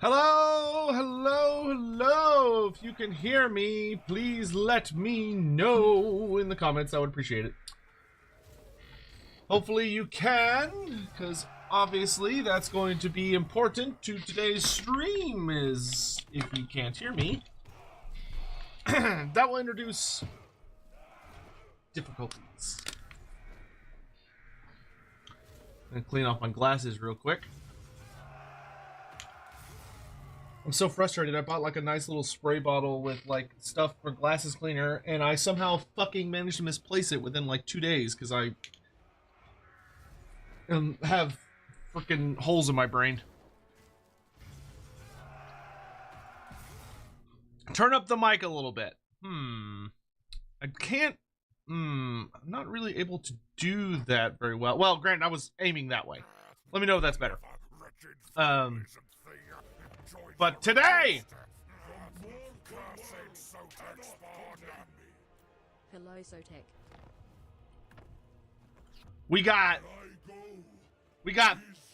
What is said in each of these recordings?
Hello, hello, hello. If you can hear me, please let me know in the comments. I would appreciate it. Hopefully you can, because obviously that's going to be important to today's stream, is if you can't hear me. That will introduce difficulties. I'm gonna clean off my glasses real quick. I'm so frustrated. I bought like a nice little spray bottle with like stuff for glasses cleaner, and I somehow fucking managed to misplace it within like 2 days because I have freaking holes in my brain. Turn up the mic a little bit. I can't. I'm not really able to do that very well. Well, granted, I was aiming that way. Let me know if that's better. But today, hello, Sotek. we got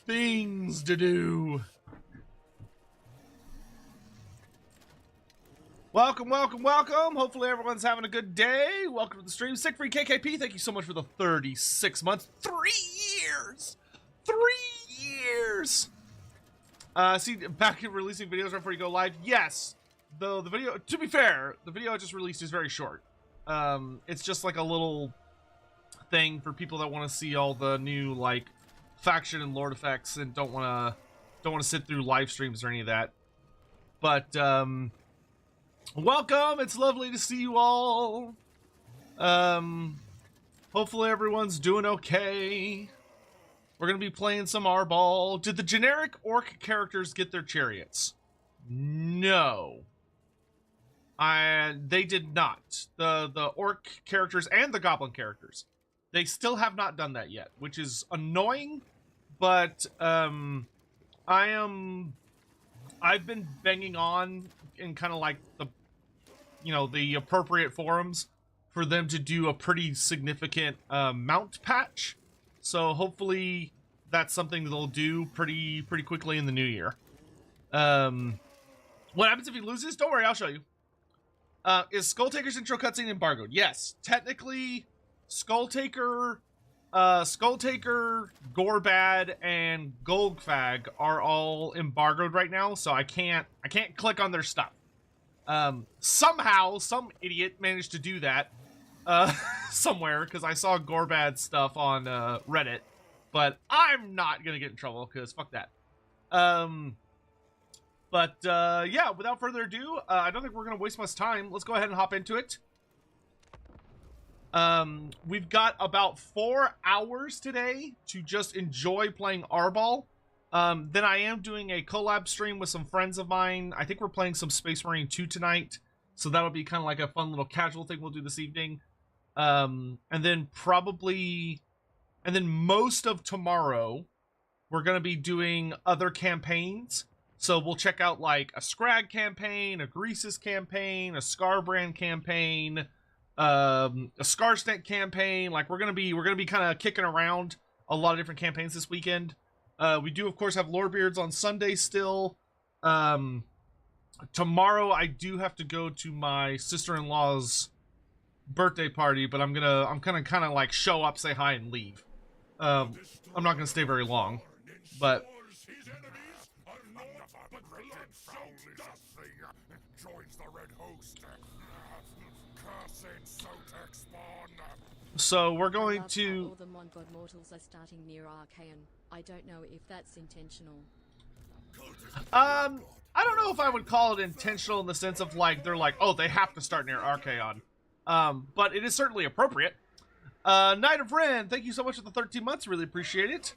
things to do. Welcome, welcome, welcome. Hopefully everyone's having a good day. Welcome to the stream. Sick Free KKP, thank you so much for the 36 months. 3 years! 3 years! See, back in releasing videos right before you go live. Yes, the video, to be fair, the video I just released is very short. It's just like a little thing for people that want to see all the new, like, faction and lord effects and don't want to sit through live streams or any of that. But, welcome, it's lovely to see you all. Hopefully everyone's doing okay. We're going to be playing some ARBAAL. Did the generic orc characters get their chariots? No. They did not. The orc characters and the goblin characters. They still have not done that yet, which is annoying, but I've been banging on in kind of like the appropriate forums for them to do a pretty significant mount patch. So hopefully that's something they'll do pretty quickly in the new year. What happens if he loses? Don't worry, I'll show you. Is Skulltaker's intro cutscene embargoed? Yes, technically, Skulltaker, Gorbad, and Golgfag are all embargoed right now, so I can't click on their stuff. Somehow, some idiot managed to do that. Somewhere, because I saw Gorbad stuff on Reddit, but I'm not gonna get in trouble because fuck that. Yeah, without further ado, I don't think we're gonna waste much time. Let's go ahead and hop into it. We've got about 4 hours today to just enjoy playing ARBAAL. Then I am doing a collab stream with some friends of mine. I think we're playing some Space Marine 2 tonight, so that'll be kind of like a fun little casual thing we'll do this evening. And then most of tomorrow, we're going to be doing other campaigns. So we'll check out like a Scrag campaign, a Greases campaign, a Scarbrand campaign, a Scarstent campaign. Like we're going to be kind of kicking around a lot of different campaigns this weekend. We do of course have Lorebeards on Sunday still. Tomorrow I do have to go to my sister-in-law's birthday party, but I'm gonna kind of like show up, say hi, and leave. I'm not gonna stay very long, but so we're going to. All the Mon-God mortals are starting near Archaean. I don't know if that's intentional. I don't know if I would call it intentional in the sense of like they're like, oh, they have to start near Archaeon. But it is certainly appropriate. Knight of Ren, thank you so much for the 13 months. Really appreciate it.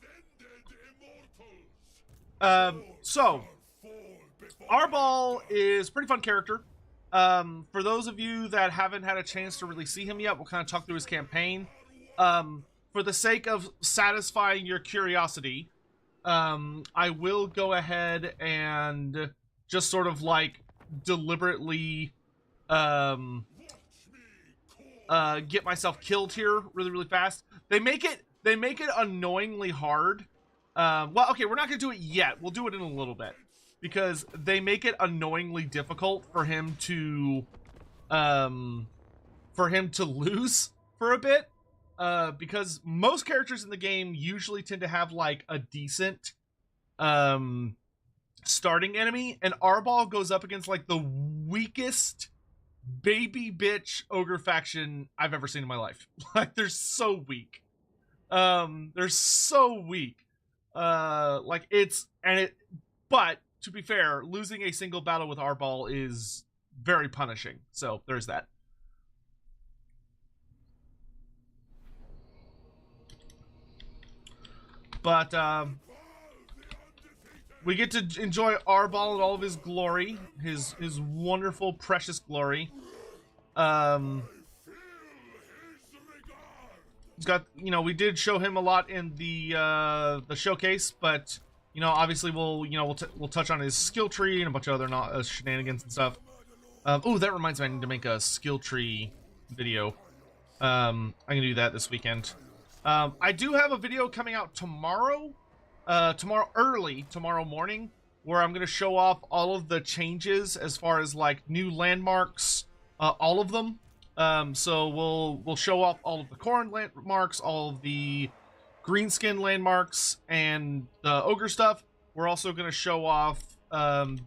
So, ARBAAL is a pretty fun character. For those of you that haven't had a chance to really see him yet, we'll kind of talk through his campaign. For the sake of satisfying your curiosity, I will go ahead and just sort of like deliberately get myself killed here really fast. They make it annoyingly hard Well, okay, we're not going to do it yet. We'll do it in a little bit. Because they make it annoyingly difficult for him to lose for a bit. Because most characters in the game usually tend to have, like, a decent starting enemy. And ARBAAL goes up against, like, the weakest baby bitch ogre faction I've ever seen in my life. Like, they're so weak. They're so weak. But to be fair, losing a single battle with ARBAAL is very punishing. So there's that. But we get to enjoy ARBAAL in all of his glory, his wonderful, precious glory. He's got, you know, we did show him a lot in the showcase, but you know, obviously we'll touch on his skill tree and a bunch of other shenanigans and stuff. Oh, that reminds me, I need to make a skill tree video. I'm gonna do that this weekend. I do have a video coming out tomorrow, tomorrow morning, where I'm gonna show off all of the changes as far as like new landmarks, all of them. So we'll show off all of the Khorne landmarks, all of the greenskin landmarks, and the ogre stuff. We're also going to show off all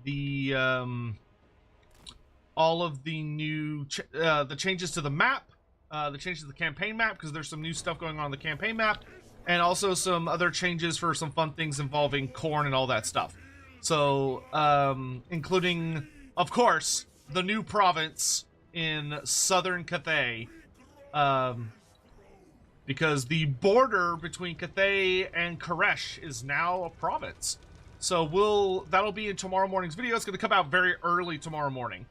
of the new the changes to the map, the changes to the campaign map, because there's some new stuff going on the campaign map, and also some other changes for some fun things involving Khorne and all that stuff. So including, of course, the new province in southern Cathay, because the border between Cathay and Koresh is now a province. So that'll be in tomorrow morning's video. It's going to come out very early tomorrow morning,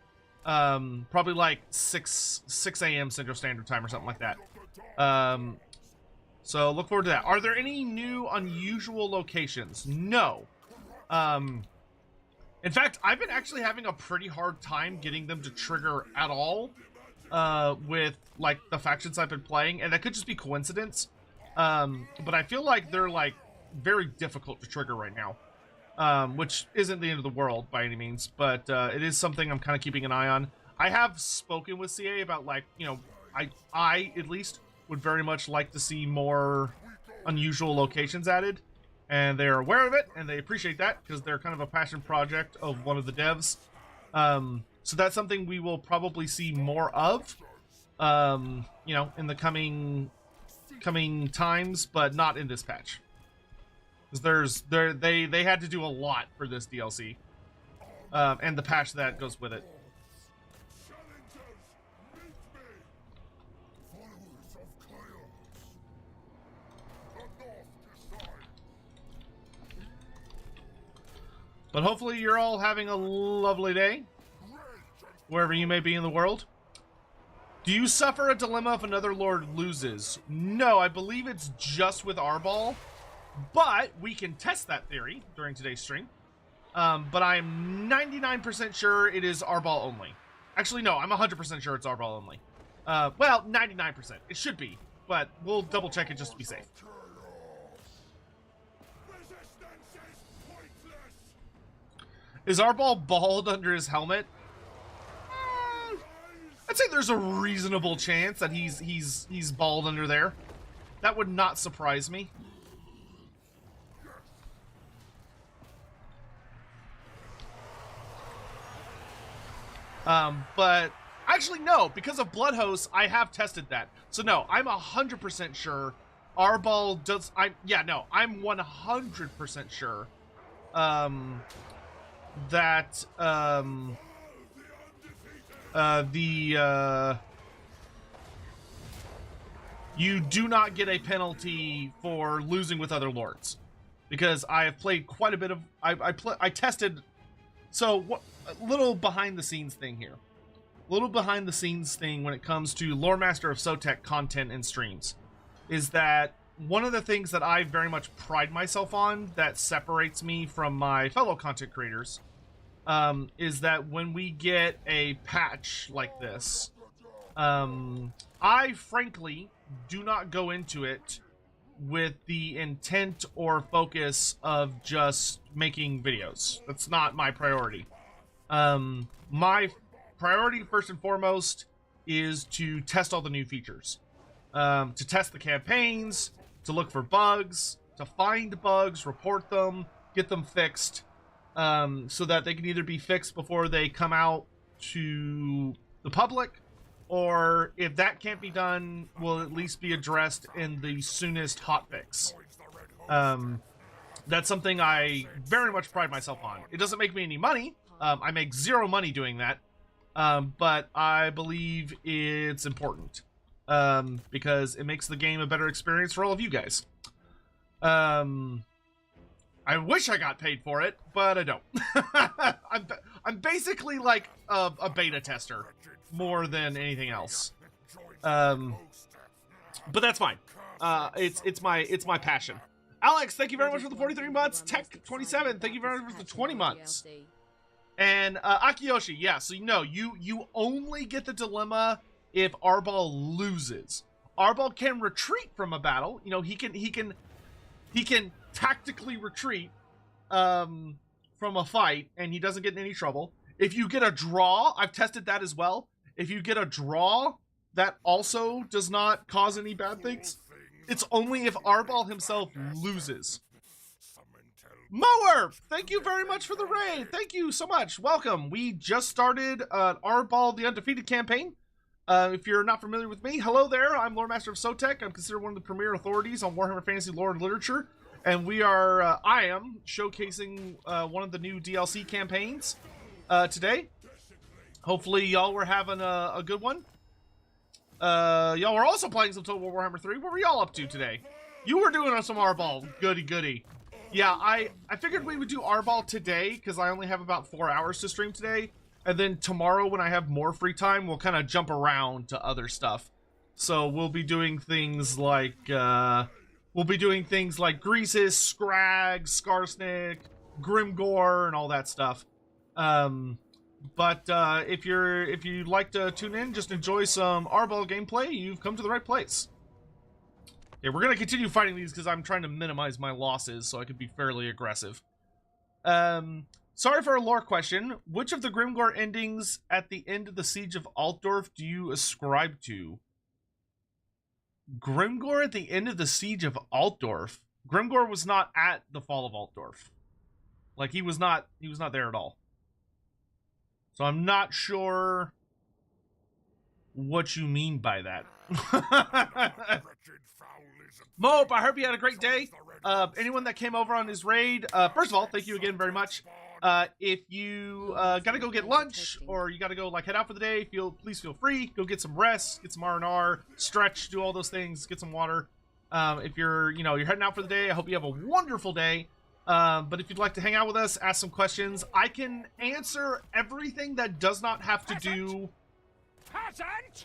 probably like 6 a.m. Central Standard Time or something like that. So look forward to that. Are there any new unusual locations? No. In fact, I've been actually having a pretty hard time getting them to trigger at all with like the factions I've been playing, and that could just be coincidence. But I feel like they're like very difficult to trigger right now, which isn't the end of the world by any means, but it is something I'm kind of keeping an eye on. I have spoken with CA about, like, you know, I at least would very much like to see more unusual locations added. And they're aware of it, and they appreciate that, because they're kind of a passion project of one of the devs. So that's something we will probably see more of, you know, in the coming times, but not in this patch. Because they had to do a lot for this DLC, and the patch that goes with it. But hopefully you're all having a lovely day, wherever you may be in the world. Do you suffer a dilemma if another lord loses? No, I believe it's just with ARBAAL, but we can test that theory during today's stream. But I'm 99% sure it is ARBAAL only. Actually, no, I'm 100% sure it's ARBAAL only. Well, 99%. It should be, but we'll double check it just to be safe. Is ARBAAL bald under his helmet? I'd say there's a reasonable chance that he's bald under there. That would not surprise me. But actually no, because of Blood Host, I have tested that. So no, I'm 100% sure ARBAAL does. I'm 100% sure that you do not get a penalty for losing with other lords, because I have played quite a bit of I tested. So what, a little behind the scenes thing here, when it comes to Loremaster of Sotek content and streams, is that one of the things that I very much pride myself on that separates me from my fellow content creators is that when we get a patch like this, I frankly do not go into it with the intent or focus of just making videos. That's not my priority. My priority, first and foremost, is to test all the new features. To test the campaigns, to look for bugs, to find bugs, report them, get them fixed, so that they can either be fixed before they come out to the public, or if that can't be done, will at least be addressed in the soonest hotfix. That's something I very much pride myself on. It doesn't make me any money. I make zero money doing that, but I believe it's important, because it makes the game a better experience for all of you guys. I wish I got paid for it, but I don't. I'm basically like a beta tester more than anything else. But that's fine. It's my passion. Alex, thank you very much for the 43 months. Tech 27, thank you very much for the 20 months. And Akiyoshi, yeah, so you only get the dilemma if ARBAAL loses. ARBAAL can retreat from a battle. You know, he can tactically retreat from a fight, and he doesn't get in any trouble. If you get a draw, I've tested that as well. If you get a draw, that also does not cause any bad things. It's only if ARBAAL himself loses. Mower, thank you very much for the raid. Thank you so much. Welcome. We just started ARBAAL the Undefeated campaign. If you're not familiar with me, hello there. I'm Loremaster of Sotek. I'm considered one of the premier authorities on Warhammer Fantasy lore and literature. And I am showcasing one of the new DLC campaigns today. Hopefully y'all were having a good one. Y'all were also playing some Total War Warhammer 3. What were y'all up to today? You were doing some ARBAAL. Goody. Yeah, I figured we would do ARBAAL today because I only have about 4 hours to stream today. And then tomorrow when I have more free time, we'll kind of jump around to other stuff. So we'll be doing things like Greases, Scrag, Skarsnik, Grimgore, and all that stuff. But if you'd like to tune in, just enjoy some ARBAAL gameplay, you've come to the right place. Yeah, we're gonna continue fighting these because I'm trying to minimize my losses so I can be fairly aggressive. Sorry for a lore question. Which of the Grimgore endings at the end of the Siege of Altdorf do you ascribe to? Grimgore at the end of the Siege of Altdorf? Grimgore was not at the fall of Altdorf. Like, he was not there at all. So I'm not sure what you mean by that. Mope, I hope you had a great day. Anyone that came over on his raid, first of all, thank you again very much. If you gotta go get lunch, or you gotta go like head out for the day, please feel free. Go get some rest, get some R&R, stretch, do all those things, get some water. If you're heading out for the day, I hope you have a wonderful day. But if you'd like to hang out with us, ask some questions, I can answer everything that does not have to do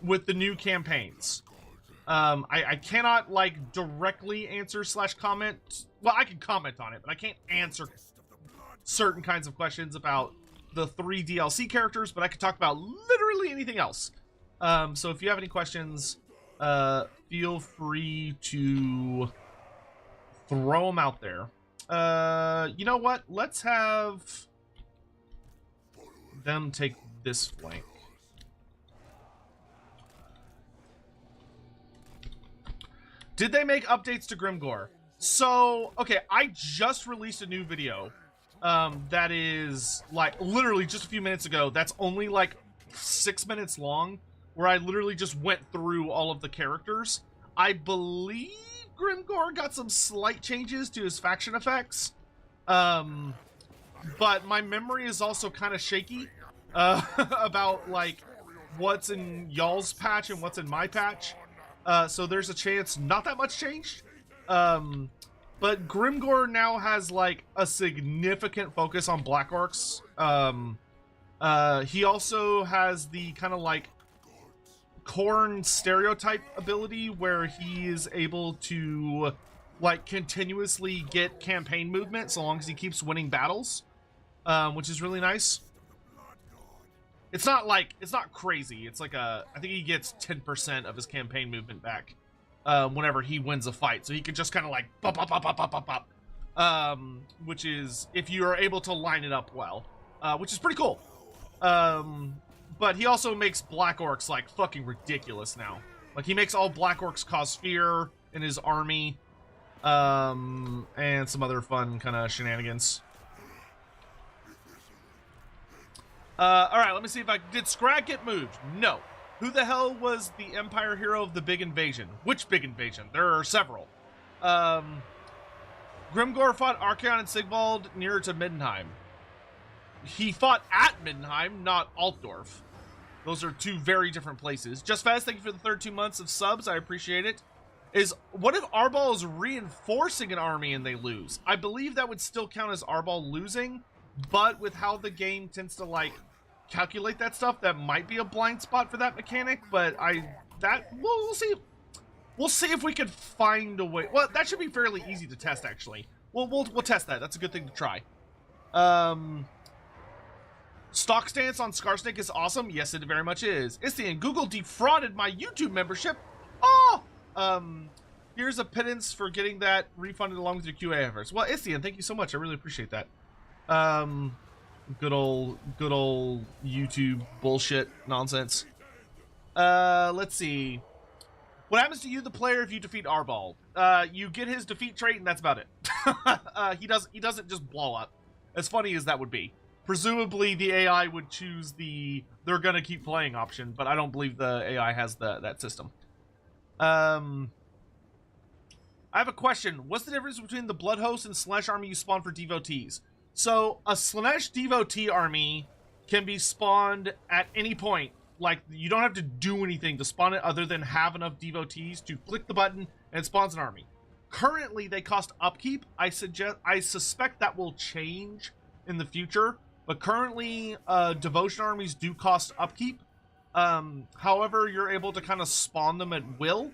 with the new campaigns. I cannot like directly answer / comment. Well, I can comment on it, but I can't answer certain kinds of questions about the 3 DLC characters, but I could talk about literally anything else. So if you have any questions, feel free to throw them out there. You know what? Let's have them take this flank. Did they make updates to Grimgore? So, okay, I just released a new video that is, like, literally just a few minutes ago. That's only, like, 6 minutes long, where I literally just went through all of the characters. I believe Grimgore got some slight changes to his faction effects. But my memory is also kind of shaky about, like, what's in y'all's patch and what's in my patch. So there's a chance not that much changed. But Grimgore now has, like, a significant focus on Black Orcs. He also has the kind of, like, Khorne stereotype ability where he is able to, like, continuously get campaign movement so long as he keeps winning battles, which is really nice. It's not crazy. It's like I think he gets 10% of his campaign movement back. whenever he wins a fight. So he can just kind of like pop, pop, pop, pop, pop, pop, pop. Which is if you are able to line it up well, which is pretty cool. But he also makes black orcs like fucking ridiculous now. Like he makes all black orcs cause fear in his army, and some other fun kind of shenanigans. All right, let me see if did Scrag get moved? No. Who the hell was the Empire hero of the big invasion? Which big invasion? There are several. Grimgor fought Archaon and Sigvald nearer to Middenheim. He fought at Middenheim, not Altdorf. Those are two very different places. Just Fast, thank you for the 32 months of subs. I appreciate it. What if ARBAAL is reinforcing an army and they lose? I believe that would still count as ARBAAL losing, but with how the game tends to like calculate that stuff, that might be a blind spot for that mechanic. But we'll see. We'll see if we can find a way. Well, that should be fairly easy to test, actually. We'll test that. That's a good thing to try. Stock stance on Skarsnik is awesome. Yes, it very much is. Istian, Google defrauded my YouTube membership. Oh! Here's a pittance for getting that refunded along with your QA efforts. Well, Istian, thank you so much. I really appreciate that. Good old YouTube bullshit nonsense. Let's see. What happens to you, the player, if you defeat ARBAAL? You get his defeat trait, and that's about it. He doesn't just blow up. As funny as that would be. Presumably, the AI would choose the "they're gonna keep playing" option, but I don't believe the AI has that system. I have a question. What's the difference between the Blood Host and Slanesh army you spawn for devotees? So, a Slanesh devotee army can be spawned at any point. Like, you don't have to do anything to spawn it other than have enough devotees to click the button and it spawns an army. Currently, they cost upkeep. I suspect that will change in the future, but currently, devotion armies do cost upkeep. However, you're able to kind of spawn them at will.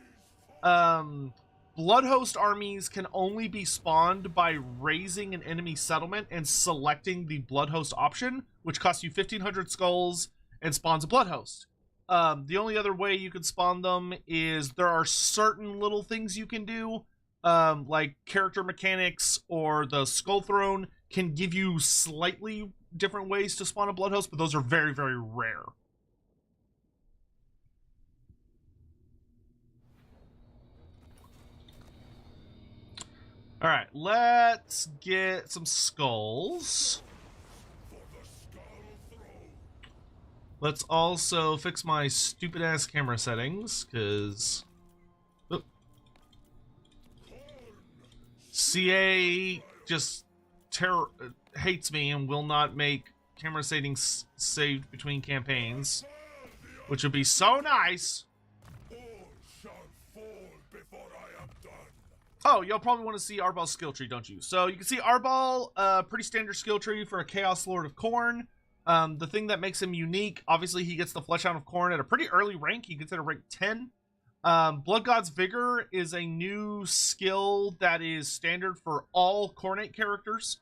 Blood Host armies can only be spawned by raising an enemy settlement and selecting the Blood Host option, which costs you 1,500 skulls and spawns a Blood Host. The only other way you can spawn them is there are certain little things you can do, like character mechanics or the Skull Throne can give you slightly different ways to spawn a Blood Host, but those are very, very rare. All right, let's get some skulls. Let's also fix my stupid ass camera settings, because CA just hates me and will not make camera settings saved between campaigns, which would be so nice. Oh, you'll probably want to see ARBAAL's skill tree, don't you? So you can see ARBAAL, pretty standard skill tree for a Chaos Lord of Khorne. The thing that makes him unique, obviously he gets the Fleshhound of Khorne at a pretty early rank. He gets it at rank 10. Blood God's Vigor is a new skill that is standard for all Khornate characters.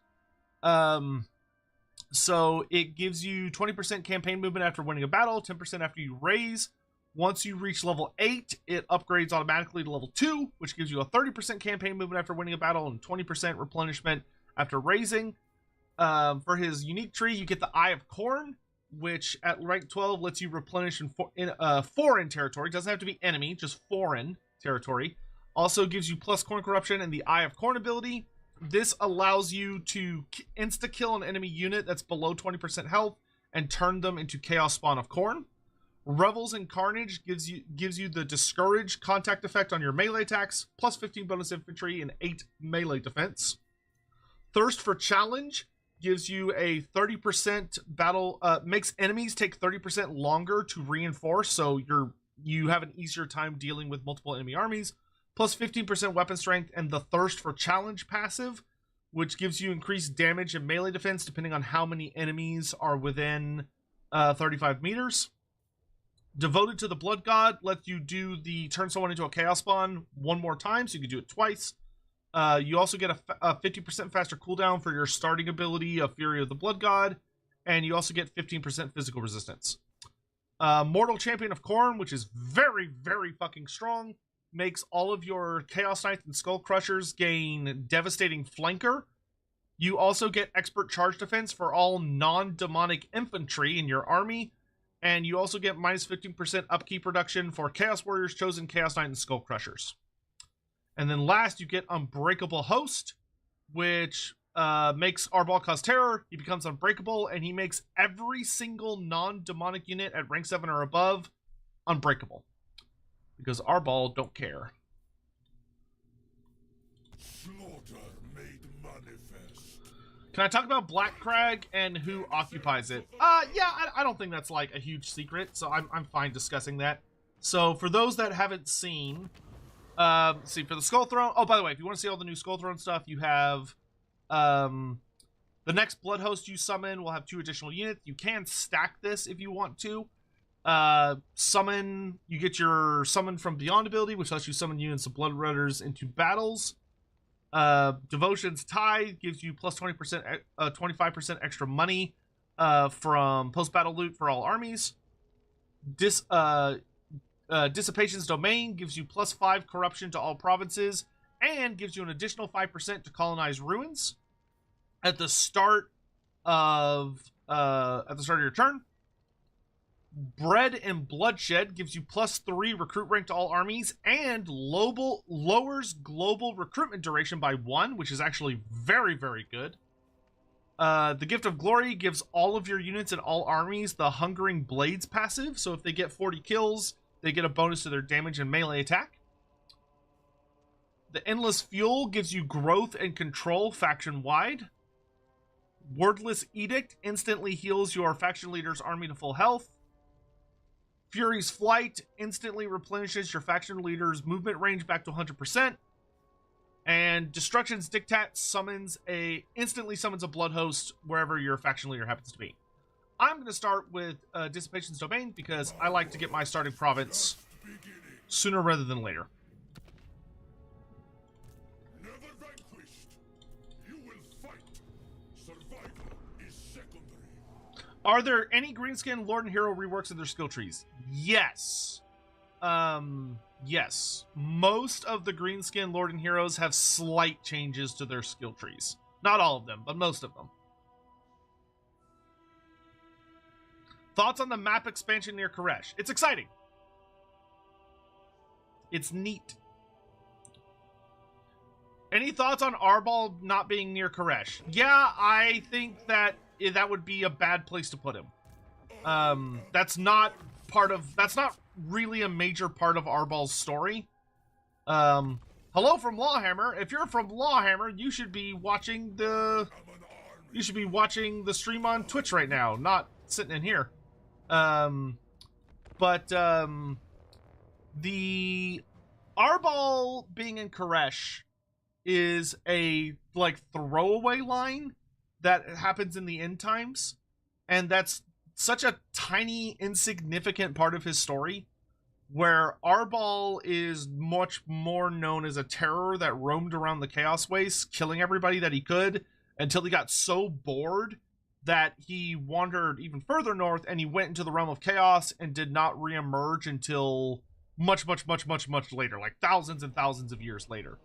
So it gives you 20% campaign movement after winning a battle, 10% after you raise. Once you reach level 8, it upgrades automatically to level 2, which gives you a 30% campaign movement after winning a battle and 20% replenishment after raising. For his unique tree, you get the Eye of Khorne, which at rank 12 lets you replenish in foreign territory. It doesn't have to be enemy, just foreign territory. Also gives you plus Khorne Corruption and the Eye of Khorne ability. This allows you to insta-kill an enemy unit that's below 20% health and turn them into Chaos Spawn of Khorne. Revels in Carnage gives you the Discourage contact effect on your melee attacks, plus 15 bonus infantry and 8 melee defense. Thirst for Challenge gives you a 30% battle, makes enemies take 30% longer to reinforce, so you have an easier time dealing with multiple enemy armies, plus 15% weapon strength, and the Thirst for Challenge passive, which gives you increased damage and melee defense depending on how many enemies are within 35 meters. Devoted to the Blood God lets you do the turn someone into a Chaos Spawn one more time, so you can do it twice. You also get a 50% faster cooldown for your starting ability of Fury of the Blood God, and you also get 15% physical resistance. Mortal Champion of Khorne, which is very, very fucking strong, makes all of your Chaos Knights and Skull Crushers gain Devastating Flanker. You also get Expert Charge Defense for all non-demonic infantry in your army. And you also get minus 15% upkeep reduction for Chaos Warriors, Chosen, Chaos Knight, and Skull Crushers. And then last, you get Unbreakable Host, which makes ARBAAL cause terror. He becomes unbreakable, and he makes every single non-demonic unit at rank 7 or above unbreakable. Because ARBAAL don't care. Slaughter made manifest. Can I talk about Black Crag and who occupies it? Yeah, I don't think that's like a huge secret, so I'm fine discussing that. So for those that haven't seen, see, for the Skull Throne, oh, by the way, if you want to see all the new Skull Throne stuff, you have, the next Blood Host you summon will have 2 additional units. You can stack this if you want to. Summon, you get your Summon from Beyond ability, which lets you summon units of Blood Runners into battles. Devotion's Tithe gives you plus 20%, 25% extra money, from post-battle loot for all armies. Dissipation's Domain gives you plus 5 corruption to all provinces, and gives you an additional 5% to colonize ruins at the start of your turn. Bread and Bloodshed gives you plus 3 recruit rank to all armies, and lowers global recruitment duration by 1, which is actually very, very good. The Gift of Glory gives all of your units in all armies the Hungering Blades passive, so if they get 40 kills, they get a bonus to their damage and melee attack. The Endless Fuel gives you growth and control faction-wide. Wordless Edict instantly heals your faction leader's army to full health. Fury's Flight instantly replenishes your faction leader's movement range back to 100%. And Destruction's Diktat instantly summons a Blood Host wherever your faction leader happens to be. I'm going to start with Dissipation's Domain because I like to get my starting province sooner rather than later. Never vanquished. You will fight. Survival is secondary. Are there any Greenskin Lord and Hero reworks in their skill trees? Yes. Yes. Most of the Greenskin Lord and Heroes have slight changes to their skill trees. Not all of them, but most of them. Thoughts on the map expansion near Koresh? It's exciting. It's neat. Any thoughts on ARBAAL not being near Koresh? Yeah, I think that that would be a bad place to put him. That's not really a major part of ARBAAL's story. Hello from Lawhammer. If you're from Lawhammer, you should be watching the stream on Twitch right now, not sitting in here. The ARBAAL being in Koresh is a like throwaway line that happens in the end times, and that's such a tiny, insignificant part of his story, where ARBAAL is much more known as a terror that roamed around the Chaos Wastes, killing everybody that he could, until he got so bored that he wandered even further north, and he went into the realm of chaos and did not reemerge until much, much, much, much, much later, like thousands and thousands of years later.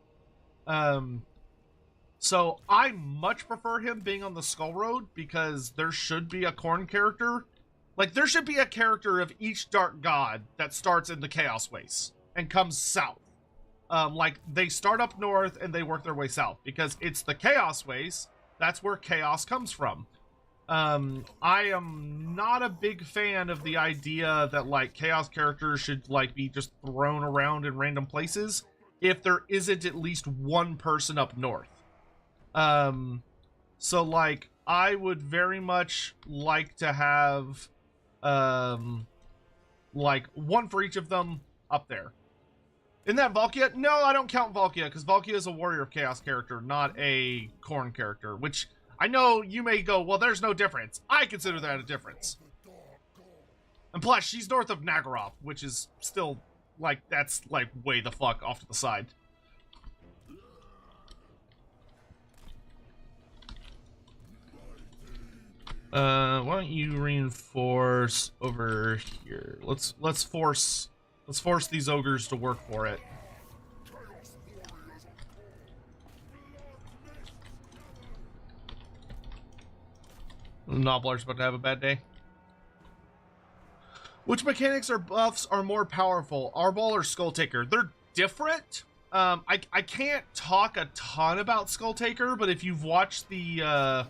So I much prefer him being on the Skull Road, because there should be a Khorne character. Like, there should be a character of each Dark God that starts in the Chaos Wastes and comes south. Like, they start up north and they work their way south, because it's the Chaos Wastes. That's where chaos comes from. I am not a big fan of the idea that, like, chaos characters should, like, be just thrown around in random places if there isn't at least one person up north. So, like, I would very much like to have, like, one for each of them up there. Isn't that Valkia? No, I don't count Valkia, because Valkia is a Warrior of Chaos character, not a Khorne character, which I know you may go, well, there's no difference. I consider that a difference. And plus, she's north of Nagaroth, which is still, like, that's, like, way the fuck off to the side. Why don't you reinforce over here? Let's force these ogres to work for it. Nobbler's about to have a bad day. Which mechanics or buffs are more powerful, ARBAAL or Skulltaker? They're different. I can't talk a ton about Skulltaker, but if you've watched the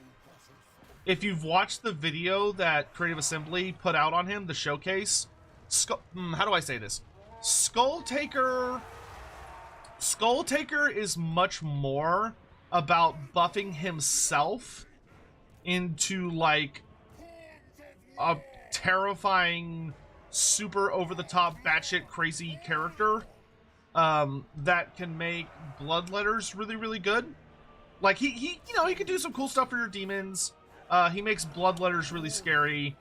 video that Creative Assembly put out on him, the showcase, how do I say this? Skulltaker is much more about buffing himself into like a terrifying, super over-the-top, batshit crazy character that can make bloodletters really, really good. Like he you know, he can do some cool stuff for your demons. He makes bloodletters really scary.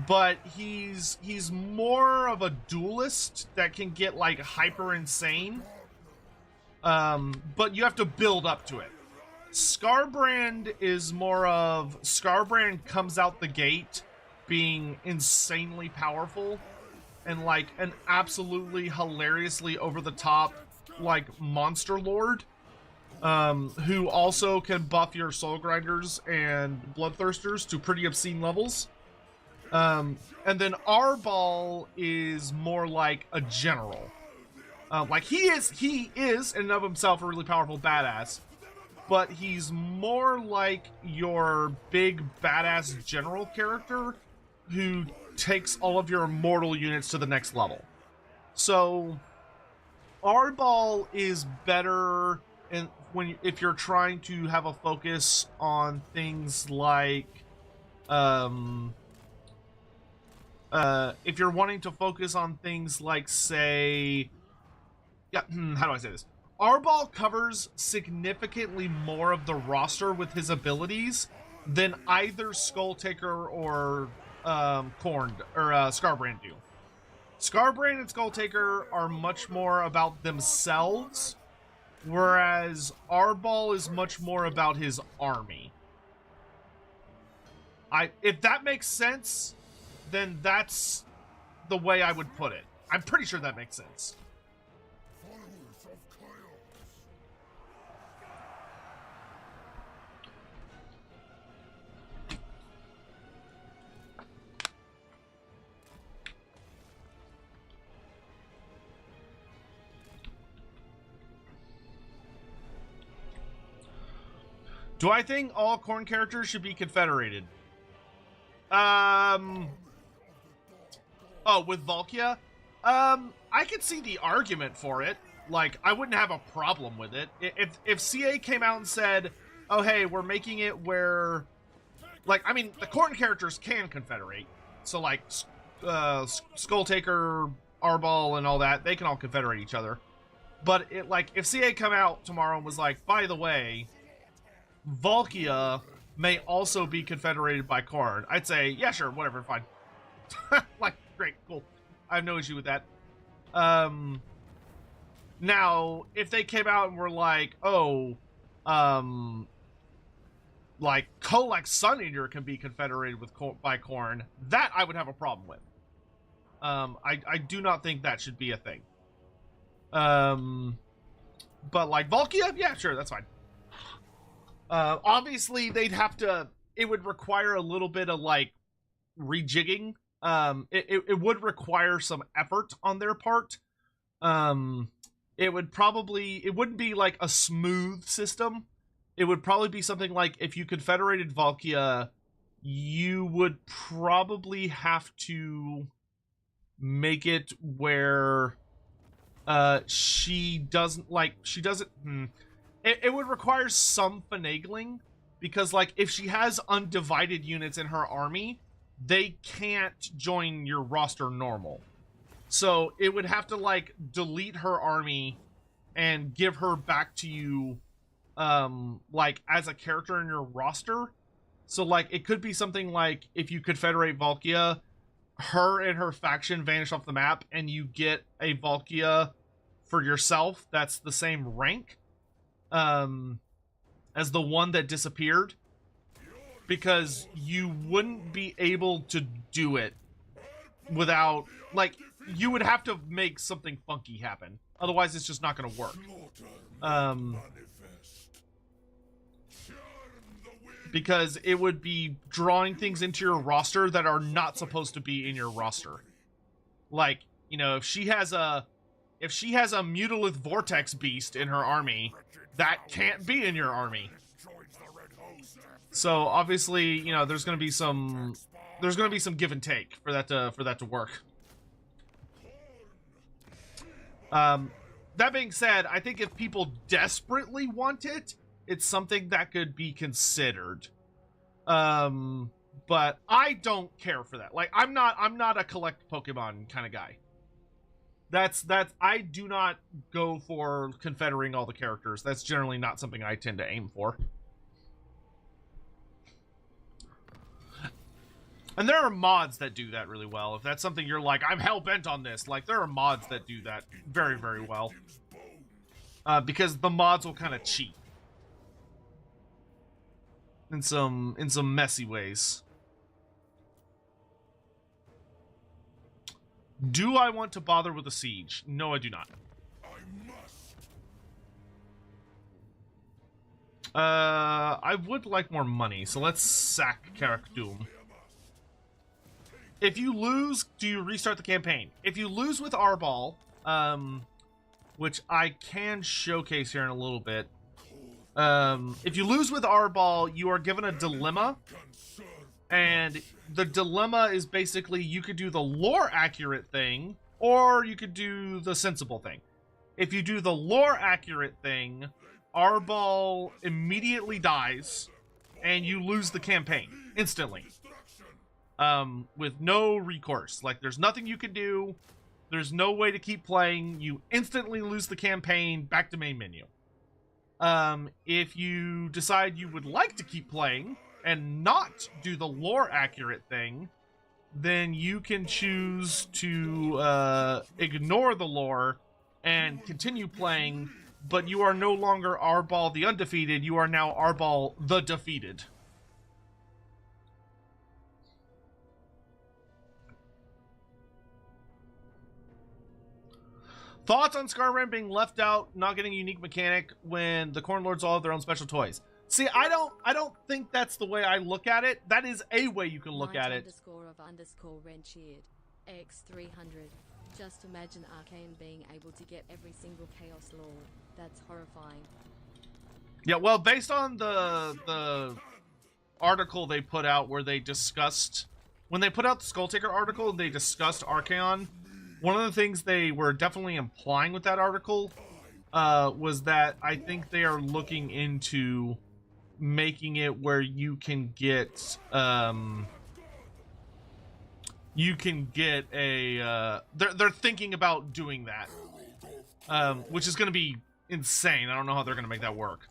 But he's more of a duelist that can get like hyper insane. But you have to build up to it. Scarbrand is more of, Scarbrand comes out the gate being insanely powerful and like an absolutely hilariously over the top like monster lord, who also can buff your soul grinders and bloodthirsters to pretty obscene levels. And then ARBAAL is more like a general. Like he is in and of himself a really powerful badass, but he's more like your big badass general character who takes all of your immortal units to the next level. So ARBAAL is better if you're trying to have a focus on things like if you're wanting to focus on things like, say, how do I say this? ARBAAL covers significantly more of the roster with his abilities than either Skulltaker or Khorne or Scarbrand do. Scarbrand and Skulltaker are much more about themselves, whereas ARBAAL is much more about his army. If that makes sense, then that's the way I would put it. I'm pretty sure that makes sense. Do I think all Khorne characters should be confederated? Oh, with Valkia? I could see the argument for it. Like, I wouldn't have a problem with it. If CA came out and said, oh, hey, we're making it where... Like, I mean, the Khorne characters can confederate. So, like, Skulltaker, ARBAAL, and all that, they can all confederate each other. But, if CA come out tomorrow and was like, by the way, Valkia may also be confederated by Khorne, I'd say, yeah, sure, whatever, fine. Like, great, cool. I have no issue with that. Now, if they came out and were like, oh, like, Kolek's Sun Eater can be confederated by Khorne, that I would have a problem with. I do not think that should be a thing. But, like, Valkia, yeah, sure, that's fine. Obviously, they'd have to... It would require a little bit of, like, rejigging. It would require some effort on their part. It wouldn't be, like, a smooth system. It would probably be something like, if you confederated Valkia, you would probably have to make it where she doesn't... It would require some finagling, because, like, if she has undivided units in her army, they can't join your roster normal. So it would have to, like, delete her army and give her back to you, like, as a character in your roster. So, like, it could be something like, if you confederate Valkia, her and her faction vanish off the map, and you get a Valkia for yourself that's the same rank as the one that disappeared, because you wouldn't be able to do it without, like, you would have to make something funky happen. Otherwise, it's just not going to because it would be drawing things into your roster that are not supposed to be in your roster. Like, you know, if she has a Mutilith Vortex Beast in her army, that can't be in your army. So obviously, you know, there's gonna be some give and take for that to work. That being said, I think if people desperately want it, it's something that could be considered. But I don't care for that. Like, I'm not a collect Pokemon kind of guy. That's I do not go for confederating all the characters. That's generally not something I tend to aim for. And there are mods that do that really well. If that's something you're like, I'm hell-bent on this, like, there are mods that do that very, very well. Because the mods will kind of cheat. In some messy ways. Do I want to bother with a siege? No, I do not. I would like more money, so let's sack Karak Doom. If you lose, do you restart the campaign? If you lose with ARBAAL, which I can showcase here in a little bit. If you lose with ARBAAL, you are given a dilemma. And the dilemma is basically you could do the lore accurate thing, or you could do the sensible thing. If you do the lore accurate thing, ARBAAL immediately dies, and you lose the campaign instantly. With no recourse. Like, there's nothing you can do. There's no way to keep playing. You instantly lose the campaign, back to main menu. If you decide you would like to keep playing and not do the lore accurate thing, then you can choose to ignore the lore and continue playing, but you are no longer ARBAAL the Undefeated, you are now ARBAAL the Defeated. Thoughts on Skarmory being left out, not getting a unique mechanic when the Khorne Lords all have their own special toys? See, I don't think that's the way I look at it. That is a way you can look at it. _ Rencheered X300. Just imagine Arcane being able to get every single Chaos Lord. That's horrifying. Yeah, well, based on the article they put out where they discussed, when they put out the Skulltaker article, they discussed Archaon. One of the things they were definitely implying with that article was that I think they are looking into making it where you can get a they're thinking about doing that, which is going to be insane. I don't know how they're going to make that work.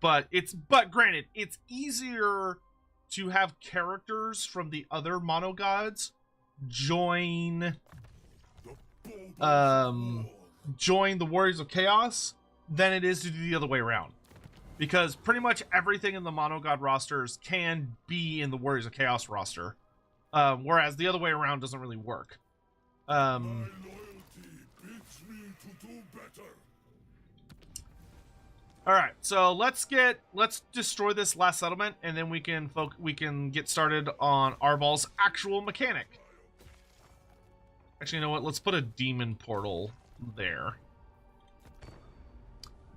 But granted, it's easier to have characters from the other mono gods join the Warriors of Chaos than it is to do the other way around, because pretty much everything in the mono god rosters can be in the Warriors of Chaos roster, whereas the other way around doesn't really work. Alright, so let's destroy this last settlement, and then we can get started on ARBAAL's actual mechanic. Actually, you know what? Let's put a demon portal there.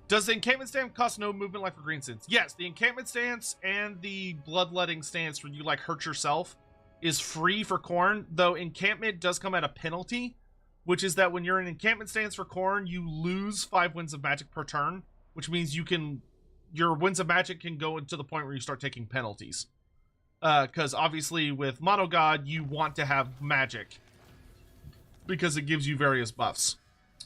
Does the encampment stance cost no movement like for green stance? Yes, the encampment stance and the bloodletting stance where you like hurt yourself is free for Khorne, though encampment does come at a penalty, which is that when you're in encampment stance for Khorne, you lose 5 winds of magic per turn, which means your winds of magic can go to the point where you start taking penalties. Because obviously with Mono God, you want to have magic, because it gives you various buffs.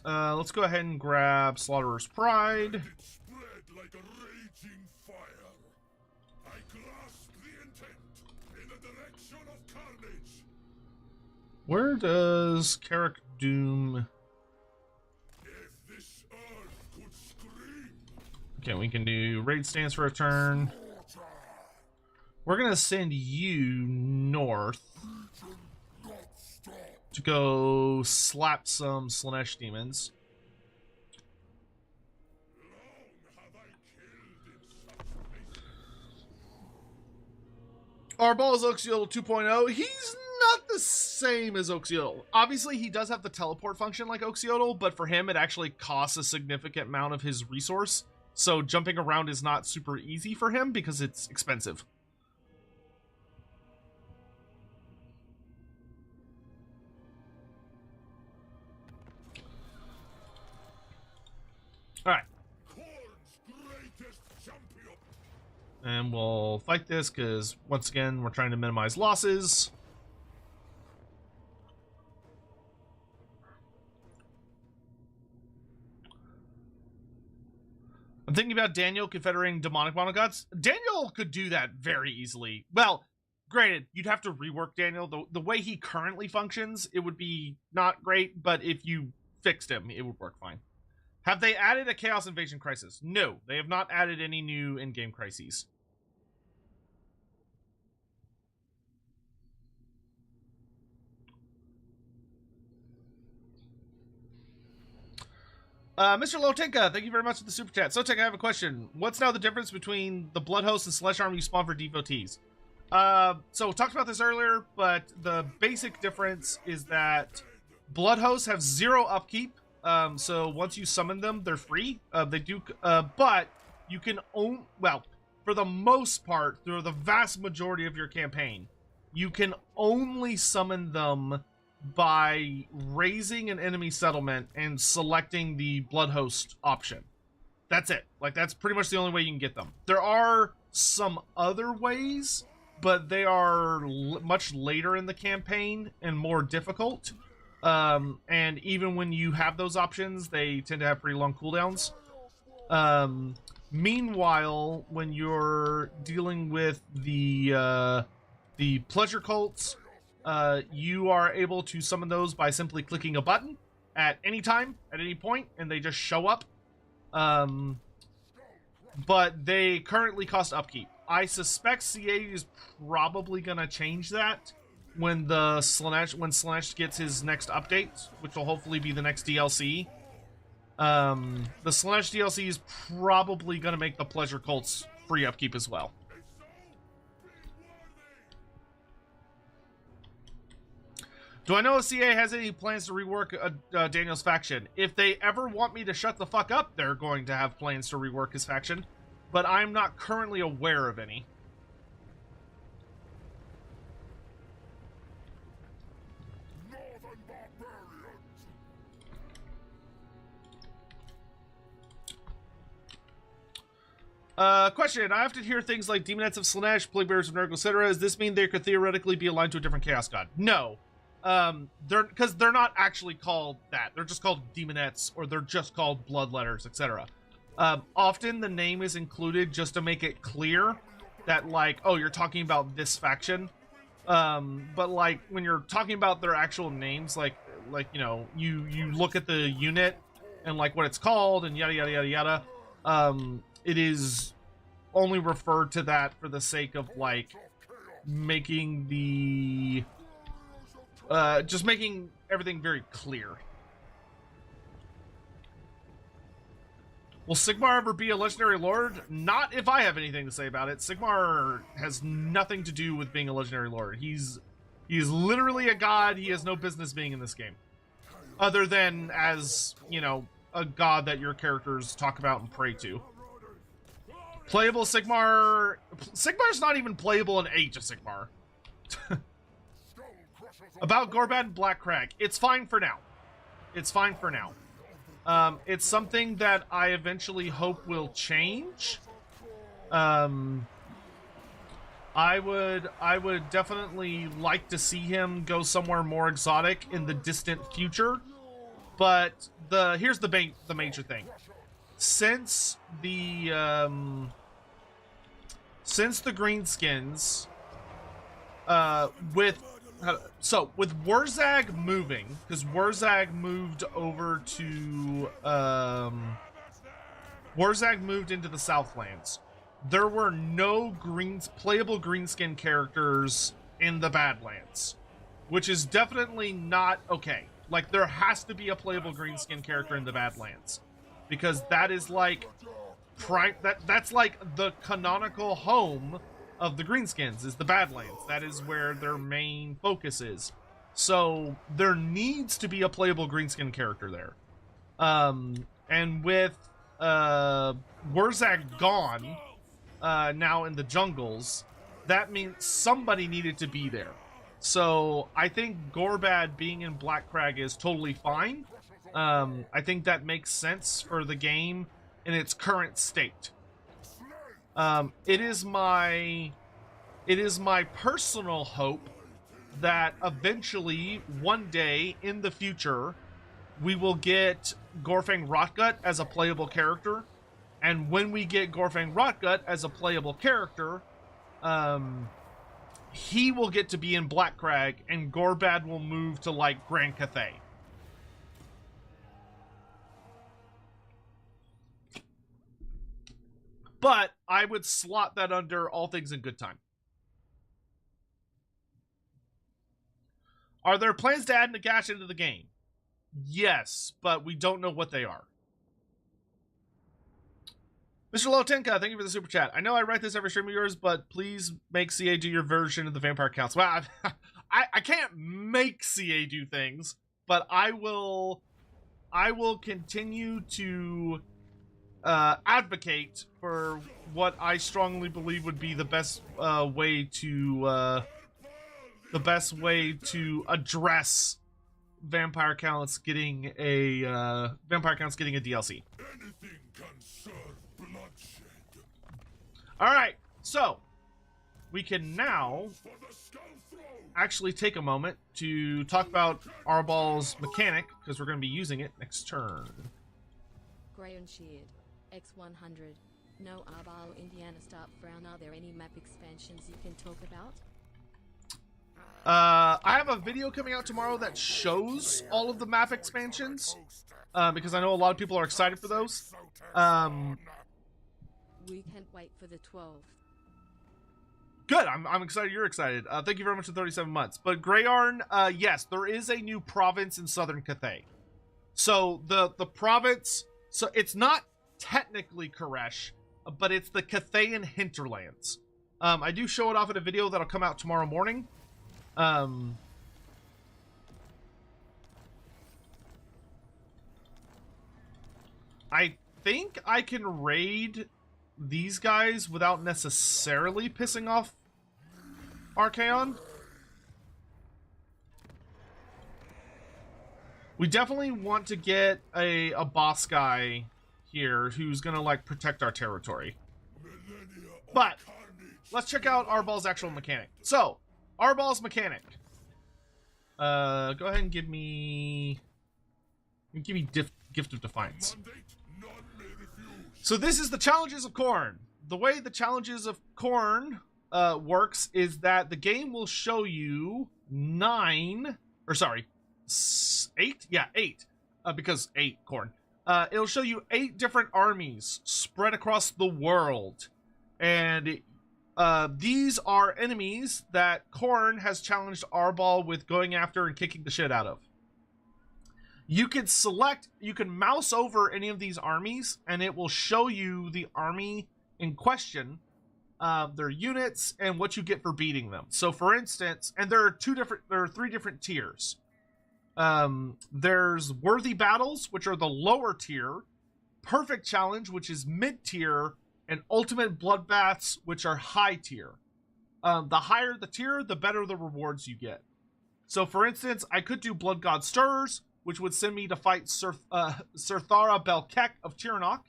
Let's go ahead and grab Slaughterer's Pride. Like a raging fire. I grasp the intent in the direction of carnage. Where does Karak Doom... If this earth could scream. Okay, we can do raid stance for a turn. We're gonna send you north to go slap some Slanesh demons. ARBAAL is Oxiodal 2.0. He's not the same as Oxiodal. Obviously, he does have the teleport function like Oxiodal, but for him, it actually costs a significant amount of his resource. So jumping around is not super easy for him because it's expensive. All right. And we'll fight this because, once again, we're trying to minimize losses. I'm thinking about Daniel confederating demonic monogods. Daniel could do that very easily. Well, granted, you'd have to rework Daniel. The way he currently functions, it would be not great, but if you fixed him, it would work fine. Have they added a Chaos Invasion crisis? No, they have not added any new in-game crises. Mr. Lotenka, thank you very much for the super chat. Sotek, I have a question. What's now the difference between the Blood Host and Slash Arm you spawn for devotees? So talked about this earlier, but the basic difference is that Blood Hosts have 0 upkeep. So once you summon them, they're free. They do, but you can own, well, for the most part, through the vast majority of your campaign, you can only summon them by raising an enemy settlement and selecting the Blood Host option. That's it. Like, that's pretty much the only way you can get them. There are some other ways, but they are much later in the campaign and more difficult. And even when you have those options, they tend to have pretty long cooldowns. Meanwhile, when you're dealing with the pleasure cults, you are able to summon those by simply clicking a button at any time, at any point, and they just show up. But they currently cost upkeep. I suspect CA is probably going to change that when Slaanesh gets his next update, which will hopefully be the next DLC. The Slaanesh DLC is probably going to make the pleasure cults free upkeep as well. Do I know if CA has any plans to rework Daniel's faction? If they ever want me to shut the fuck up, they're going to have plans to rework his faction. But I'm not currently aware of any. Question. I often hear things like Demonettes of Slaanesh, Plaguebearers of Nurgle, etc. Does this mean they could theoretically be aligned to a different Chaos God? No. They're not actually called that. They're just called Demonettes, or they're just called Bloodletters, etc. Often the name is included just to make it clear that, like, oh, you're talking about this faction. But like when you're talking about their actual names, like you know, you look at the unit and like what it's called and yada yada yada yada. It is only referred to that for the sake of like making the just making everything very clear. Will Sigmar ever be a legendary lord? Not if I have anything to say about it. Sigmar has nothing to do with being a legendary lord. He's literally a god. He has no business being in this game. Other than as, you know, a god that your characters talk about and pray to. Playable Sigmar... Sigmar's not even playable in Age of Sigmar. About Gorbat and Blackcrag. It's fine for now. It's fine for now. It's something that I eventually hope will change. I would definitely like to see him go somewhere more exotic in the distant future. But here's the major thing. Since the greenskins, with Wurzag moving, because Wurzag moved over to Wurzag moved into the Southlands, there were no playable greenskin characters in the Badlands, which is definitely not okay. Like, there has to be a playable greenskin character in the Badlands, because that is like that's like the canonical home of the Greenskins, is the Badlands. That is where their main focus is. So there needs to be a playable Greenskin character there. And with Wurzag gone now in the jungles, that means somebody needed to be there. So I think Gorbad being in Black Crag is totally fine. I think that makes sense for the game in its current state. It is my personal hope that eventually, one day in the future, we will get Gorfang Rotgut as a playable character. And when we get Gorfang Rotgut as a playable character, he will get to be in Black Crag, and Gorbad will move to, like, Grand Cathay. But I would slot that under All Things in Good Time. Are there plans to add Nagash into the game? Yes, but we don't know what they are. Mr. Lotenka, thank you for the super chat. I know I write this every stream of yours, but please make CA do your version of the Vampire Council. Well, I can't make CA do things, but I will continue to advocate for what I strongly believe would be the best way to address Vampire Counts getting a DLC. Anything can serve bloodshed. All right, so we can now For the skull throne. actually take a moment to talk about ARBAAL's mechanic, because we're going to be using it next turn. Grey and Sheared, X100. No ARBAAL Indiana Start Frown. Are there any map expansions you can talk about? I have a video coming out tomorrow that shows all of the map expansions, because I know a lot of people are excited for those. We can't wait for the 12th. Good, I'm excited you're excited. Thank you very much for 37 months. But Greyarn, yes, there is a new province in Southern Cathay. So the province, so it's not technically Koresh, but it's the Cathayan hinterlands. I do show it off in a video that'll come out tomorrow morning. I think I can raid these guys without necessarily pissing off Archaon. We definitely want to get a boss guy here who's gonna, like, protect our territory. But let's check out ARBAAL's actual mechanic. So, ARBAAL's mechanic. Go ahead and give me Gift of Defiance. So this is the Challenges of Khorne. The way the Challenges of Khorne works is that the game will show you 8? Yeah, 8. Because 8, Khorne. It'll show you 8 different armies spread across the world. And these are enemies that Khorne has challenged ARBAAL with going after and kicking the shit out of. You can mouse over any of these armies, and it will show you the army in question, their units, and what you get for beating them. So, for instance, and there are 3 different tiers. There's Worthy Battles, which are the lower tier, Perfect Challenge, which is mid tier, and Ultimate Bloodbaths, which are high tier. The higher the tier, the better the rewards you get. So, for instance, I could do Blood God Stirs, which would send me to fight Surthara Belkek of Tiranoc.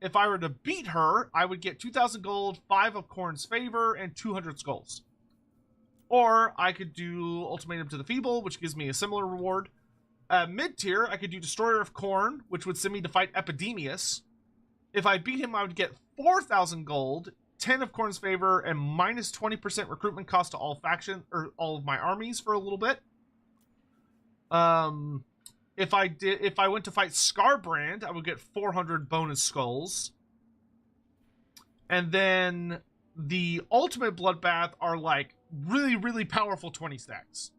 If I were to beat her, I would get 2,000 gold, 5 of Khorne's favor, and 200 skulls. Or I could do Ultimatum to the Feeble, which gives me a similar reward. Mid-tier, I could do Destroyer of Khorne, which would send me to fight Epidemius. If I beat him, I would get 4,000 gold, 10 of Khorne's favor, and minus 20% recruitment cost to all faction or all of my armies for a little bit. If I went to fight Scarbrand, I would get 400 bonus skulls. And then the Ultimate Bloodbath are like really, really powerful 20 stacks.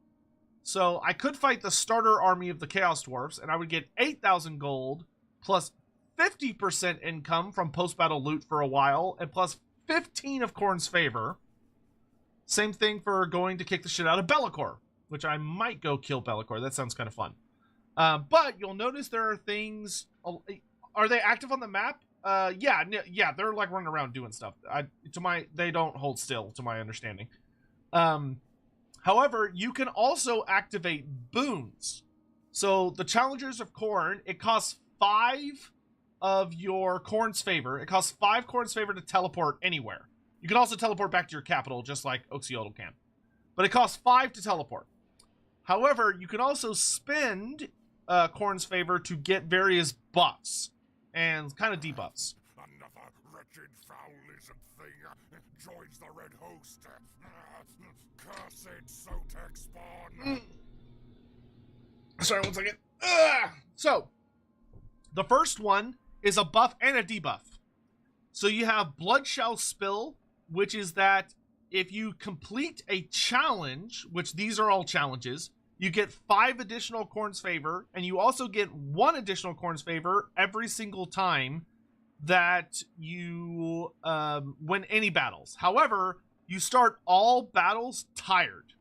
So I could fight the starter army of the Chaos Dwarfs, and I would get 8,000 gold, plus 50% income from post-battle loot for a while, and plus 15 of Khorne's favor. Same thing for going to kick the shit out of Be'lakor, which I might go kill Be'lakor. That sounds kind of fun. But you'll notice there are things. Are they active on the map? Yeah, they're like running around doing stuff. They don't hold still, to my understanding. However, you can also activate boons. So the Challengers of Khorne, it costs 5 of your Khorne's favor. It costs 5 Khorne's favor to teleport anywhere. You can also teleport back to your capital, just like Oxiodal can. But it costs 5 to teleport. However, you can also spend Khorne's favor to get various buffs and kind of debuffs. Another wretched foul lizard thing joins the red host. Cursed Sotek spawn. Sorry, one second. So, the first one is a buff and a debuff. So you have Blood Shall Spill, which is that if you complete a challenge, which these are all challenges, you get 5 additional Khorne's favor, and you also get 1 additional Khorne's favor every single time that you win any battles. However, you start all battles tired.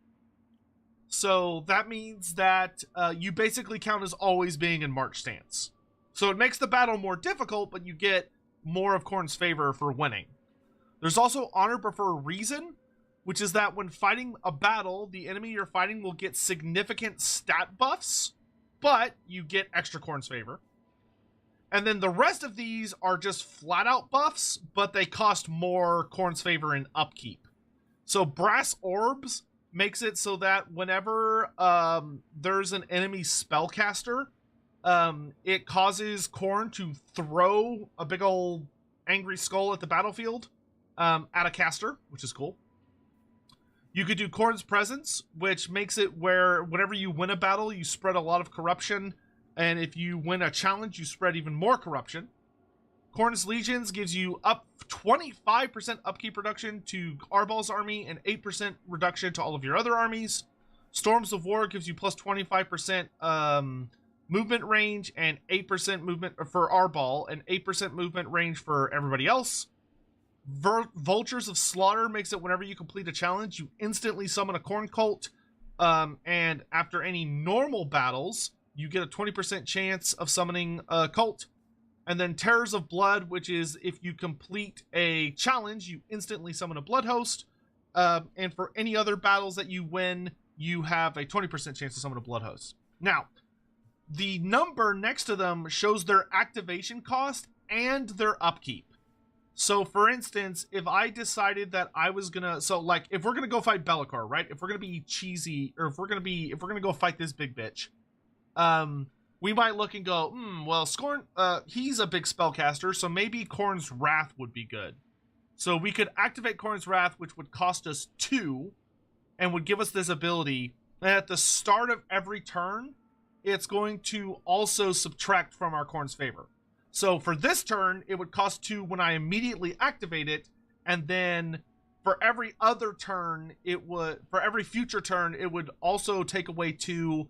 So that means that you basically count as always being in march stance. So it makes the battle more difficult, but you get more of Khorne's favor for winning. There's also Honor Before Reason, which is that when fighting a battle, the enemy you're fighting will get significant stat buffs, but you get extra Khorne's favor. And then the rest of these are just flat out buffs, but they cost more Khorne's favor in upkeep. So Brass Orbs makes it so that whenever there's an enemy spellcaster, it causes Khorne to throw a big old angry skull at the battlefield at a caster, which is cool. You could do Khorne's Presence, which makes it where whenever you win a battle, you spread a lot of corruption, and if you win a challenge, you spread even more corruption. Khorne's Legions gives you up 25% upkeep reduction to ARBAAL's army and 8% reduction to all of your other armies. Storms of War gives you plus 25% movement range and 8% movement for ARBAAL and 8% movement range for everybody else. Vultures of Slaughter makes it whenever you complete a challenge, you instantly summon a Khorne cult, and after any normal battles, you get a 20% chance of summoning a cult. And then Terrors of Blood, which is if you complete a challenge, you instantly summon a blood host, and for any other battles that you win, you have a 20% chance to summon a blood host. Now, the number next to them shows their activation cost and their upkeep. So, for instance, if I decided that I was gonna, so like, if we're gonna go fight Be'lakor, right? If we're gonna be cheesy, or if we're gonna go fight this big bitch, we might look and go, well, Scorn, he's a big spellcaster, so maybe Khorne's Wrath would be good. So we could activate Khorne's Wrath, which would cost us 2, and would give us this ability. And at the start of every turn, it's going to also subtract from our Khorne's favor. So for this turn, it would cost 2 when I immediately activate it, and then for every other turn, for every future turn, it would also take away 2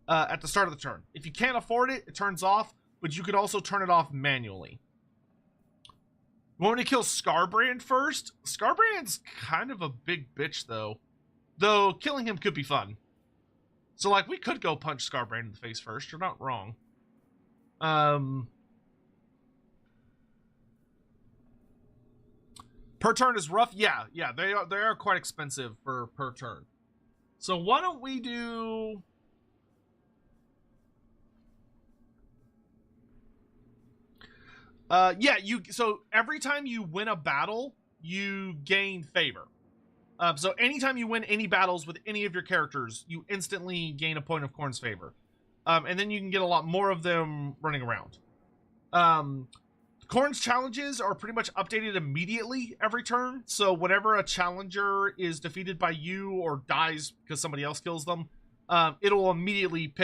at the start of the turn. If you can't afford it, it turns off, but you could also turn it off manually. You want me to kill Skarbrand first? Skarbrand's kind of a big bitch, though. Though, killing him could be fun. So, like, we could go punch Skarbrand in the face first. You're not wrong. Per turn is rough. Yeah, they are quite expensive for per turn. So why don't we do... so every time you win a battle, you gain favor. So anytime you win any battles with any of your characters, you instantly gain a point of Khorne's favor. And then you can get a lot more of them running around. Khorne's challenges are pretty much updated immediately every turn. So whenever a challenger is defeated by you or dies because somebody else kills them, it'll immediately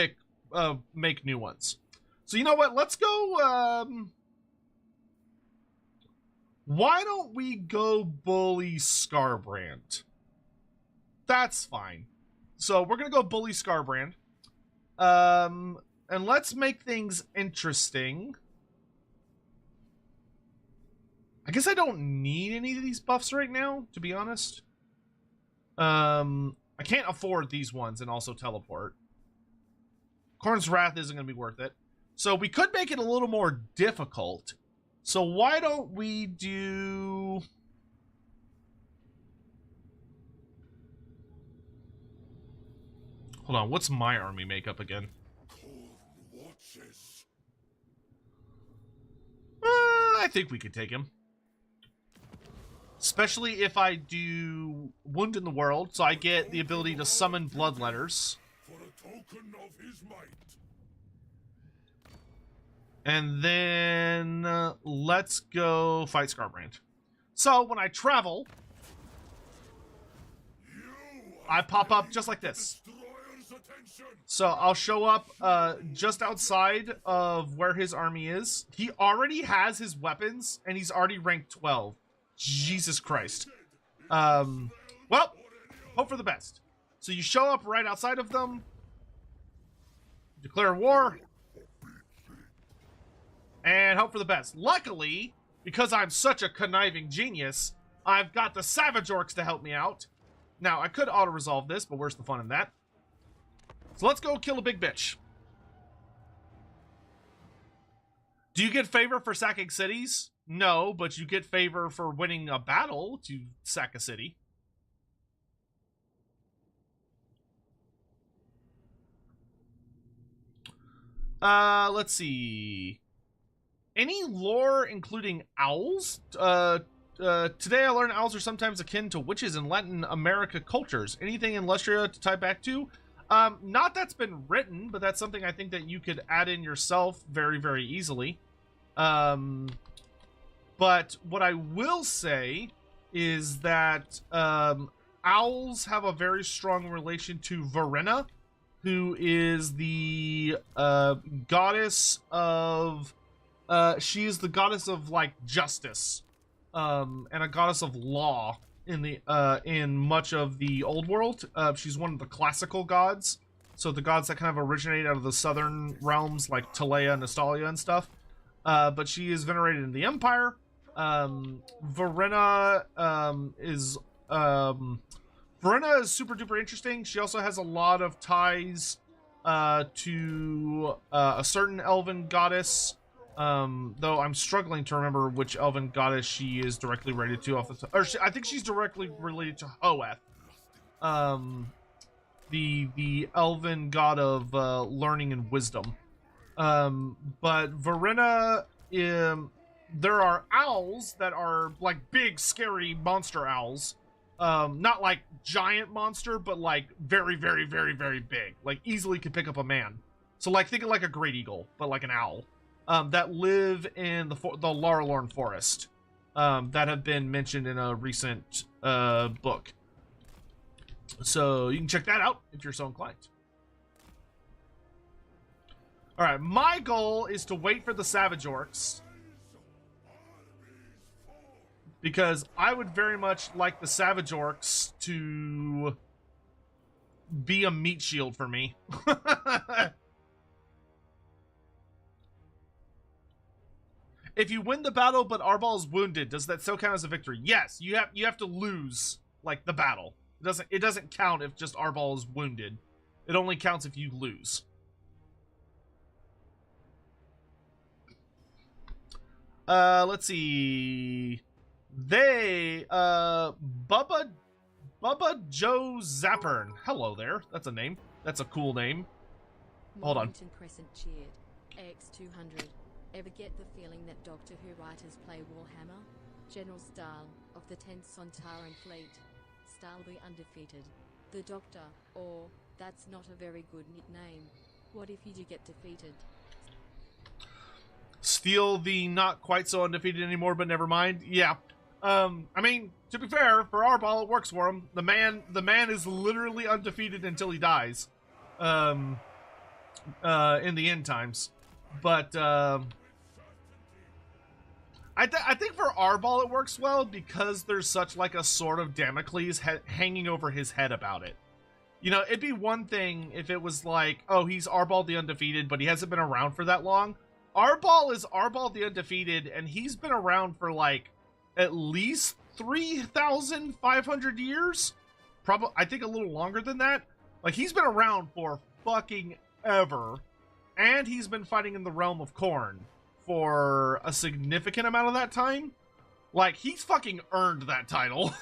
make new ones. So you know what? Let's go... why don't we go bully Skarbrand? That's fine. So we're going to go bully Skarbrand. And let's make things interesting. I guess I don't need any of these buffs right now, to be honest. I can't afford these ones and also teleport. Khorne's Wrath isn't going to be worth it. So we could make it a little more difficult. So why don't we do... Hold on, what's my army makeup again? I think we could take him. Especially if I do Wound in the World, so I get the ability to summon Bloodletters. For a token of his might. And then let's go fight Scarbrand. So when I travel, I pop up just like this. So I'll show up just outside of where his army is. He already has his weapons, and he's already ranked 12. Jesus Christ. Well, hope for the best. So you show up right outside of them, declare war, and hope for the best. Luckily, because I'm such a conniving genius, I've got the Savage Orcs to help me out. Now, I could auto-resolve this, but where's the fun in that? So let's go kill a big bitch. Do you get favor for sacking cities? No, but you get favor for winning a battle to sack a city. Let's see. Any lore including owls? Today I learned owls are sometimes akin to witches in Latin America cultures. Anything in Lustria to tie back to? Not that's been written, but that's something I think that you could add in yourself very, very easily. But what I will say is that owls have a very strong relation to Verena, who is the goddess of... she is the goddess of, like, justice, and a goddess of law in the in much of the old world. She's one of the classical gods, so the gods that kind of originate out of the southern realms, like Talea, Nestalia, and stuff. But she is venerated in the Empire. Verena is super duper interesting. She also has a lot of ties to a certain elven goddess. Though I'm struggling to remember which elven goddess she is directly related to off the top. I think she's directly related to Hoeth, the elven god of learning and wisdom. But Verena, there are owls that are like big, scary monster owls. Not like giant monster, but like very, very, very, very big. Like easily could pick up a man. So like think of like a great eagle, but like an owl. That live in the Laralorn forest, that have been mentioned in a recent book. So you can check that out if you're so inclined. Alright, my goal is to wait for the Savage Orcs, because I would very much like the Savage Orcs to be a meat shield for me. If you win the battle but ARBAAL is wounded, does that still count as a victory? Yes, you have to lose like the battle. It doesn't count if just ARBAAL is wounded. It only counts if you lose. Let's see. Bubba Joe Zappern. Hello there. That's a name. That's a cool name. Hold on. Crescent cheered. AX200. Ever get the feeling that Doctor Who writers play Warhammer? General Stahl of the 10th Sontaran Fleet. Stahl the Undefeated. The Doctor, or that's not a very good nickname. What if you do get defeated? Steal the not quite so undefeated anymore, but never mind. Yeah. I mean, to be fair, for ARBAAL it works for him. The man is literally undefeated until he dies. In the end times. But I think for ARBAAL it works well because there's such like a sword of Damocles hanging over his head about it. You know, it'd be one thing if it was like, oh, he's ARBAAL the Undefeated, but he hasn't been around for that long. ARBAAL is ARBAAL the Undefeated, and he's been around for like at least 3,500 years, probably, I think a little longer than that. Like, he's been around for fucking ever, and he's been fighting in the realm of Khorne for a significant amount of that time. Like, he's fucking earned that title.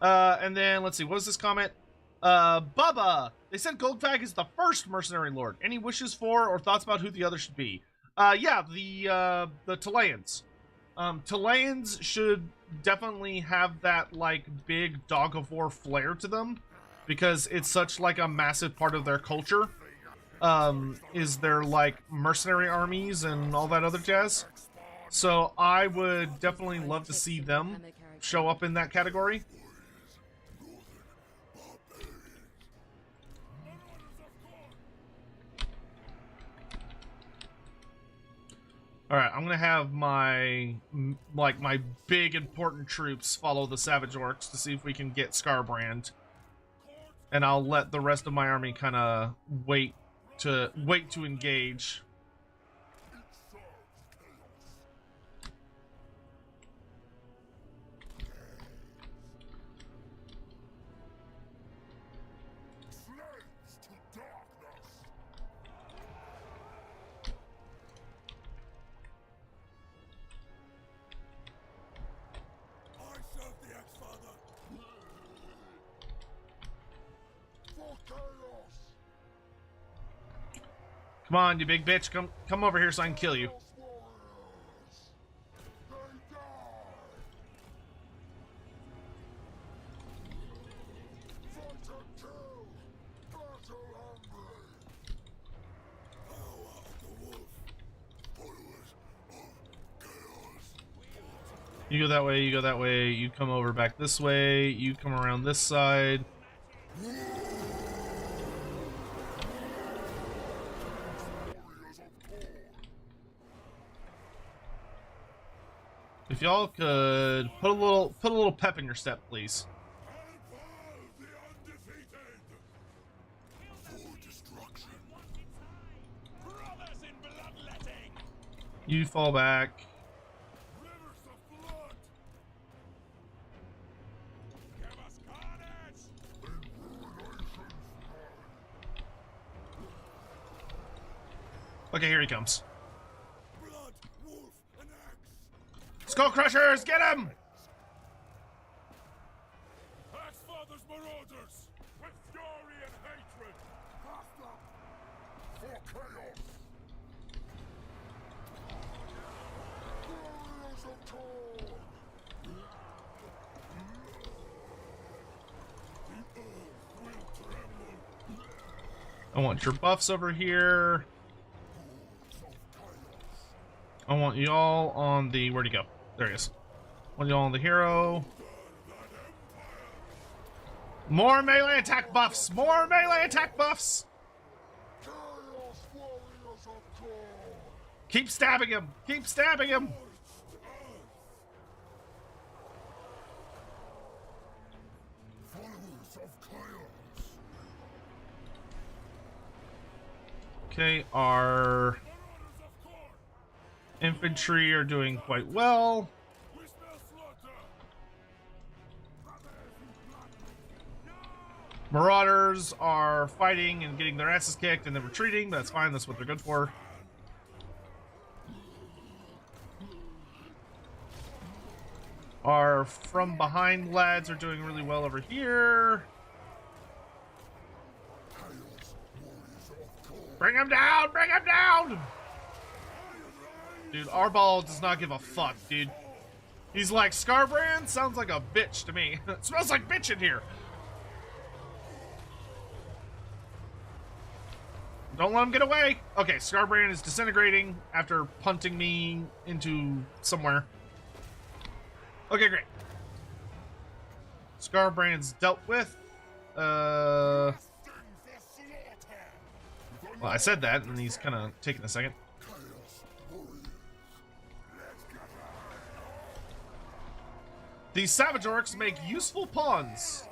And then, let's see, what was this comment? Bubba! They said Goldfag is the first mercenary lord. Any wishes for or thoughts about who the other should be? Yeah, the Talaeans. Talaeans should definitely have that, like, big dog of war flair to them, because it's such, like, a massive part of their culture. Is their, like, mercenary armies and all that other jazz. So I would definitely love to see them show up in that category. Alright, I'm gonna have my, like, my big important troops follow the Savage Orcs to see if we can get Scarbrand. And I'll let the rest of my army kind of wait to engage. Come on, you big bitch. Come over here so I can kill you. You go that way, you go that way, you come over back this way, you come around this side. If y'all could put a little pep in your step, please. ARBAAL the Undefeated! For destruction. Brothers in bloodletting! You fall back. Rivers of blood! Give us carnage! Okay, here he comes. Blood, wolf, and axe! Skull Crushers, get him! Axfather's marauders! With fury and hatred! Cast up for chaos! Warriors of Khorne! The earth will tremble! I want your buffs over here. I want y'all on the... Where'd he go? There he is. I want y'all on the hero. More melee attack buffs! More melee attack buffs! Chaos warriors of Khorne! Keep stabbing him! Keep stabbing him! Followers of chaos! Okay, our Marauders of Khorne! infantry are doing quite well. We smell slaughter! Marauders are fighting and getting their asses kicked and then retreating. That's fine, that's what they're good for. Our from behind lads are doing really well over here. Bring him down! Bring him down! Dude, ARBAAL does not give a fuck, dude. He's like, Scarbrand sounds like a bitch to me. It smells like bitch in here. Don't let him get away. Okay, Scarbrand is disintegrating after punting me into somewhere. Okay, great. Scarbrand's dealt with. Well, I said that, and he's kind of taking a second. These Savage Orcs make useful pawns.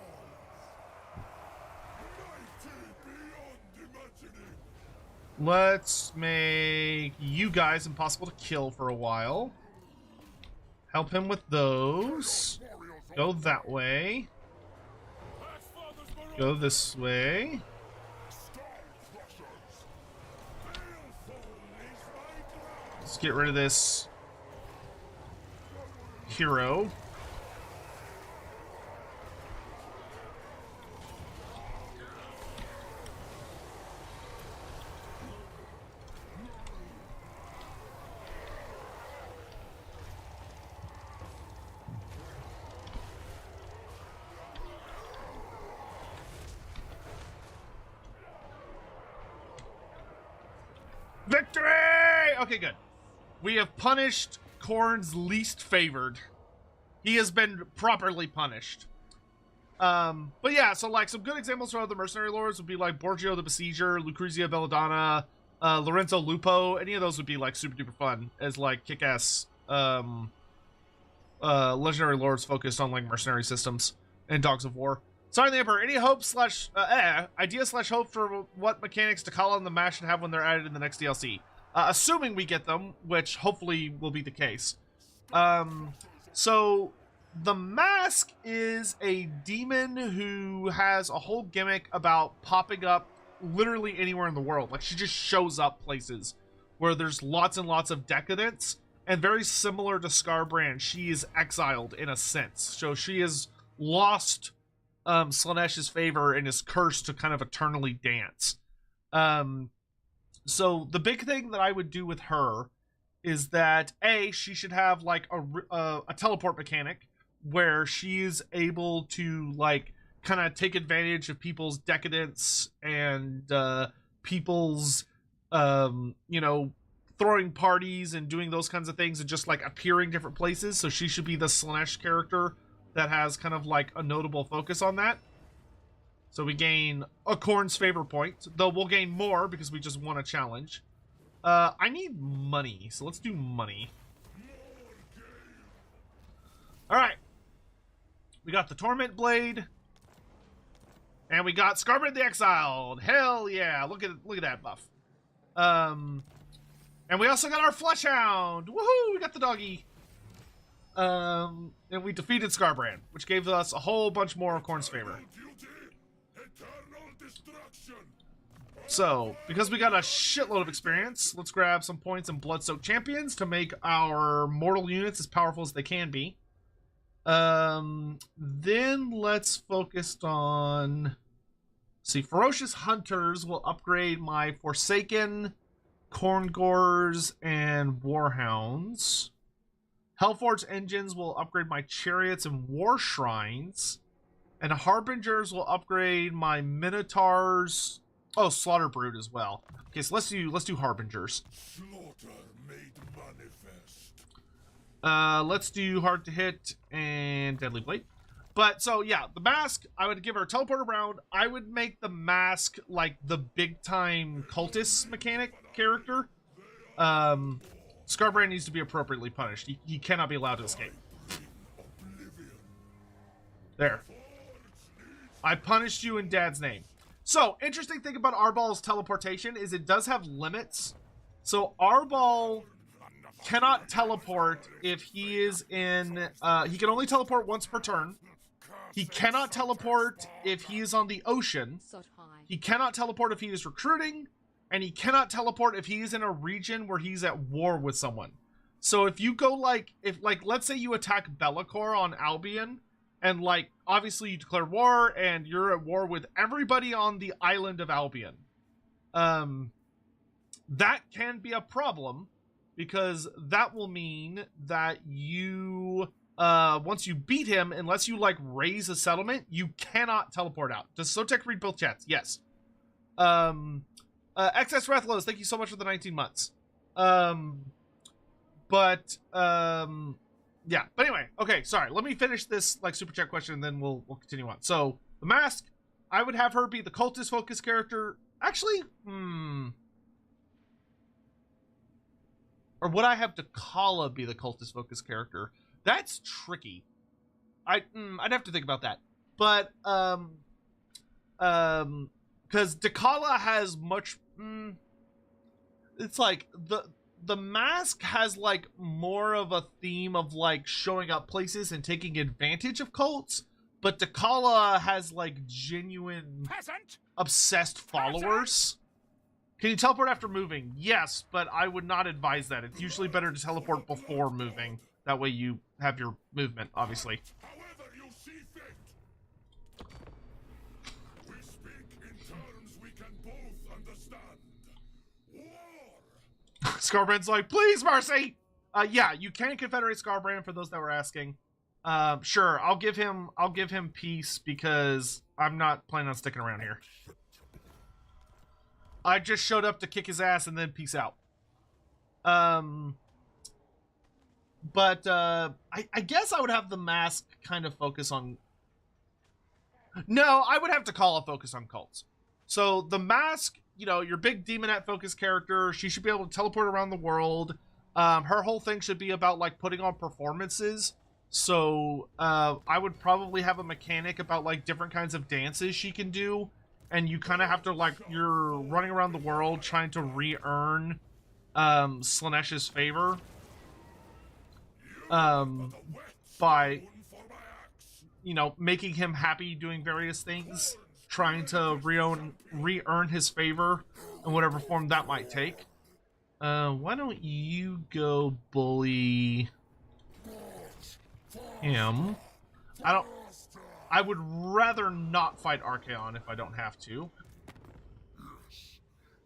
Let's make you guys impossible to kill for a while. Help him with those. Go that way. Go this way. Let's get rid of this hero. Victory! Okay, good. We have punished Khorne's least favored. He has been properly punished. But yeah, so like some good examples from other mercenary lords would be like Borgio the Besieger, Lucrezia Belladonna, Lorenzo Lupo. Any of those would be like super duper fun as like kick-ass legendary lords focused on like mercenary systems and Dogs of War. Sorry, the Emperor. Any hope slash idea slash hope for what mechanics Dakala and the Mash should have when they're added in the next DLC? Assuming we get them, which hopefully will be the case. So the Mask is a demon who has a whole gimmick about popping up literally anywhere in the world. Like she just shows up places where there's lots and lots of decadence, and very similar to Scarbrand, she is exiled in a sense. So she has lost Slaaneish's favor and is cursed to kind of eternally dance. So the big thing that I would do with her is that she should have like a teleport mechanic where she's able to like kind of take advantage of people's decadence and people's you know, throwing parties and doing those kinds of things and just like appearing different places. So she should be the Slaanesh character that has kind of like a notable focus on that. So we gain a Khorne's favor point, though we'll gain more because we just won a challenge. I need money, so let's do money. All right. We got the Torment Blade. And we got Scarbrand the Exiled. Hell yeah, look at that buff. And we also got our Fleshhound. Woohoo, we got the doggy. And we defeated Scarbrand, which gave us a whole bunch more of Khorne's favor. So, because we got a shitload of experience, let's grab some points in Blood-Soaked Champions to make our mortal units as powerful as they can be. Then let's focus on... See, Ferocious Hunters will upgrade my Forsaken, Khorngors, and Warhounds. Hellforge Engines will upgrade my Chariots and War Shrines. And Harbingers will upgrade my Minotaurs. Oh, Slaughter Brood as well. Okay, so let's do Harbingers. Slaughter made manifest. Let's do Hard to Hit and Deadly Blade. But so yeah, the Mask, I would give her a teleport around. I would make the Mask like the big time cultist mechanic character. Scarbrand needs to be appropriately punished. He cannot be allowed to escape. There. I punished you in Dad's name. So, interesting thing about ARBAAL's teleportation is it does have limits. So, ARBAAL cannot teleport if he is in... he can only teleport once per turn. He cannot teleport if he is on the ocean. He cannot teleport if he is recruiting. And he cannot teleport if he is in a region where he's at war with someone. So, if you go like... let's say you attack Bellicor on Albion... And, like, obviously you declare war, and you're at war with everybody on the island of Albion. That can be a problem, because that will mean that you, once you beat him, unless you, like, raise a settlement, you cannot teleport out. Does Sotek read both chats? Yes. XS Rethlos, thank you so much for the 19 months. Yeah, but anyway, okay, sorry. Let me finish this like super chat question and then we'll continue on. So, the Mask, I would have her be the cultist focus character. Actually, or would I have Dakala be the cultist focus character? That's tricky. I'd have to think about that. But because Dakala has much it's like the mask has like more of a theme of like showing up places and taking advantage of cults, but Dakala has like genuine obsessed followers. Can you teleport after moving? Yes, but I would not advise that. It's usually better to teleport before moving. That way you have your movement, obviously. However you see fit. We speak in terms we can both understand. War! Scarbrand's like, please, Mercy! Yeah, you can confederate Scarbrand for those that were asking. Sure, I'll give him peace because I'm not planning on sticking around here. I just showed up to kick his ass and then peace out. But I guess I would have the mask kind of focus on... No, I would have to call a focus on cults. So the mask, you know, your big demonette focus character, she should be able to teleport around the world. Her whole thing should be about like putting on performances. So I would probably have a mechanic about like different kinds of dances she can do. And you kind of have to, like, you're running around the world trying to re-earn Slaaneash's favor. By, you know, making him happy doing various things. Trying to re-earn his favor in whatever form that might take. Why don't you go bully him? I would rather not fight Archaon if I don't have to.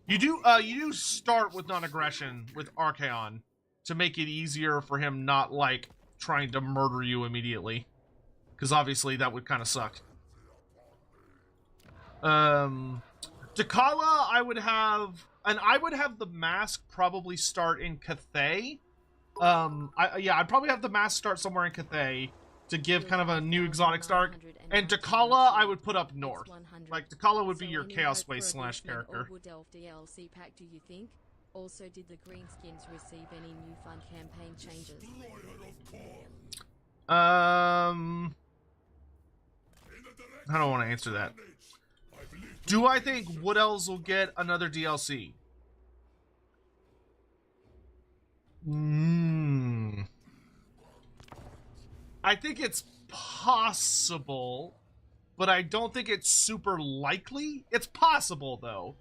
You do start with non-aggression with Archaon to make it easier for him not, like, trying to murder you immediately. Because obviously that would kind of suck. Dakala, I would have the mask probably start in Cathay. I'd probably have the mask start somewhere in Cathay to give kind of a new exotic start. And Dakala, I would put up north. Like, Dakala would be your Chaos Waste / character. DLC pack, do you think? Also, did the Greenskins receive any new fun campaign changes? I don't want to answer that. Do I think Wood Elves will get another DLC? I think it's possible, but I don't think it's super likely. It's possible, though.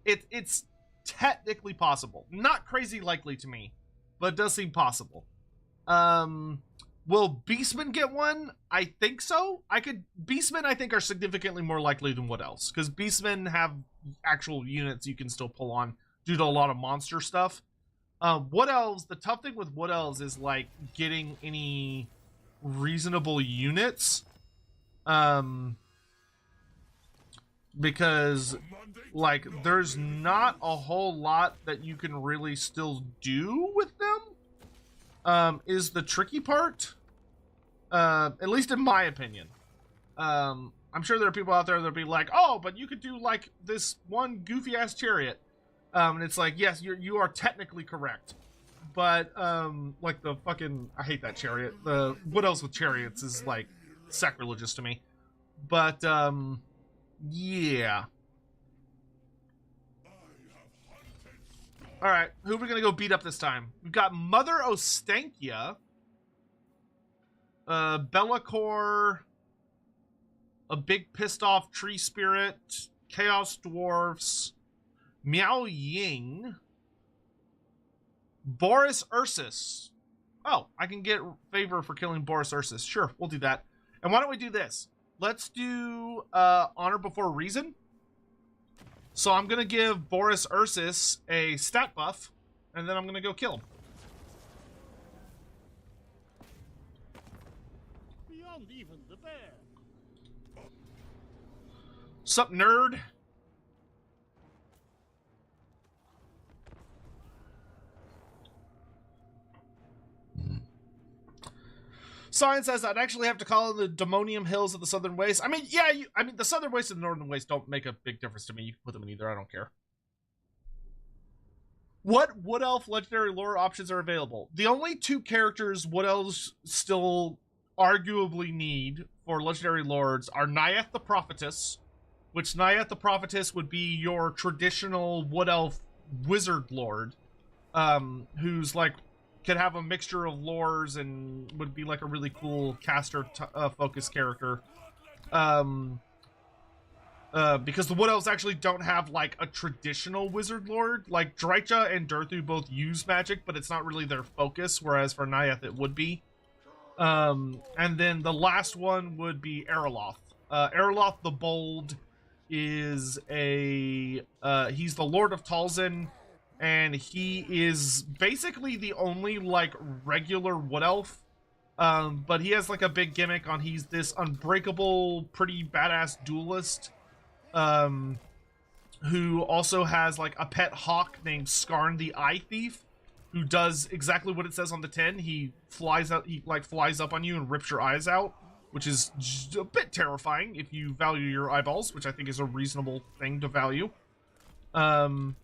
It's technically possible. Not crazy likely to me, but it does seem possible. Will Beastmen get one? I think so. Beastmen, I think, are significantly more likely than Wood Elves, because Beastmen have actual units you can still pull on due to a lot of monster stuff. Wood Elves, the tough thing with Wood Elves is, like, getting any reasonable units. Because, like, there's not a whole lot that you can really still do with them. Is the tricky part. At least in my opinion. I'm sure there are people out there that'll be like, oh, but you could do, like, this one goofy-ass chariot. And it's like, yes, you are technically correct. But, like, the fucking... I hate that chariot. The Wood Elves with chariots is, like, sacrilegious to me. But, yeah. Alright, who are we gonna go beat up this time? We've got Mother Ostankia, Be'lakor, a big pissed off tree spirit, Chaos Dwarfs, Miao Ying, Boris Ursus. Oh, I can get favor for killing Boris Ursus. Sure, we'll do that. And why don't we do this? Let's do honor before reason. So I'm gonna give Boris Ursus a stat buff, and then I'm gonna go kill him. Beyond even the bear. Sup, nerd? Science says I'd actually have to call it the Demonium Hills of the Southern Waste. I mean, yeah, the Southern Waste and the Northern Waste don't make a big difference to me. You can put them in either, I don't care. What Wood Elf legendary lore options are available? The only two characters Wood Elves still arguably need for legendary lords are Naiath the Prophetess, which Naiath the Prophetess would be your traditional Wood Elf wizard lord, who's like could have a mixture of lores and would be like a really cool caster focused character. Because the Wood Elves actually don't have like a traditional wizard lord. Like Drycha and Durthu both use magic, but it's not really their focus, whereas for Nyath it would be. And then the last one would be Erloth. Erloth the Bold is a he's the Lord of Talzin, and he is basically the only like regular Wood Elf. But he has like a big gimmick on he's this unbreakable, pretty badass duelist. Who also has like a pet hawk named Skarn the Eye Thief, who does exactly what it says on the tin. He flies out, he like flies up on you and rips your eyes out, which is a bit terrifying if you value your eyeballs, which I think is a reasonable thing to value. But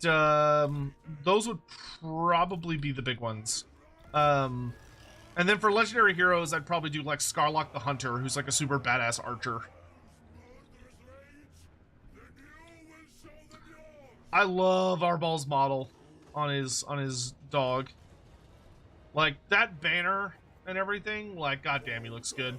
those would probably be the big ones. And then for legendary heroes, I'd probably do like Scarlock the Hunter, who's like a super badass archer. I love ARBAAL's model on his dog. Like that banner and everything, like goddamn, he looks good.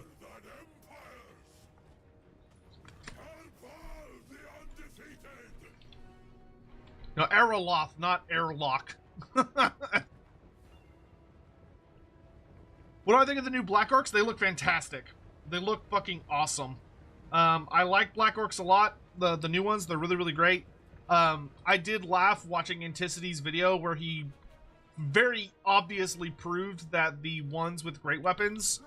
No, Erloth, not Airlock. What do I think of the new Black Orcs? They look fantastic. They look fucking awesome. I like Black Orcs a lot. The new ones, they're really, really great. I did laugh watching Anticity's video where he very obviously proved that the ones with great weapons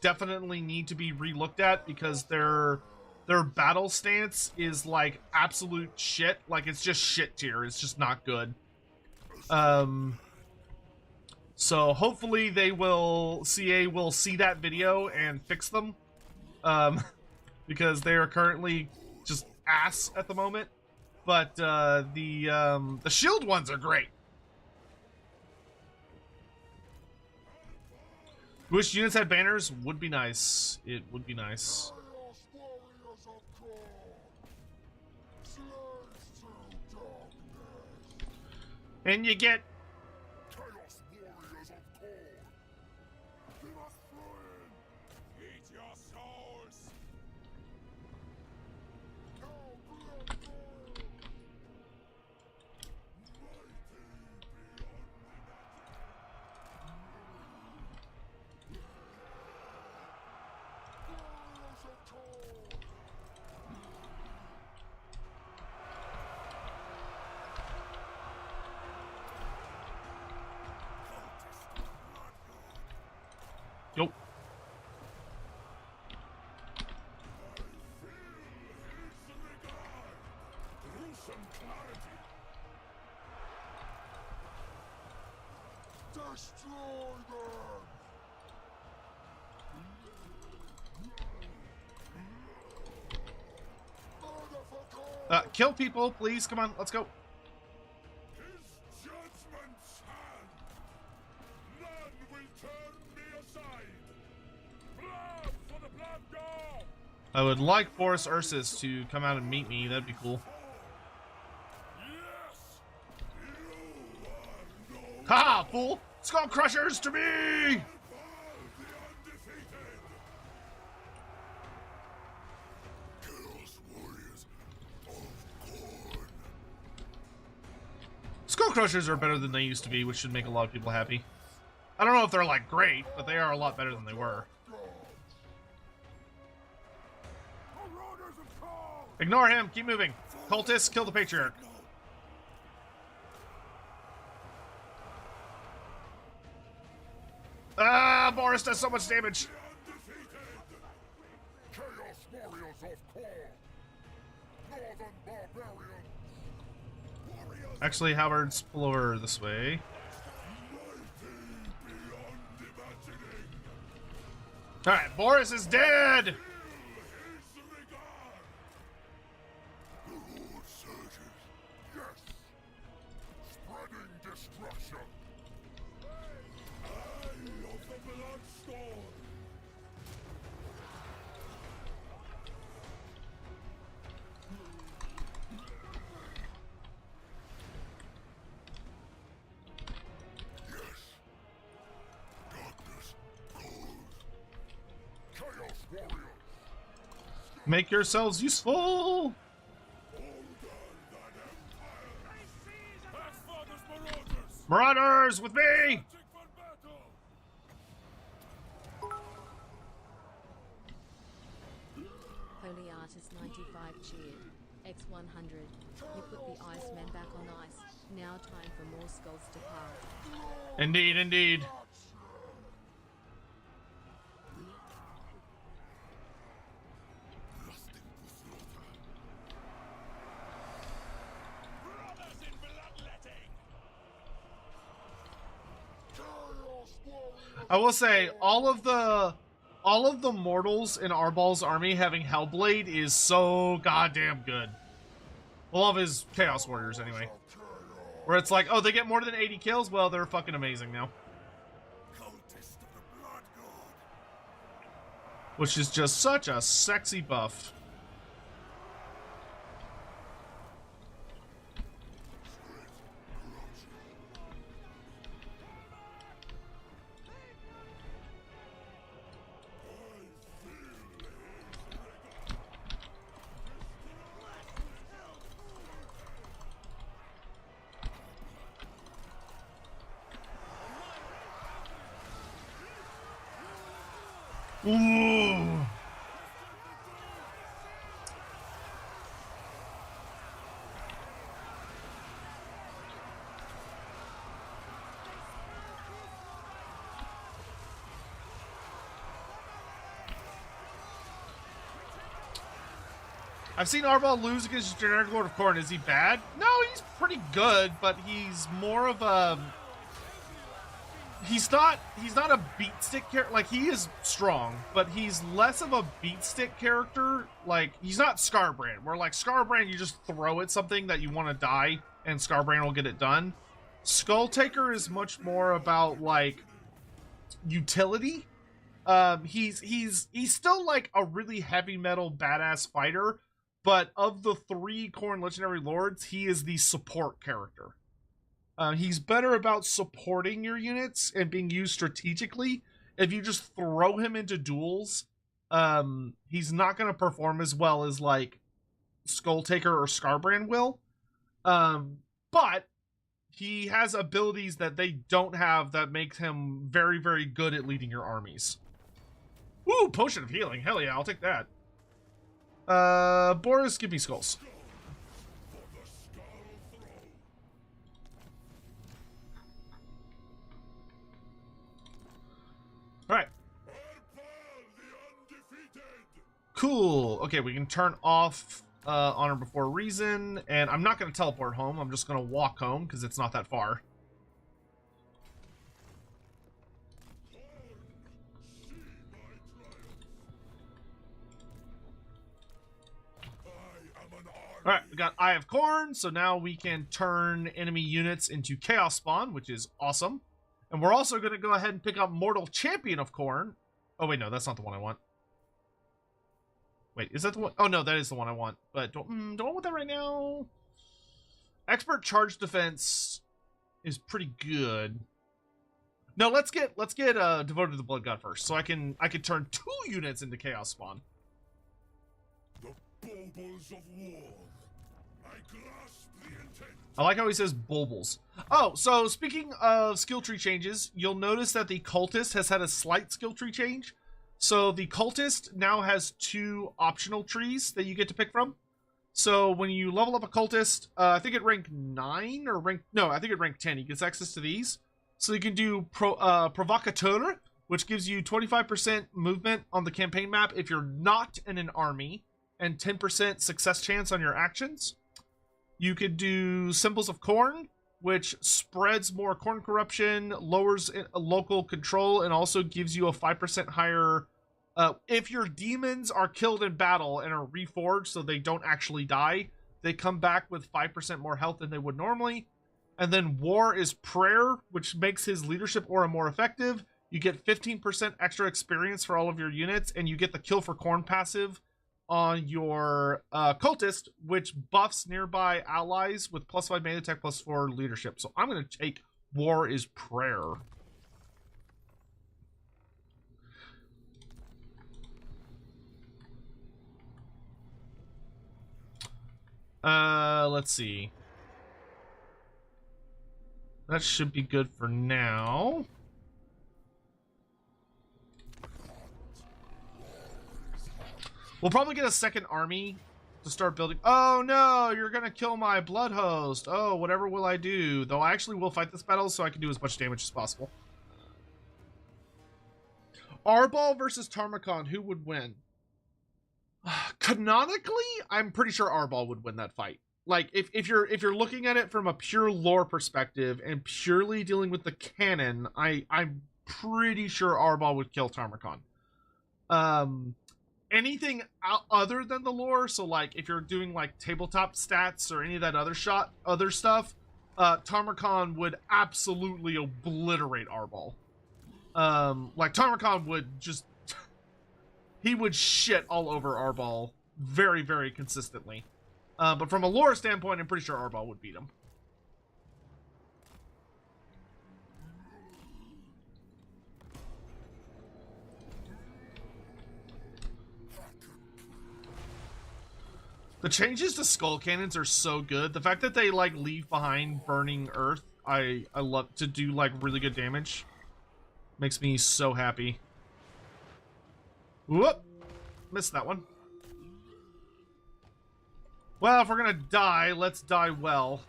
definitely need to be re-looked at because their battle stance is like absolute shit. Like it's just shit tier. It's just not good. So hopefully CA will see that video and fix them. Because they are currently just ass at the moment. But the shield ones are great. Wish units had banners? Would be nice. It would be nice. And you get kill people, please. Come on, let's go. His judgment's hand. None will turn me aside. Blood for the blood god. I would like Boris Ursus to come out and meet me. That'd be cool. Yes. Haha, fool! Skull Crushers to me! Skull Crushers are better than they used to be, which should make a lot of people happy. I don't know if they're like great, but they are a lot better than they were. Ignore him, keep moving. Cultists, kill the Patriarch. Ah, Boris does so much damage. Chaos warriors of Khorne. Northern barbarian. Warriors Actually, Howard's pull over this way. Alright, Boris is dead! spreading destruction. Eye of the Bloodstorm. Make yourselves useful. Marauders with me. Holy Artist 95 cheered. X100. You put the Iceman back on ice. Now time for more skulls to pile. Indeed, indeed. I will say all of the mortals in ARBAAL's army having Hellblade is so goddamn good. Well, all of his Chaos Warriors anyway. Where it's like, oh, they get more than 80 kills? Well, they're fucking amazing now. Which is just such a sexy buff. Ooh. I've seen ARBAAL lose against generic Lord of Khorne. Is he bad? No, he's pretty good, but he's more of a... He's not a beat stick character. Like, he is strong, but he's less of a beat stick character. Like, he's not Scarbrand, where, like, Scarbrand, you just throw at something that you want to die, and Scarbrand will get it done. Skulltaker is much more about, like, utility. He's still, like, a really heavy metal badass fighter, but of the 3 Khorne Legendary Lords, he is the support character. He's better about supporting your units and being used strategically. If you just throw him into duels, he's not going to perform as well as, like, Skulltaker or Scarbrand will. But he has abilities that they don't have that makes him very, very good at leading your armies. Woo, Potion of Healing. Hell yeah, I'll take that. Boris, give me skulls. Alright. Cool. Okay, we can turn off Honor Before Reason, and I'm not going to teleport home. I'm just going to walk home, because it's not that far. Alright, we got Eye of Khorne, so now we can turn enemy units into Chaos Spawn, which is awesome. And we're also going to go ahead and pick up Mortal Champion of Khorne. Oh, wait, no, that's not the one I want. Wait, is that the one? Oh, no, that is the one I want. But don't I want that right now? Expert Charge Defense is pretty good. No, let's get Devoted to the Blood God first, so I can turn 2 units into Chaos Spawn. The baubles of war. I grasp the intent. I like how he says bulbils. Oh, so speaking of skill tree changes, you'll notice that the Cultist has had a slight skill tree change. So the Cultist now has 2 optional trees that you get to pick from. So when you level up a Cultist, I think at rank 9 or rank... No, I think at rank 10, he gets access to these. So you can do Provocateur, which gives you 25% movement on the campaign map if you're not in an army, and 10% success chance on your actions. You could do Symbols of Khorne, which spreads more Khorne corruption, lowers local control, and also gives you a 5% higher... if your demons are killed in battle and are reforged so they don't actually die, they come back with 5% more health than they would normally. And then War is Prayer, which makes his leadership aura more effective. You get 15% extra experience for all of your units, and you get the Kill for Khorne passive on your Cultist, which buffs nearby allies with +5 melee attack, +4 leadership. So I'm going to take War is Prayer. Let's see. That should be good for now. We'll probably get a second army to start building. Oh no, you're gonna kill my blood host. Oh, whatever will I do? Though I actually will fight this battle so I can do as much damage as possible. ARBAAL versus Tarmakon, who would win? Canonically, I'm pretty sure ARBAAL would win that fight. Like, if you're looking at it from a pure lore perspective and purely dealing with the canon, I'm pretty sure ARBAAL would kill Tarmakon. Anything other than the lore, so like if you're doing like tabletop stats or any of that other stuff, Tarmakon would absolutely obliterate ARBAAL. Like Tarmakon would just he would shit all over ARBAAL very, very consistently. But from a lore standpoint, I'm pretty sure ARBAAL would beat him. The changes to skull cannons are so good. The fact that they like leave behind burning earth, I love to do like really good damage. Makes me so happy. Whoop! Missed that one. Well, if we're gonna die, let's die well.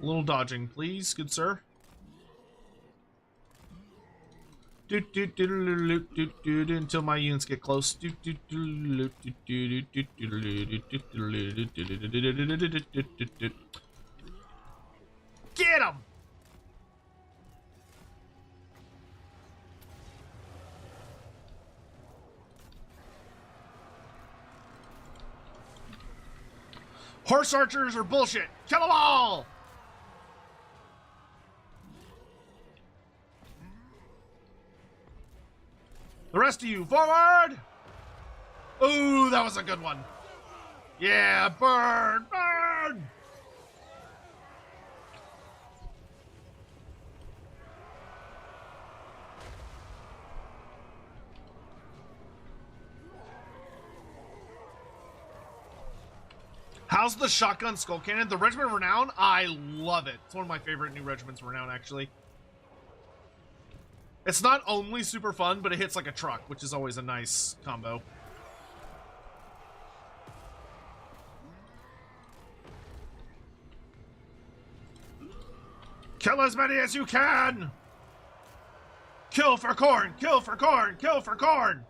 A little dodging, please, good sir. Until my units get close. Get him! Horse archers are bullshit. Kill them all! The rest of you, forward! Ooh, that was a good one. Yeah, burn, burn! How's the shotgun skull cannon? The Regiment of Renown? I love it. It's one of my favorite new Regiments of Renown, actually. It's not only super fun, but it hits like a truck, which is always a nice combo. Kill as many as you can! Kill for Khorne! Kill for Khorne! Kill for Khorne!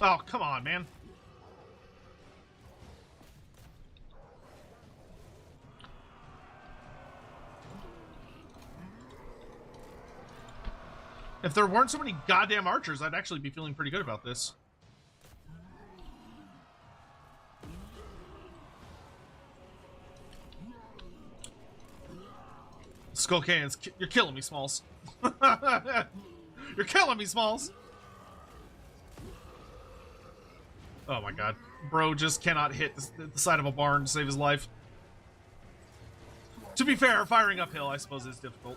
Oh, come on, man. If there weren't so many goddamn archers, I'd actually be feeling pretty good about this. Skull cannons, you're killing me, Smalls. You're killing me, Smalls. Oh my god. Bro just cannot hit the side of a barn to save his life. To be fair, firing uphill, I suppose, is difficult.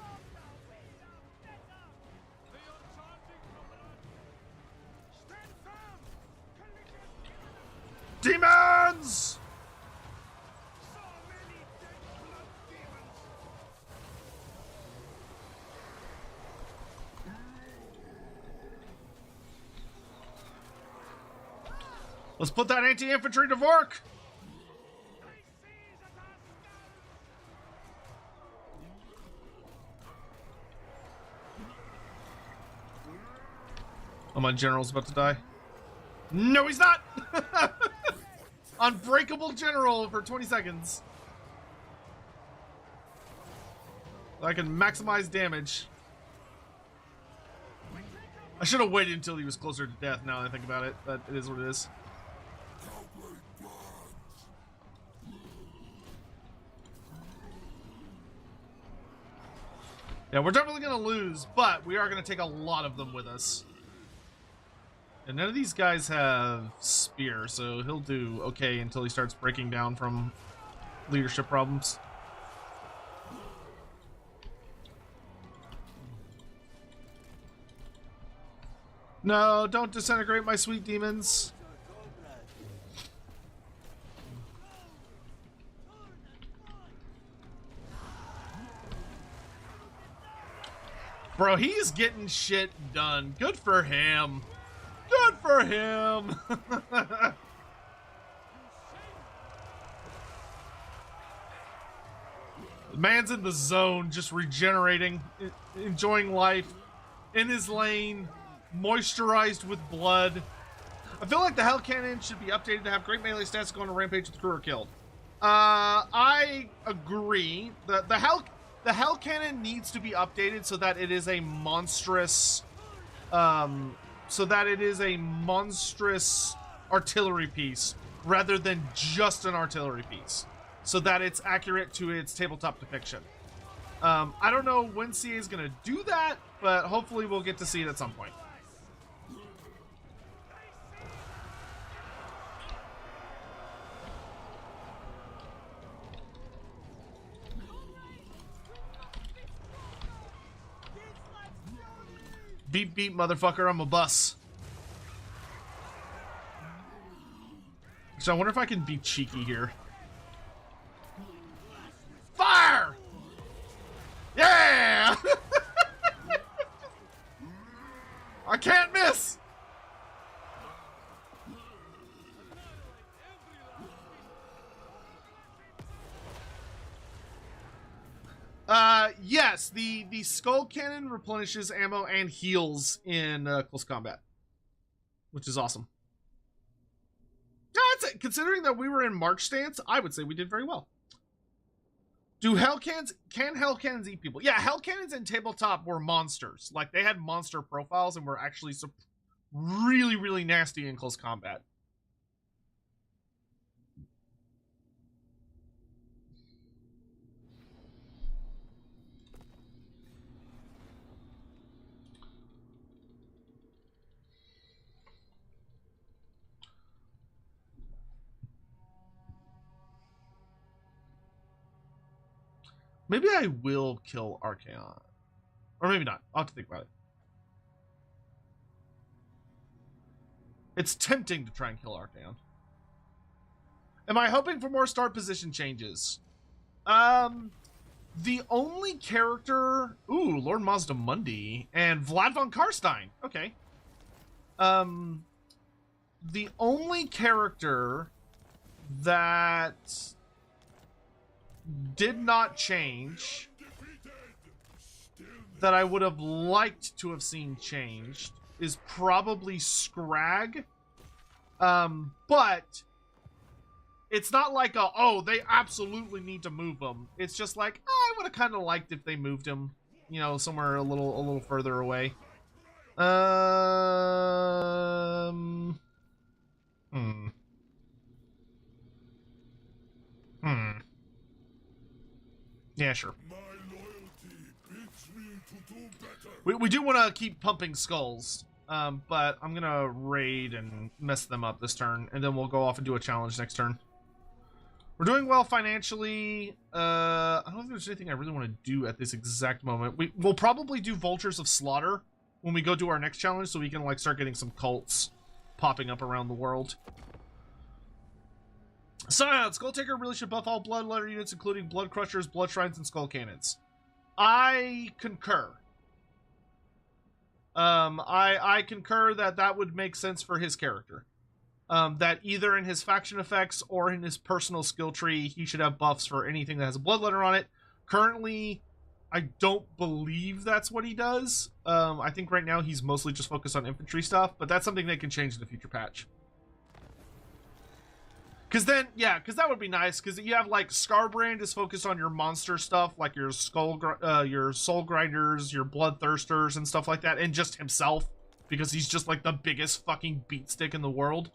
Demons! Let's put that anti-infantry to work! Oh, my general's about to die. No, he's not! Unbreakable general for 20 seconds. I can maximize damage. I should have waited until he was closer to death now that I think about it, but it is what it is. Yeah, we're definitely gonna lose, but we are gonna take a lot of them with us. And none of these guys have spear, so he'll do okay until he starts breaking down from leadership problems. No, don't disintegrate my sweet demons. Bro, he's getting shit done. Good for him. Good for him. The man's in the zone, just regenerating, enjoying life, in his lane, moisturized with blood. I feel like the Hell Cannon should be updated to have great melee stats to go on a rampage with the crew or killed. I agree. The Hell Cannon needs to be updated so that it is a monstrous, artillery piece rather than just an artillery piece, so that it's accurate to its tabletop depiction. I don't know when CA is going to do that, but hopefully we'll get to see it at some point. Beep, beep, motherfucker, I'm a bus. So I wonder if I can be cheeky here. Fire! Yeah! I can't miss! Yes, the Skull Cannon replenishes ammo and heals in close combat, which is awesome. That's it. Considering that we were in March stance, I would say we did very well. Can Hell Cannons eat people? Yeah, Hell Cannons in tabletop were monsters. Like, they had monster profiles and were actually really, really nasty in close combat. Maybe I will kill Archaon. Or maybe not. I'll have to think about it. It's tempting to try and kill Archaon. Am I hoping for more start position changes? The only character... Ooh, Lord Mazdamundi and Vlad von Carstein. Okay. The only character that did not change that I would have liked to have seen changed is probably Scrag. But it's not like oh, they absolutely need to move him. It's just like, I would have kind of liked if they moved him, you know, somewhere a little further away. Yeah, sure. We do want to keep pumping skulls, but I'm gonna raid and mess them up this turn, and then we'll go off and do a challenge next turn. We're doing well financially. I don't think there's anything I really want to do at this exact moment. We'll probably do Vultures of Slaughter when we go do our next challenge, so we can like start getting some cults popping up around the world. Scion, Skulltaker really should buff all blood letter units, including Blood Crushers, Blood Shrines, and Skull Cannons. I concur. I concur that would make sense for his character. That either in his faction effects or in his personal skill tree, he should have buffs for anything that has a blood letter on it. Currently, I don't believe that's what he does. I think right now he's mostly just focused on infantry stuff, but that's something they can change in the future patch. Because then, yeah, because that would be nice, because you have, like, Scarbrand is focused on your monster stuff, like your your Soul Grinders, your Bloodthirsters, and stuff like that, and just himself, because he's just, like, the biggest fucking beatstick in the world.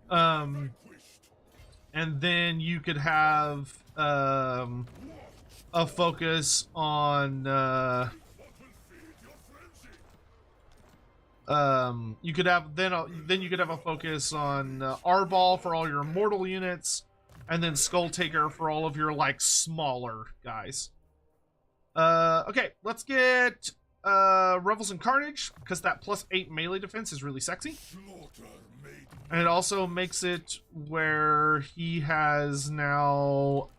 And then you could have, a focus on, You could have then you could have a focus on ARBAAL for all your immortal units, and then Skulltaker for all of your like smaller guys. Okay, let's get Revels in Carnage, because that +8 melee defense is really sexy. And it also makes it where he has now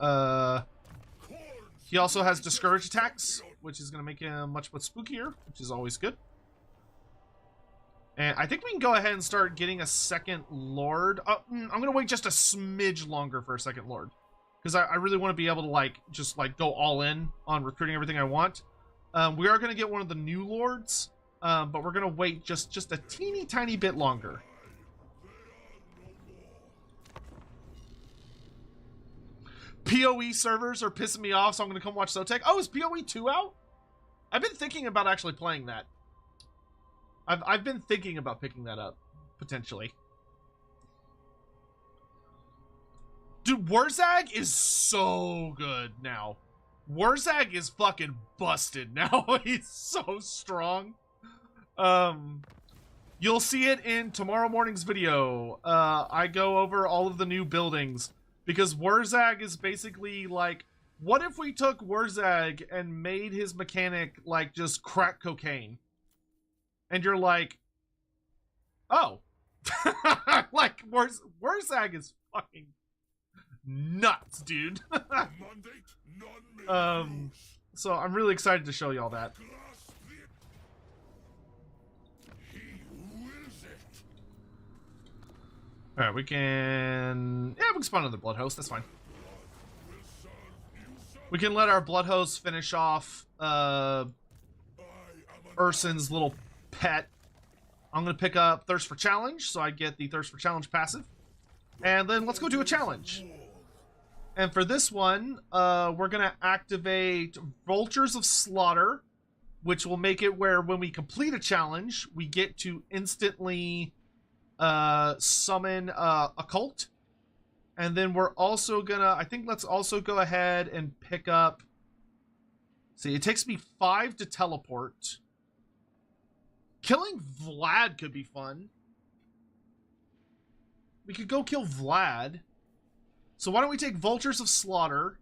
he also has discouraged attacks, which is going to make him much spookier, which is always good. And I think we can go ahead and start getting a second Lord. I'm going to wait just a smidge longer for a second Lord, because I really want to be able to like just like go all in on recruiting everything I want. We are going to get one of the new Lords, but we're going to wait just a teeny tiny bit longer. PoE servers are pissing me off, so I'm going to come watch Sotek. Oh, is PoE 2 out? I've been thinking about actually playing that. I've been thinking about picking that up, potentially. Dude, Warzag is so good now. Warzag is fucking busted now. He's so strong. You'll see it in tomorrow morning's video. I go over all of the new buildings, because Warzag is basically like, what if we took Warzag and made his mechanic like just crack cocaine? And you're like, oh. Like, Warzag is fucking nuts, dude. So I'm really excited to show y'all that. Alright, we can spawn another Blood Host, that's fine. We can let our Blood Host finish off Ursin's little pet. I'm gonna pick up Thirst for Challenge, so I get the Thirst for Challenge passive. And then let's go do a challenge. And for this one, we're gonna activate Vultures of Slaughter, which will make it where when we complete a challenge, we get to instantly summon a cult. And then we're also gonna, I think let's also go ahead and pick up, see, it takes me 5 to teleport. Killing Vlad could be fun. We could go kill Vlad. So why don't we take Vultures of Slaughter,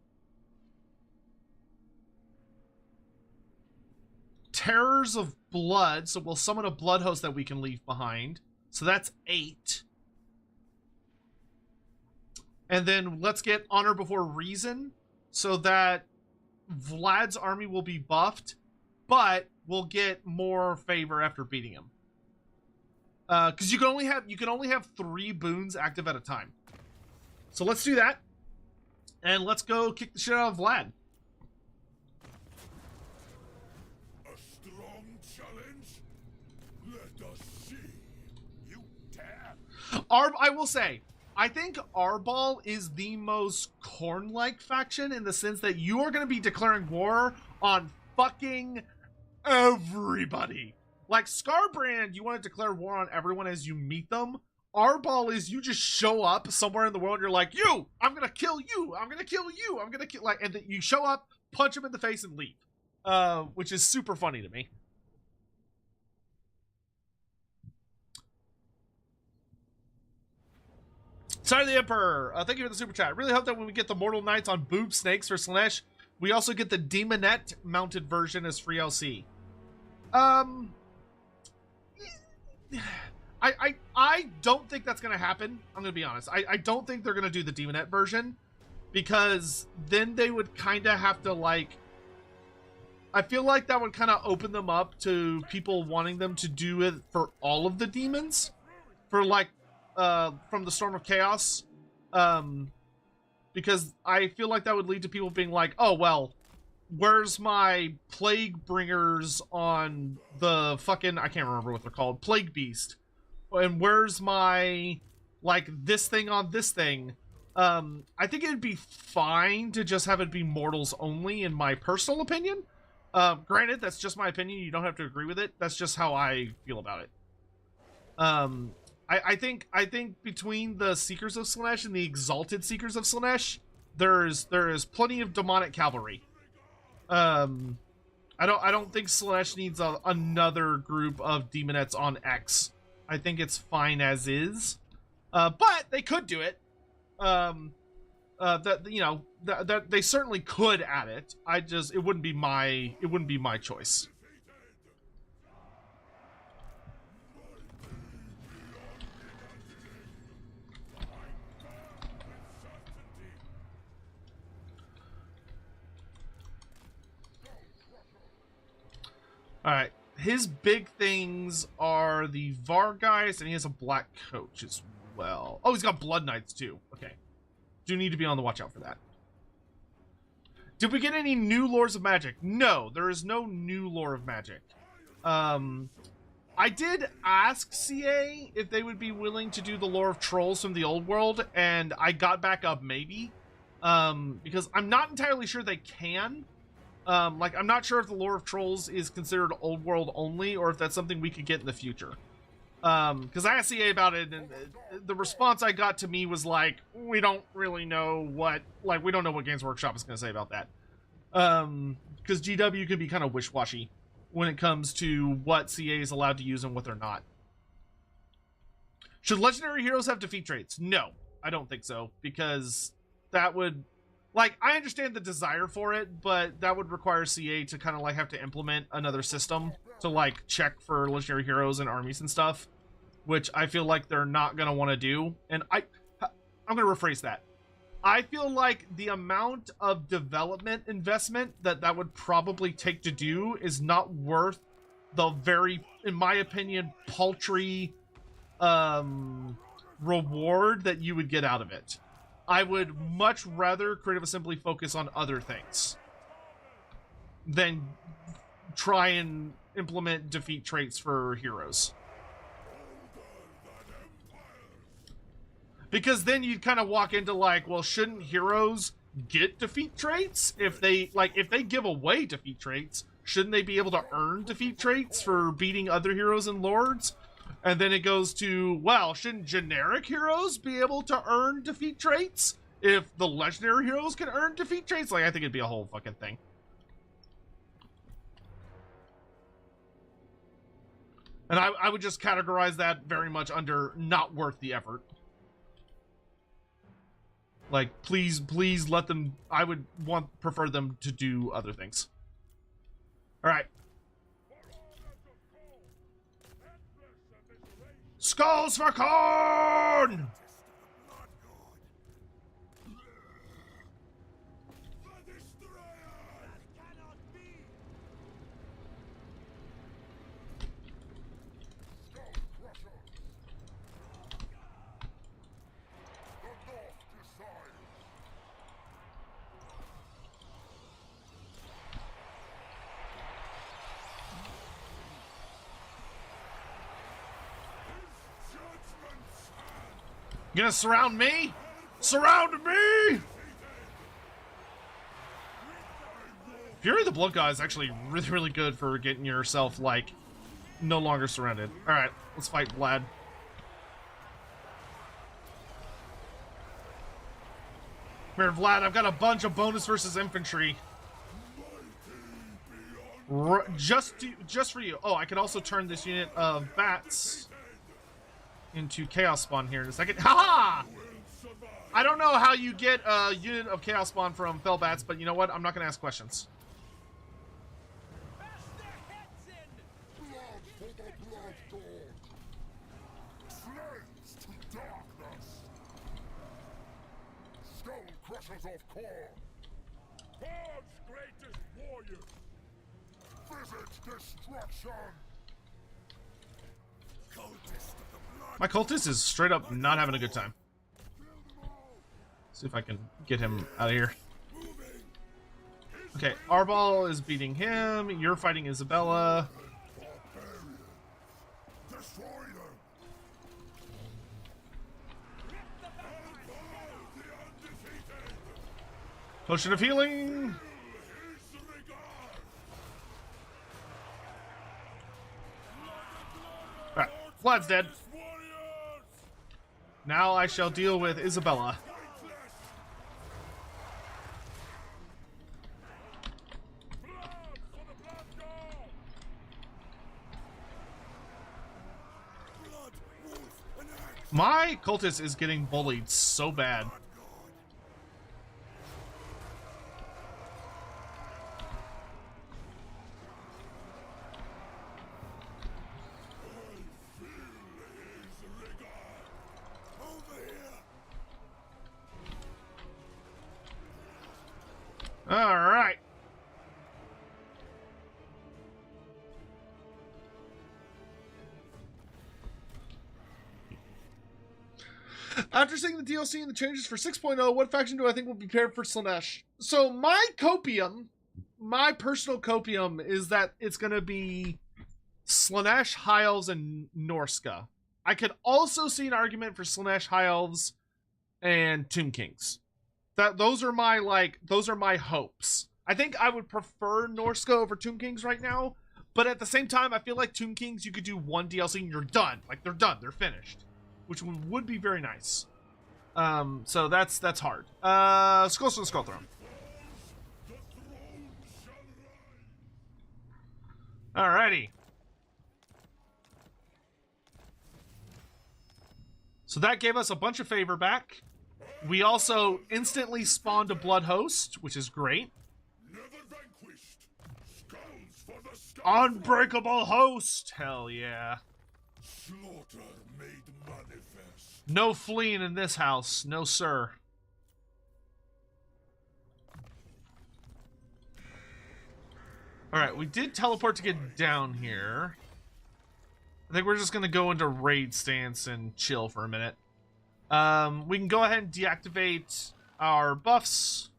Terrors of Blood, so we'll summon a Blood Host that we can leave behind. So that's 8. And then let's get Honor Before Reason, so that Vlad's army will be buffed, but we'll get more favor after beating him. Because you can only have 3 boons active at a time. So let's do that, and let's go kick the shit out of Vlad. A strong challenge? Let us see. You dare? I will say, I think ARBAAL is the most Khorne-like faction, in the sense that you are going to be declaring war on fucking everybody. Like Scarbrand, you want to declare war on everyone as you meet them. ARBAAL is you just show up somewhere in the world, and you're like, you, I'm gonna kill you, I'm gonna kill you, I'm gonna kill, like, and then you show up, punch him in the face, and leave. Which is super funny to me. Sorry, the Emperor. Thank you for the super chat. Really hope that when we get the Mortal Knights on Boob Snakes for Slanesh, we also get the Demonette mounted version as free LC. I don't think that's gonna happen. I'm gonna be honest. I don't think they're gonna do the Demonette version, because then they would kind of have to, like, I feel like that would kind of open them up to people wanting them to do it for all of the demons, for like from the Storm of Chaos, because I feel like that would lead to people being like, oh well, where's my Plague Bringers on the fucking, I can't remember what they're called, Plague Beast, and where's my, like, this thing on this thing. I think it'd be fine to just have it be mortals only, in my personal opinion. Granted, that's just my opinion, you don't have to agree with it, that's just how I feel about it. I think between the Seekers of Slanesh and the Exalted Seekers of Slanesh, there is plenty of demonic cavalry. I don't think Slash needs another group of demonettes on X. I think it's fine as is. But they could do it. That you know that they certainly could add it. It wouldn't be my choice. Alright, his big things are the Vargeist, and he has a black coach as well. Oh, he's got Blood Knights too. Okay. Do need to be on the watch out for that. Did we get any new lores of magic? No, there is no new lore of magic. I did ask CA if they would be willing to do the lore of trolls from the old world, and I got back up maybe. Because I'm not entirely sure they can. Like, I'm not sure if the lore of trolls is considered old world only, or if that's something we could get in the future. Because I asked CA about it, and the response I got to me was like, we don't really know what, like, we don't know what Games Workshop is going to say about that. Because GW can be kind of wish-washy when it comes to what CA is allowed to use and what they're not. Should legendary heroes have defeat traits? No, I don't think so, because that would... Like, I understand the desire for it, but that would require CA to kind of, like, have to implement another system to, like, check for legendary heroes and armies and stuff, which I feel like they're not going to want to do. And I'm going to rephrase that. I feel like the amount of development investment that would probably take to do is not worth the very, in my opinion, paltry reward that you would get out of it. I would much rather Creative Assembly focus on other things than try and implement defeat traits for heroes. Because then you'd kind of walk into like, well, shouldn't heroes get defeat traits? If they give away defeat traits, shouldn't they be able to earn defeat traits for beating other heroes and lords? And then it goes to, well, shouldn't generic heroes be able to earn defeat traits if the legendary heroes can earn defeat traits? Like, I think it'd be a whole fucking thing. And I would just categorize that very much under not worth the effort. Like, please let them, I would prefer them to do other things. All right. Skulls for Khorne! You gonna surround me? Surround me! Fury the Blood God is actually really, really good for getting yourself, like, no longer surrounded. Alright, let's fight Vlad. Come here, Vlad, I've got a bunch of bonus versus infantry. Just for you. Oh, I could also turn this unit of bats into Chaos Spawn here in a second. Haha! I don't know how you get a unit of Chaos Spawn from Fellbats, but you know what? I'm not going to ask questions. Skullcrushers of Khorne! Khorne's greatest warrior! Visit destruction! Cultist of the blood! My cultist is straight up not having a good time. See if I can get him out of here. Okay, ARBAAL is beating him. You're fighting Isabella. Destroy them! Potion of healing. Alright, Vlad's dead. Now I shall deal with Isabella. My cultist is getting bullied so bad. All right. After seeing the DLC and the changes for 6.0, what faction do I think will be paired for Slaanesh? So my copium, my personal copium, is that it's going to be Slaanesh, High Elves, and Norska. I could also see an argument for Slaanesh, High Elves, and Tomb Kings. Those are my hopes. I think I would prefer Norska over Tomb Kings right now, but at the same time, I feel like Tomb Kings, you could do one DLC and you're done. Like, they're done. They're finished. Which would be very nice. So that's hard. Skulls to the Skull Throne. Alrighty. So that gave us a bunch of favor back. We also instantly spawned a Blood Host, which is great. Unbreakable Host! Hell yeah. Slaughter made manifest. No fleeing in this house. No, sir. Alright, we did teleport to get down here. I think we're just going to go into raid stance and chill for a minute. We can go ahead and deactivate our buffs.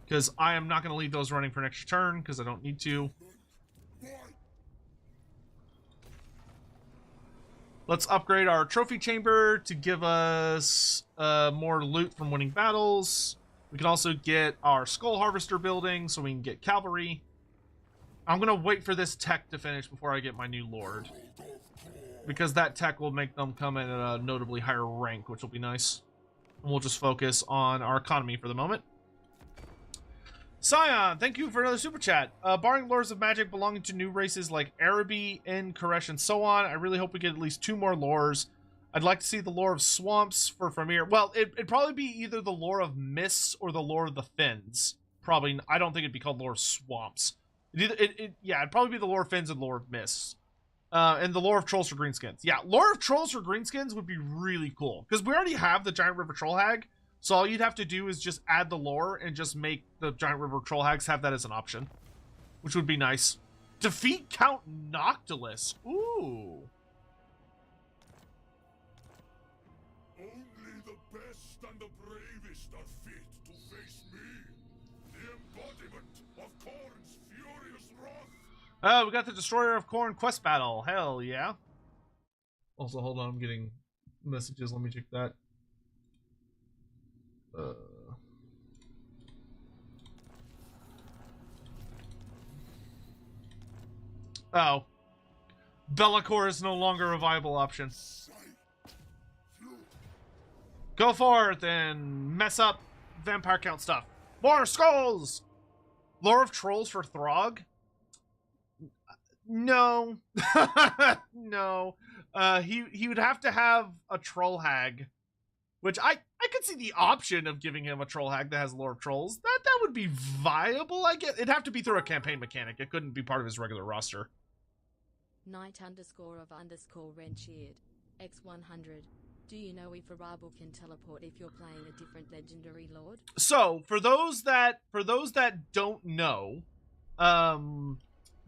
Because I am not going to leave those running for an extra turn, because I don't need to. Let's upgrade our trophy chamber to give us more loot from winning battles. We can also get our skull harvester building so we can get cavalry. I'm going to wait for this tech to finish before I get my new lord. Because that tech will make them come in at a notably higher rank, which will be nice. And we'll just focus on our economy for the moment. Scion, thank you for another super chat. Barring lores of magic belonging to new races like Arabi, In, Koresh, and so on, I really hope we get at least 2 more lores. I'd like to see the lore of swamps for Framir. Well, it'd probably be either the lore of mists or the lore of the Finns. Probably, I don't think it'd be called lore of swamps. Yeah, it'd probably be the lore of Finns and lore of mists. And the lore of trolls for greenskins. Yeah, lore of trolls for greenskins would be really cool. Because we already have the Giant River Troll Hag. So all you'd have to do is just add the lore and just make the Giant River Troll Hags have that as an option. Which would be nice. Defeat Count Noctilus. Ooh. Only the best and the bravest are fit to face me. The embodiment of Khorne's furious wrath. Oh, we got the Destroyer of Khorne quest battle. Hell yeah. Also, hold on. I'm getting messages. Let me check that. Oh. Be'lakor is no longer a viable option. Go forth and mess up vampire count stuff. More skulls! Lore of trolls for Throg? No. No. He would have to have a troll hag. Which I could see the option of giving him a troll hag that has lore of trolls. That would be viable, I guess. It'd have to be through a campaign mechanic. It couldn't be part of his regular roster. Knight_of_Rencheered. X100. Do you know if ARBAAL can teleport if you're playing a different legendary lord? So, for those that don't know,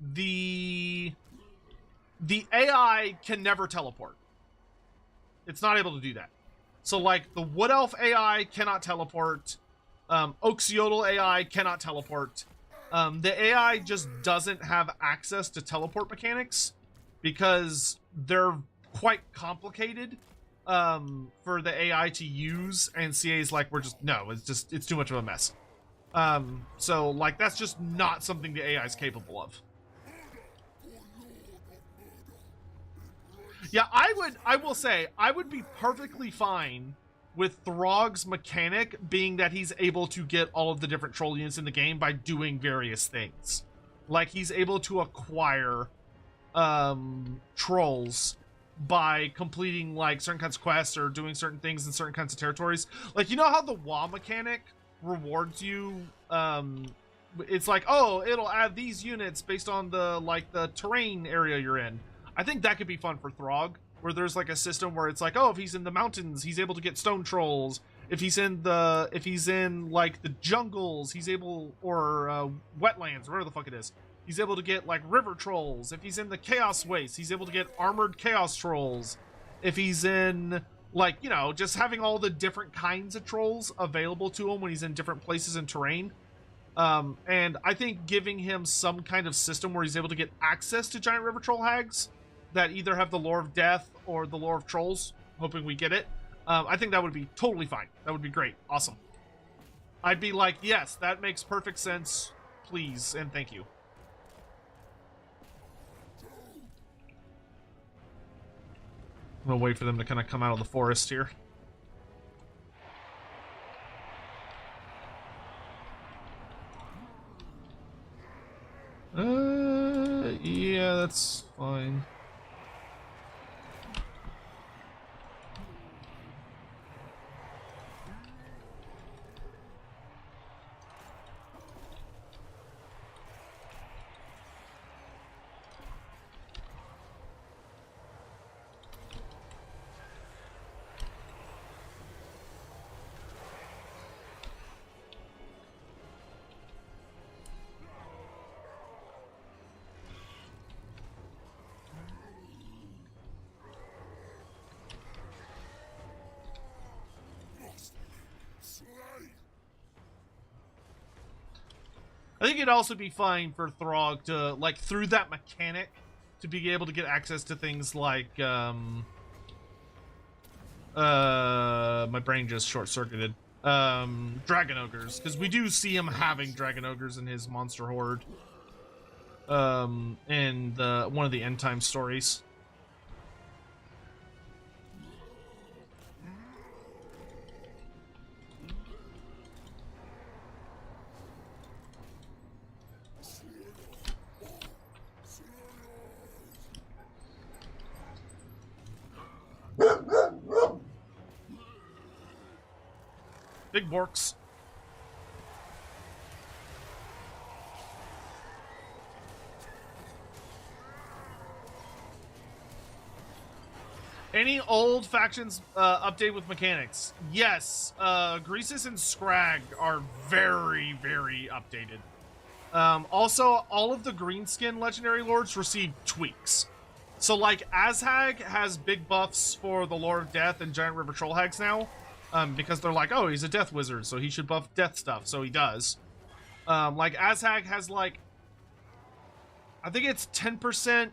the AI can never teleport. It's not able to do that. So, like, the Wood Elf AI cannot teleport. Oxiodal AI cannot teleport. The AI just doesn't have access to teleport mechanics because they're quite complicated for the AI to use, and CA's like, it's too much of a mess. So, like, that's just not something the AI is capable of. Yeah, I will say, I would be perfectly fine with Throg's mechanic being that he's able to get all of the different troll units in the game by doing various things. Like, he's able to acquire trolls by completing like certain kinds of quests or doing certain things in certain kinds of territories. Like, you know how the wall mechanic rewards you, it's like, oh, it'll add these units based on the like the terrain area you're in. I think that could be fun for Throg, where there's like a system where it's like, oh, if he's in the mountains, he's able to get stone trolls. If he's in like the jungles, he's able, or wetlands, whatever the fuck it is, he's able to get like river trolls. If he's in the chaos wastes, he's able to get armored chaos trolls. If he's in like, you know, just having all the different kinds of trolls available to him when he's in different places and terrain. And I think giving him some kind of system where he's able to get access to giant river troll hags that either have the lore of death or the lore of trolls, hoping we get it. I think that would be totally fine. That would be great. Awesome. I'd be like, yes, that makes perfect sense. Please and thank you. I'm gonna wait for them to kind of come out of the forest here. Yeah, that's fine. I think it'd also be fine for Throg to, like, through that mechanic, to be able to get access to things like, my brain just short-circuited. Dragon Ogres, because we do see him having Dragon Ogres in his monster horde. In one of the end time stories. Big Borks. Any old factions update with mechanics? Yes, Greasus and Scrag are very, very updated. Also, all of the Greenskin legendary lords receive tweaks. So, like, Azhag has big buffs for the Lord of Death and Giant River Troll Hags now. Because they're like, oh, he's a death wizard, so he should buff death stuff, so he does. Like, Azhag has, like, I think it's 10%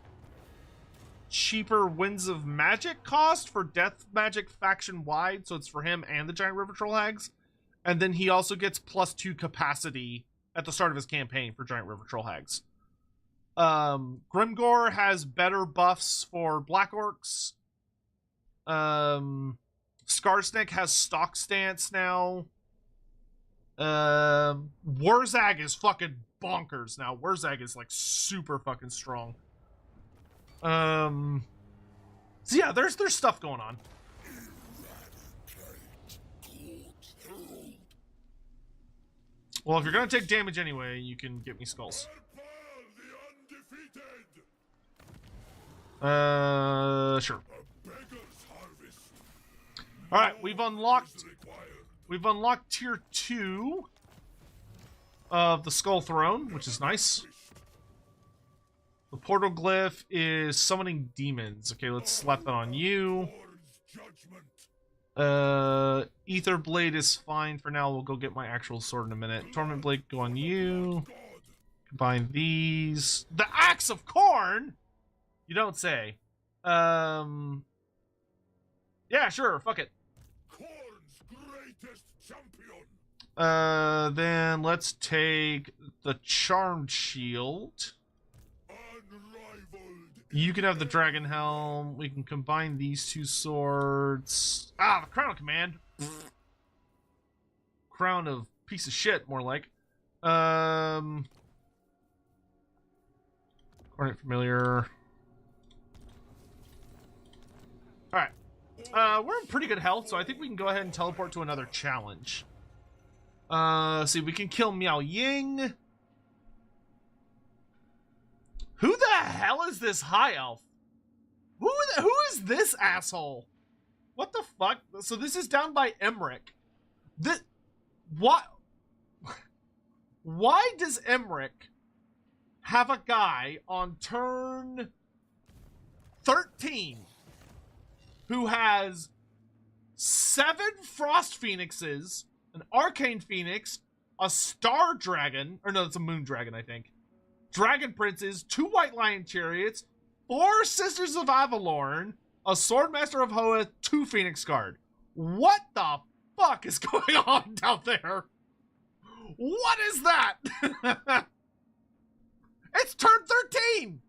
cheaper Winds of Magic cost for death magic faction-wide, so it's for him and the Giant River Troll Hags. And then he also gets +2 capacity at the start of his campaign for Giant River Troll Hags. Grimgor has better buffs for Black Orcs. Skarsnik has stock stance now. Wurzag is fucking bonkers now. Wurzag is like super fucking strong. So yeah, there's stuff going on. Well, if you're gonna take damage anyway, you can get me skulls. Sure. All right, we've unlocked tier 2 of the Skull Throne, which is nice. The portal glyph is summoning demons. Okay, let's slap that on you. Ether Blade is fine for now. We'll go get my actual sword in a minute. Torment Blade, go on you. Combine these. The Axe of Khorne? You don't say. Yeah, sure, fuck it. Then let's take the Charmed Shield. You can have the Dragon Helm. We can combine these two swords. Ah, the Crown of Command. Crown of piece of shit, more like. Coordinate Familiar. we're in pretty good health, so I think we can go ahead and teleport to another challenge. See, we can kill Miao Ying. Who the hell is this high elf? Who is this asshole? What the fuck? So this is down by Emmerich. What? Why does Emmerich have a guy on turn 13 who has 7 Frost Phoenixes, an Arcane Phoenix, a Star Dragon, or no, it's a Moon Dragon, I think. Dragon Princes, 2 White Lion Chariots, 4 Sisters of Avalorn, a Swordmaster of Hoeth, 2 Phoenix Guard. What the fuck is going on down there? What is that? It's turn 13!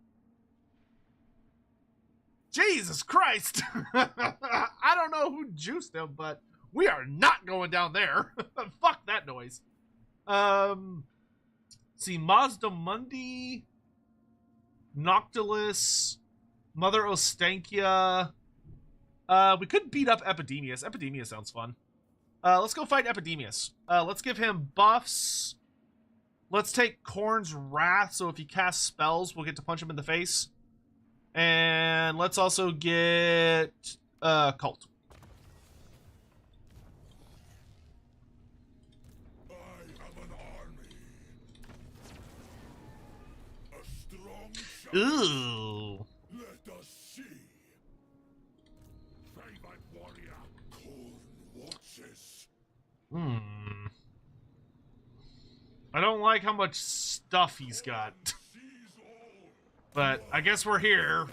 Jesus Christ! I don't know who juiced him, but we are not going down there. Fuck that noise. See, Mazda Mundi, Noctilus, Mother Ostankia. We could beat up Epidemius. Epidemius sounds fun. Let's go fight Epidemius. Let's give him buffs. Let's take Khorne's Wrath, so if he casts spells, we'll get to punch him in the face. And let's also get Cult. I have an army. A strong shout. Ooh. Let us see. Favorite warrior, Khorne watches. I don't like how much stuff he's got. But I guess we're here.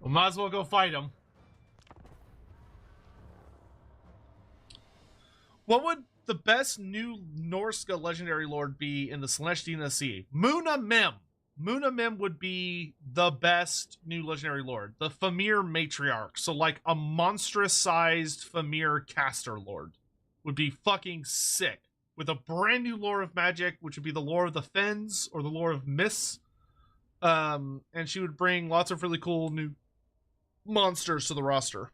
We might as well go fight him. What would the best new Norska legendary lord be in the Celestina Sea? Muna Mim. Muna Mim would be the best new legendary lord. The Famir Matriarch. So like a monstrous-sized Famir caster lord would be fucking sick. With a brand new lore of magic, which would be the lore of the Fens or the lore of Mists. And she would bring lots of really cool new monsters to the roster.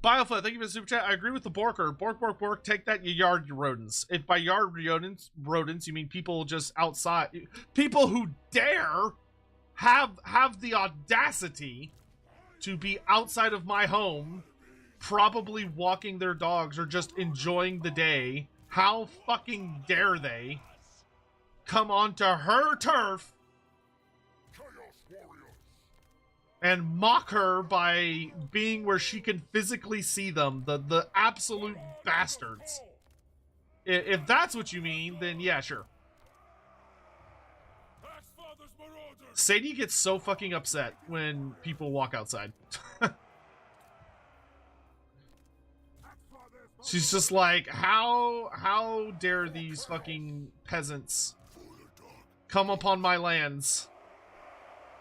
Biofled, thank you for the super chat. I agree with the Borker. Bork, take that, you yard rodents. If by yard rodents, you mean people just outside. People who dare have the audacity to be outside of my home, probably walking their dogs or just enjoying the day. How fucking dare they come onto her turf and mock her by being where she can physically see them. The absolute bastards. If that's what you mean, then yeah, sure. Sadie gets so fucking upset when people walk outside. She's just like, how dare these fucking peasants come upon my lands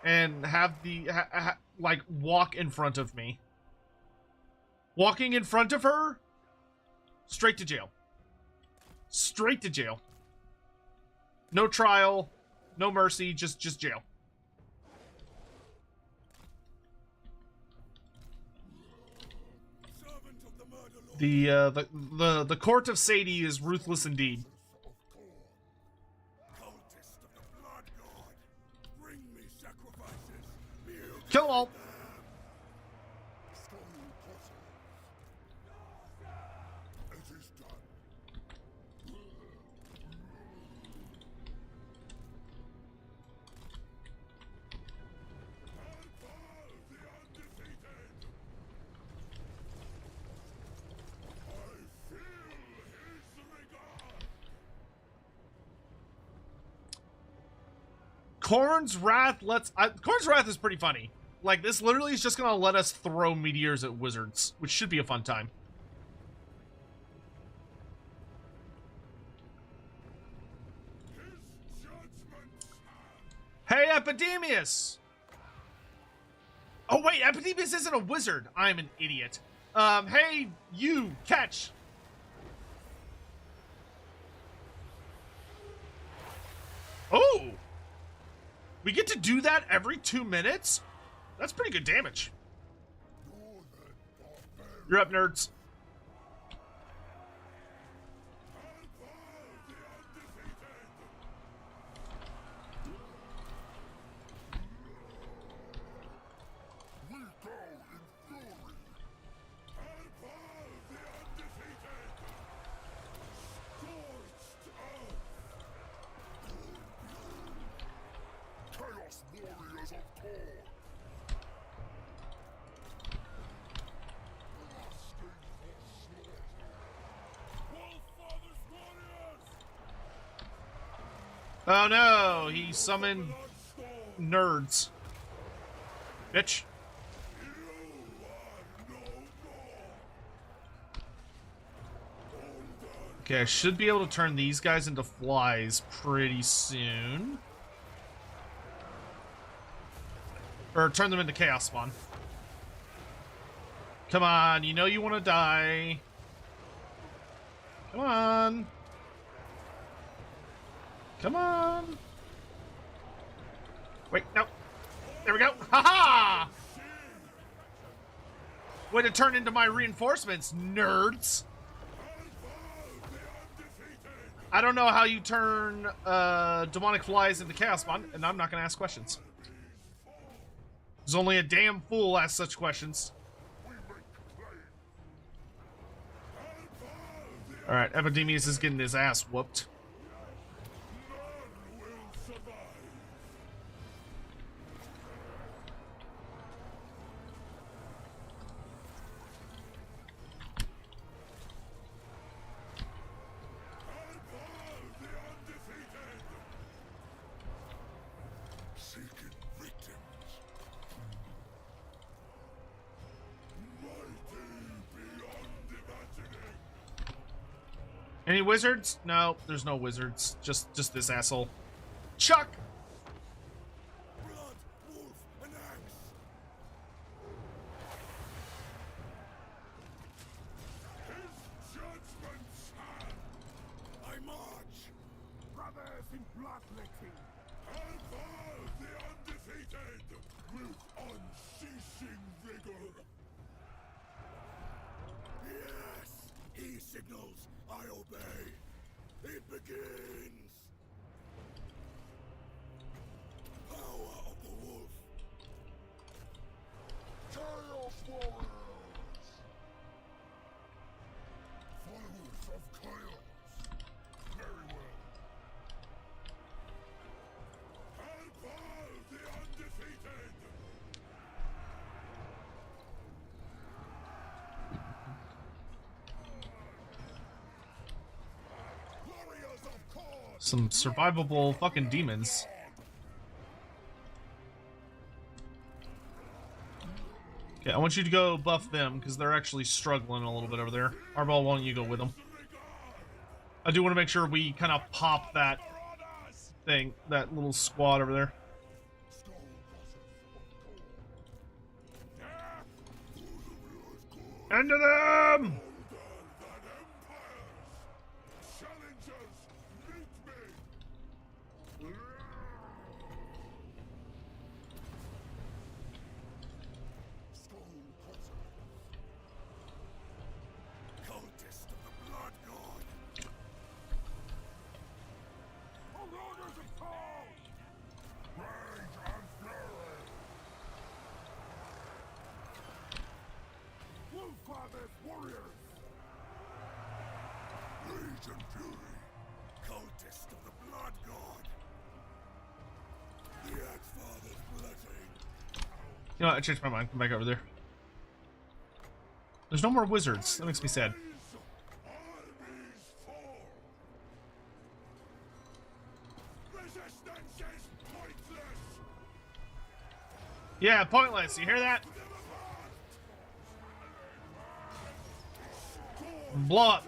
and have the, like, walk in front of me. Walking in front of her, straight to jail. Straight to jail. No trial, no mercy, just jail. The court of Sadie is ruthless indeed. Kill all. Khorne's Wrath Khorne's Wrath is pretty funny. Like, this literally is just gonna let us throw meteors at wizards, which should be a fun time. Hey, Epidemius! Oh, wait, Epidemius isn't a wizard. I'm an idiot. Hey, you, catch! Oh! We get to do that every 2 minutes? That's pretty good damage. You're up, nerds. Oh no, he summoned nerds. Bitch. Okay, I should be able to turn these guys into flies pretty soon. Or turn them into chaos spawn. Come on, you know you want to die. Come on. Come on. Wait, no. There we go. Ha-ha! Way to turn into my reinforcements, nerds. I don't know how you turn demonic flies into chaos spawn, and I'm not going to ask questions. There's only a damn fool asks such questions. Alright, Epidemius is getting his ass whooped. Any wizards? No, there's no wizards. Just this asshole. Chuck! Blood, wolf, and axe. His judgment's hand. I march. Brothers in bloodletting. ARBAAL the undefeated. With unceasing vigor. Yes, he signals. I obey. It begins. Power of the wolf. Chaos warriors. Followers of chaos. Very well. ARBAAL the undefeated. Some survivable fucking demons. Okay, I want you to go buff them, because they're actually struggling a little bit over there. ARBAAL, why don't you go with them? I do want to make sure we kind of pop that thing, that little squad over there. Into them! Warriors! Rage and fury, cultist of the blood god. The Axe-Father's blessing. You know what, I changed my mind. Come back over there. There's no more wizards. That makes me sad. Resistance is pointless. Yeah, pointless. You hear that? Blow up.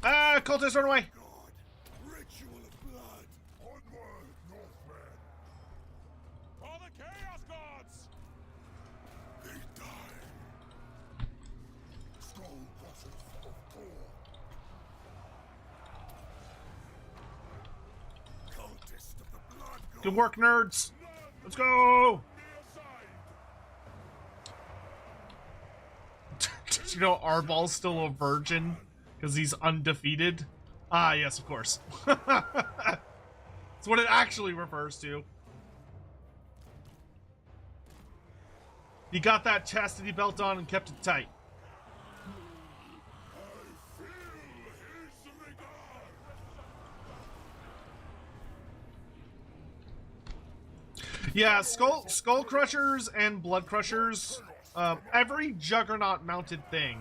Ah, cultists, run away. God, ritual of blood. Onward, Northmen. For the Chaos Gods. They die. Good work, nerds. Let's go. Did you know ARBAAL's still a virgin because he's undefeated? Ah, yes, of course. That's what it actually refers to. He got that chastity belt on and kept it tight. Yeah, skull crushers and blood crushers. Every juggernaut mounted thing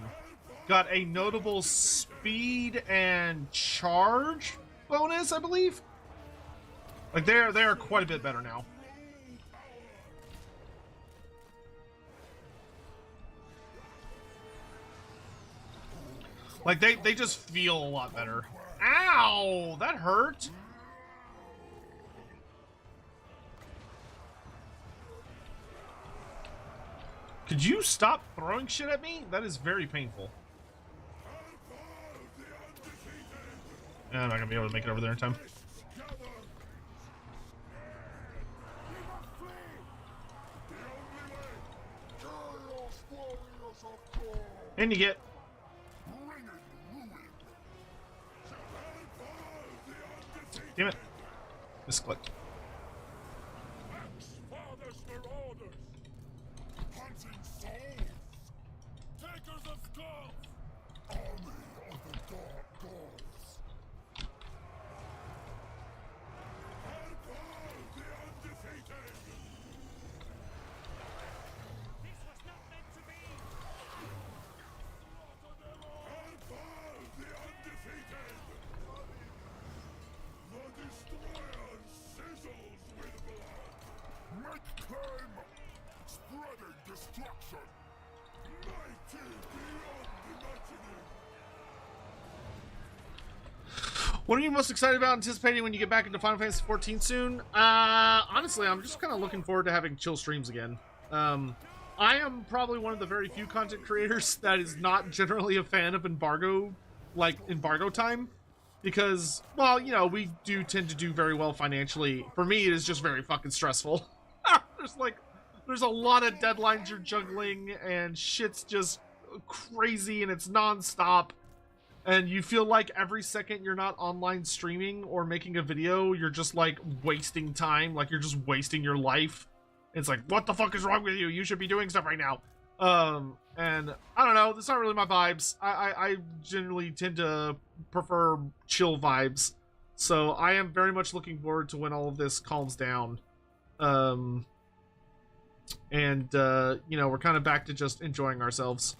got a notable speed and charge bonus, I believe. Like they are quite a bit better now. Like they just feel a lot better. Ow, that hurt. Could you stop throwing shit at me? That is very painful. I'm not gonna be able to make it over there in time. And you get. Damn it. Misclicked. What are you most excited about anticipating when you get back into Final Fantasy XIV soon? Honestly, I'm just kind of looking forward to having chill streams again. I am probably one of the very few content creators that is not generally a fan of embargo time. Because, well, you know, we do tend to do very well financially. For me, it is just very fucking stressful. There's a lot of deadlines you're juggling, and shit's just crazy, and it's non-stop. And you feel like every second you're not online streaming or making a video, you're just like wasting time, like you're just wasting your life. It's like, what the fuck is wrong with you? You should be doing stuff right now. And I don't know, that's not really my vibes. I generally tend to prefer chill vibes. So I am very much looking forward to when all of this calms down. You know, we're kind of back to just enjoying ourselves.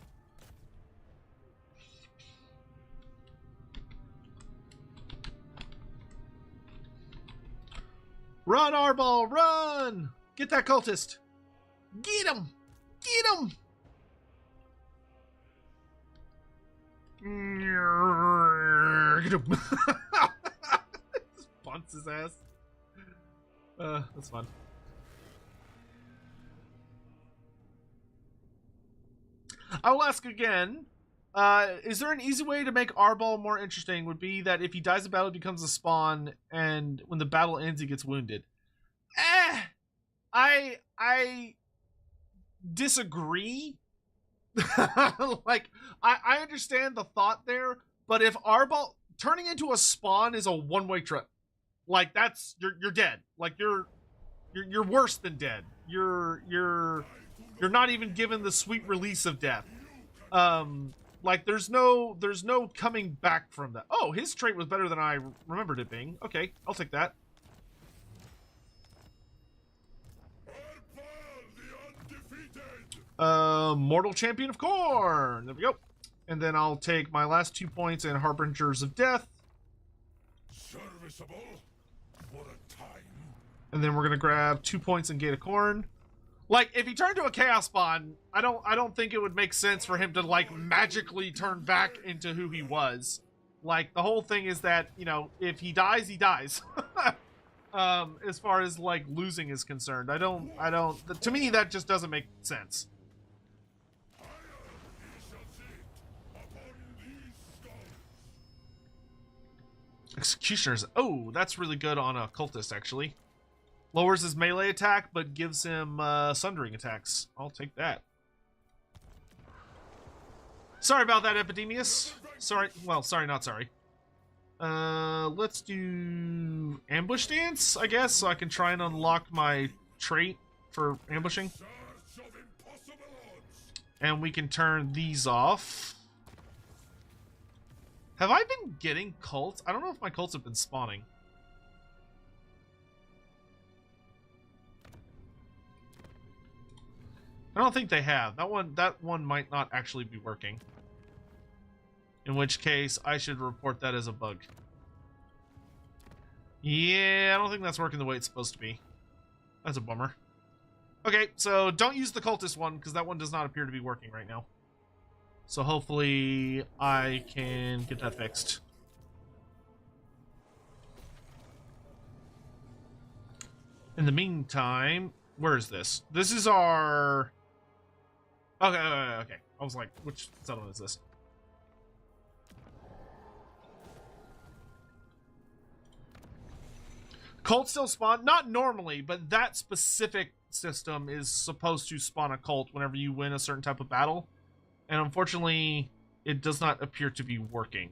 Run, ARBAAL, run! Get that cultist! Get him! Get him! Get him! Just bunts his ass. That's fun. I will ask again. Is there an easy way to make ARBAAL more interesting? Would be that if he dies in battle, he becomes a spawn, and when the battle ends, he gets wounded. I disagree. Like, I understand the thought there, but if ARBAAL turning into a spawn is a one-way trip, like that's you're dead. Like you're worse than dead. You're not even given the sweet release of death. Like there's no coming back from that. Oh, his trait was better than I remembered it being. Okay, I'll take that. Mortal Champion of Khorne. There we go. And then I'll take my last 2 points in Harbingers of Death. Serviceable. What a time. And then we're gonna grab 2 points in Gate of Khorne. Like, if he turned to a Chaos Spawn, I don't think it would make sense for him to, like, magically turn back into who he was. Like, the whole thing is that, you know, if he dies, he dies. As far as, like, losing is concerned. To me, that just doesn't make sense. Executioners. Oh, that's really good on a cultist, actually. Lowers his melee attack, but gives him sundering attacks. I'll take that. Sorry about that, Epidemius. Sorry. Well, sorry, not sorry. Let's do ambush dance, I guess, so I can try and unlock my trait for ambushing. And we can turn these off. Have I been getting cults? I don't know if my cults have been spawning. I don't think they have. That one might not actually be working. In which case, I should report that as a bug. Yeah, I don't think that's working the way it's supposed to be. That's a bummer. Okay, so don't use the cultist one, because that one does not appear to be working right now. So hopefully I can get that fixed. In the meantime, where is this? This is our... Okay. I was like, which settlement is this? Cults still spawn? Not normally, but that specific system is supposed to spawn a cult whenever you win a certain type of battle. And unfortunately, it does not appear to be working.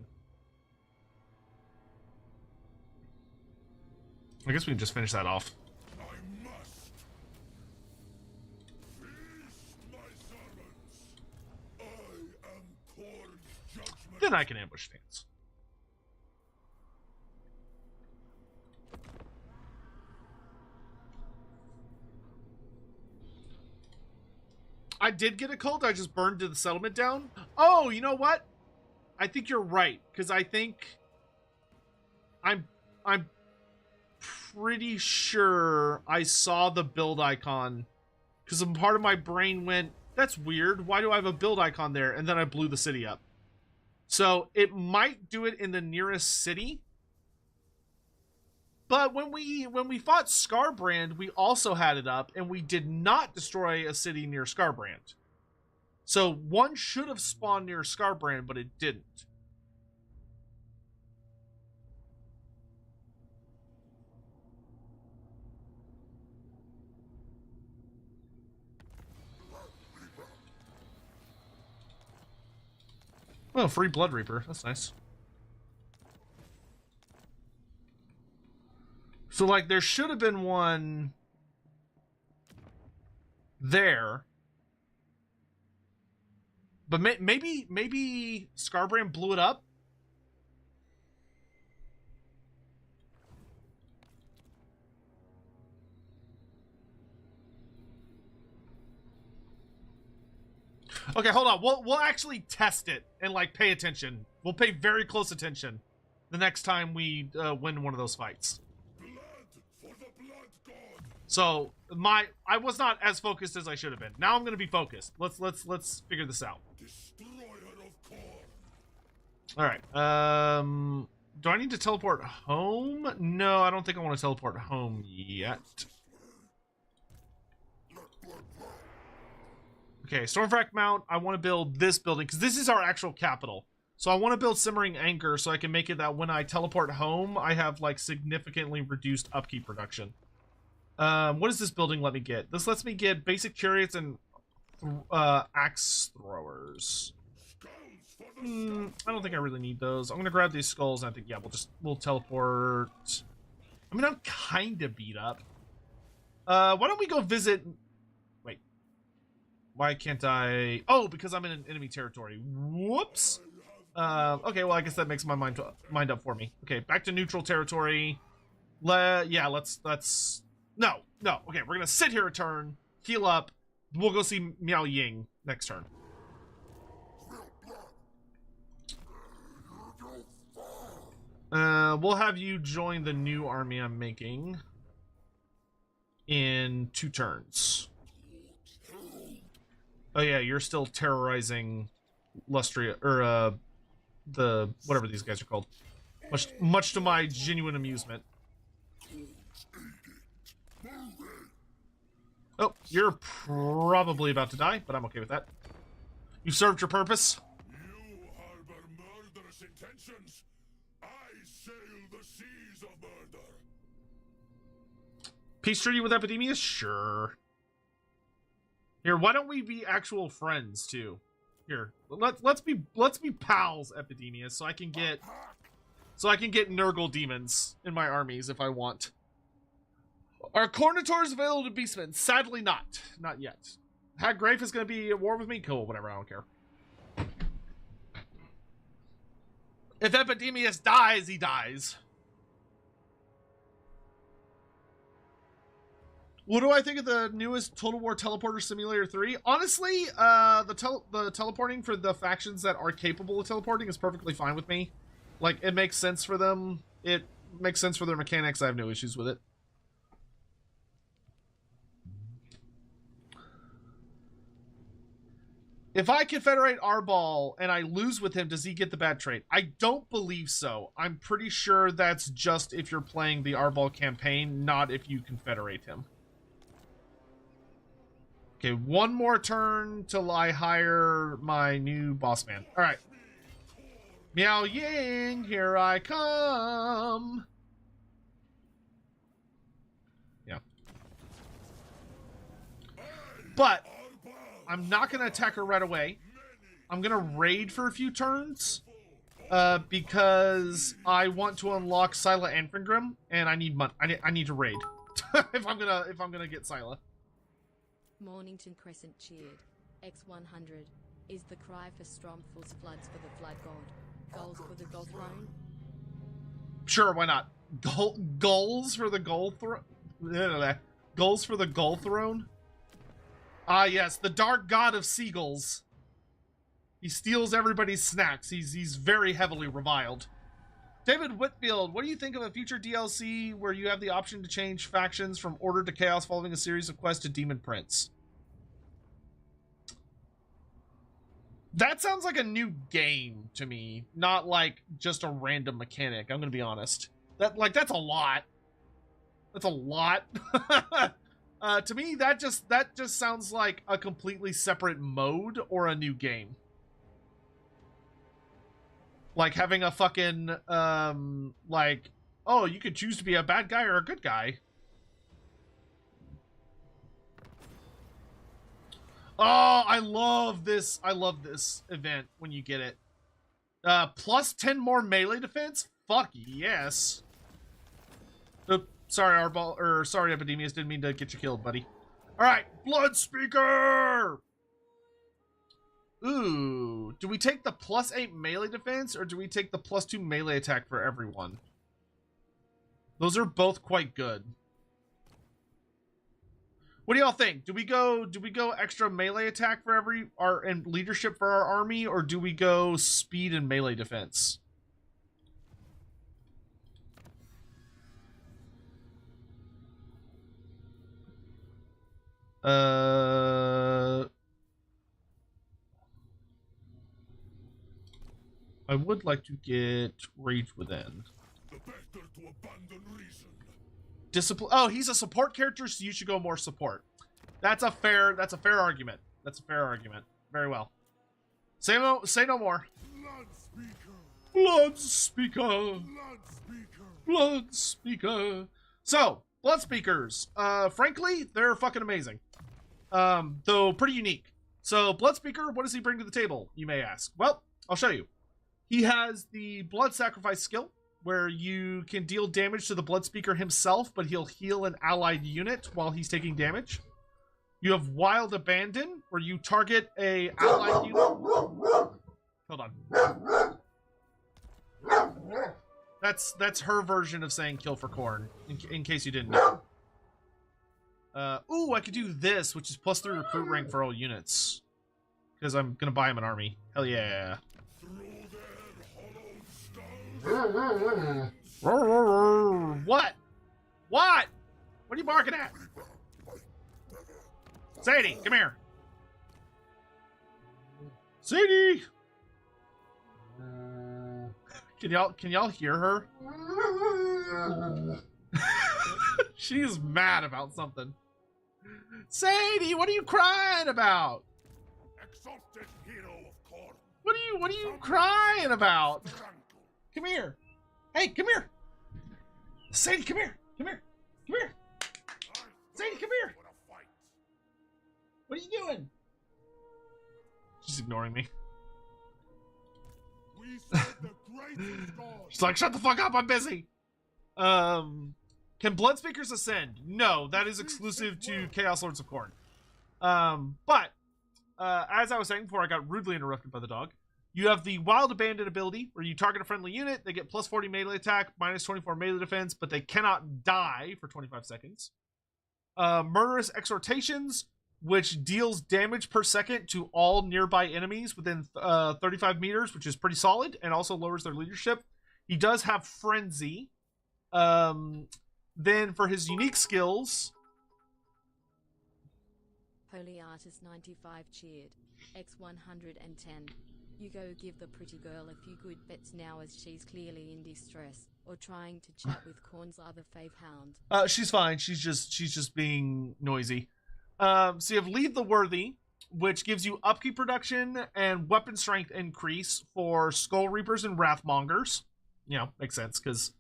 I guess we can just finish that off. Then I can ambush things. I did get a cult. I just burned the settlement down. Oh, you know what? I think you're right, because I think I'm pretty sure I saw the build icon, because some part of my brain went, that's weird. Why do I have a build icon there? And then I blew the city up. So it might do it in the nearest city. But when we fought Scarbrand, we also had it up, and we did not destroy a city near Scarbrand. So one should have spawned near Scarbrand, but it didn't. Oh, free Blood Reaper. That's nice. So, like, there should have been one there. But maybe Scarbrand blew it up? Okay, hold on. We'll actually test it and, like, pay attention. We'll pay very close attention the next time we win one of those fights. So I was not as focused as I should have been. Now I'm gonna be focused. Let's figure this out. All right. Do I need to teleport home? No, I don't think I want to teleport home yet. Okay, Stormfrack Mount. I want to build this building because this is our actual capital. So I want to build Simmering Anchor so I can make it that when I teleport home, I have like significantly reduced upkeep reduction. What does this building let me get? This lets me get basic chariots and axe throwers. I don't think I really need those. I'm gonna grab these skulls. And I think we'll teleport. I mean, I'm kind of beat up. Why don't we go visit? Wait, why can't I? Oh, because I'm in an enemy territory. Whoops. Okay, well I guess that makes my mind up for me. Okay, back to neutral territory. Let's. No. Okay, we're gonna sit here a turn, heal up. We'll go see Miao Ying next turn. We'll have you join the new army I'm making in 2 turns. Oh yeah, you're still terrorizing Lustria, or the whatever these guys are called. Much to my genuine amusement. Oh, you're probably about to die, but I'm okay with that. You served your purpose. You harbor murderous intentions. I sail the Peace treaty with Epidemius? Sure. Here, why don't we be actual friends too? Here, let's be pals, Epidemius, so I can get Nurgle demons in my armies if I want. Are Cornitors available to Beastmen? Sadly not. Not yet. Haggrafe is going to be at war with me? Cool, whatever, I don't care. If Epidemius dies, he dies. What do I think of the newest Total War Teleporter Simulator 3? Honestly, the teleporting for the factions that are capable of teleporting is perfectly fine with me. Like, it makes sense for them. It makes sense for their mechanics. I have no issues with it. If I confederate ARBAAL and I lose with him, does he get the bad trait? I don't believe so. I'm pretty sure that's just if you're playing the ARBAAL campaign, not if you confederate him. Okay, one more turn till I hire my new boss man. All right. Miao Ying, here I come. Yeah. But I'm not going to attack her right away. I'm going to raid for a few turns because I want to unlock Scylla and Fingrim, and I need money. I need to raid if I'm gonna get Scylla. Mornington Crescent cheered. X100 is the cry for Stromful's floods for the Flood God. Goals for the Gold Throne? Sure, why not? Goals for the Gold Throne? Goals for the Gold Throne? Ah, yes, the Dark God of Seagulls. He steals everybody's snacks. He's very heavily reviled. David Whitfield, what do you think of a future DLC where you have the option to change factions from Order to Chaos following a series of quests to Demon Prince? That sounds like a new game to me, not like just a random mechanic. I'm gonna be honest. That's a lot. That's a lot. To me, that just sounds like a completely separate mode or a new game. Like having a fucking, like, oh, you could choose to be a bad guy or a good guy. Oh, I love this. I love this event when you get it. Plus 10 more melee defense? Fuck yes. Oop, sorry, ARBAAL, or sorry, Epidemius, didn't mean to get you killed, buddy. Alright, Blood Speaker! Ooh, do we take the plus 8 melee defense or do we take the plus 2 melee attack for everyone? Those are both quite good. What do y'all think? Do we go extra melee attack for and leadership for our army, or do we go speed and melee defense? I would like to get Rage Within. The better to abandon reason. Discipline. Oh, he's a support character, so you should go more support. That's a fair argument. That's a fair argument. Very well. Say no more. Blood Speaker. Blood Speaker. Blood Speaker. Blood Speaker. So, Blood Speakers. Frankly, they're fucking amazing. Though pretty unique. So, Blood Speaker, what does he bring to the table, you may ask? Well, I'll show you. He has the Blood Sacrifice skill, where you can deal damage to the Blood Speaker himself, but he'll heal an allied unit while he's taking damage. You have Wild Abandon, where you target a allied unit. Hold on. That's her version of saying kill for Khorne, in case you didn't know. Ooh, I could do this, which is +3 recruit rank for all units. Because I'm gonna buy him an army. Hell yeah. What? What? What are you barking at? Sadie, come here. Sadie! Can y'all hear her? She's mad about something. Sadie, what are you crying about? Exalted hero of Khorne. What are you crying about? Come here. Hey, come here. Sadie, come here. Come here. Come here. Sadie, come here. For a fight. What are you doing? She's ignoring me. We serve the greatest god. She's like, shut the fuck up, I'm busy. Can Blood Speakers ascend? No, that is exclusive to Chaos Lords of Khorne. But as I was saying before I got rudely interrupted by the dog, you have the Wild Abandon ability, where you target a friendly unit, they get plus 40 melee attack, minus 24 melee defense, but they cannot die for 25 seconds. Murderous Exhortations, which deals damage per second to all nearby enemies within 35 meters, which is pretty solid, and also lowers their leadership. He does have Frenzy. Then for his unique skills... Holy Artist 95 cheered. X110. You go give the pretty girl a few good bets now as she's clearly in distress, or trying to chat with Khorne's other fave hound. She's fine. She's just being noisy. So you have Lead the Worthy, which gives you upkeep production and weapon strength increase for Skull Reapers and Wrathmongers. You know, makes sense, because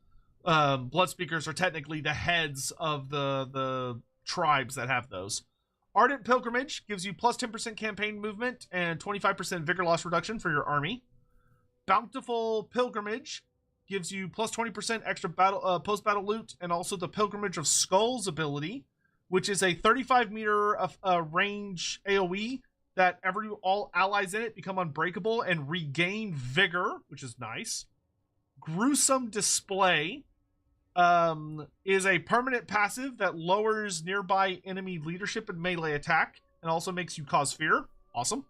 Blood Speakers are technically the heads of the tribes that have those. Ardent Pilgrimage gives you plus 10% campaign movement and 25% vigor loss reduction for your army. Bountiful Pilgrimage gives you plus 20% extra battle post-battle loot, and also the Pilgrimage of Skulls ability, which is a 35-meter range AoE that all allies in it become unbreakable and regain vigor, which is nice. Gruesome Display is a permanent passive that lowers nearby enemy leadership and melee attack, and also makes you cause fear. Awesome.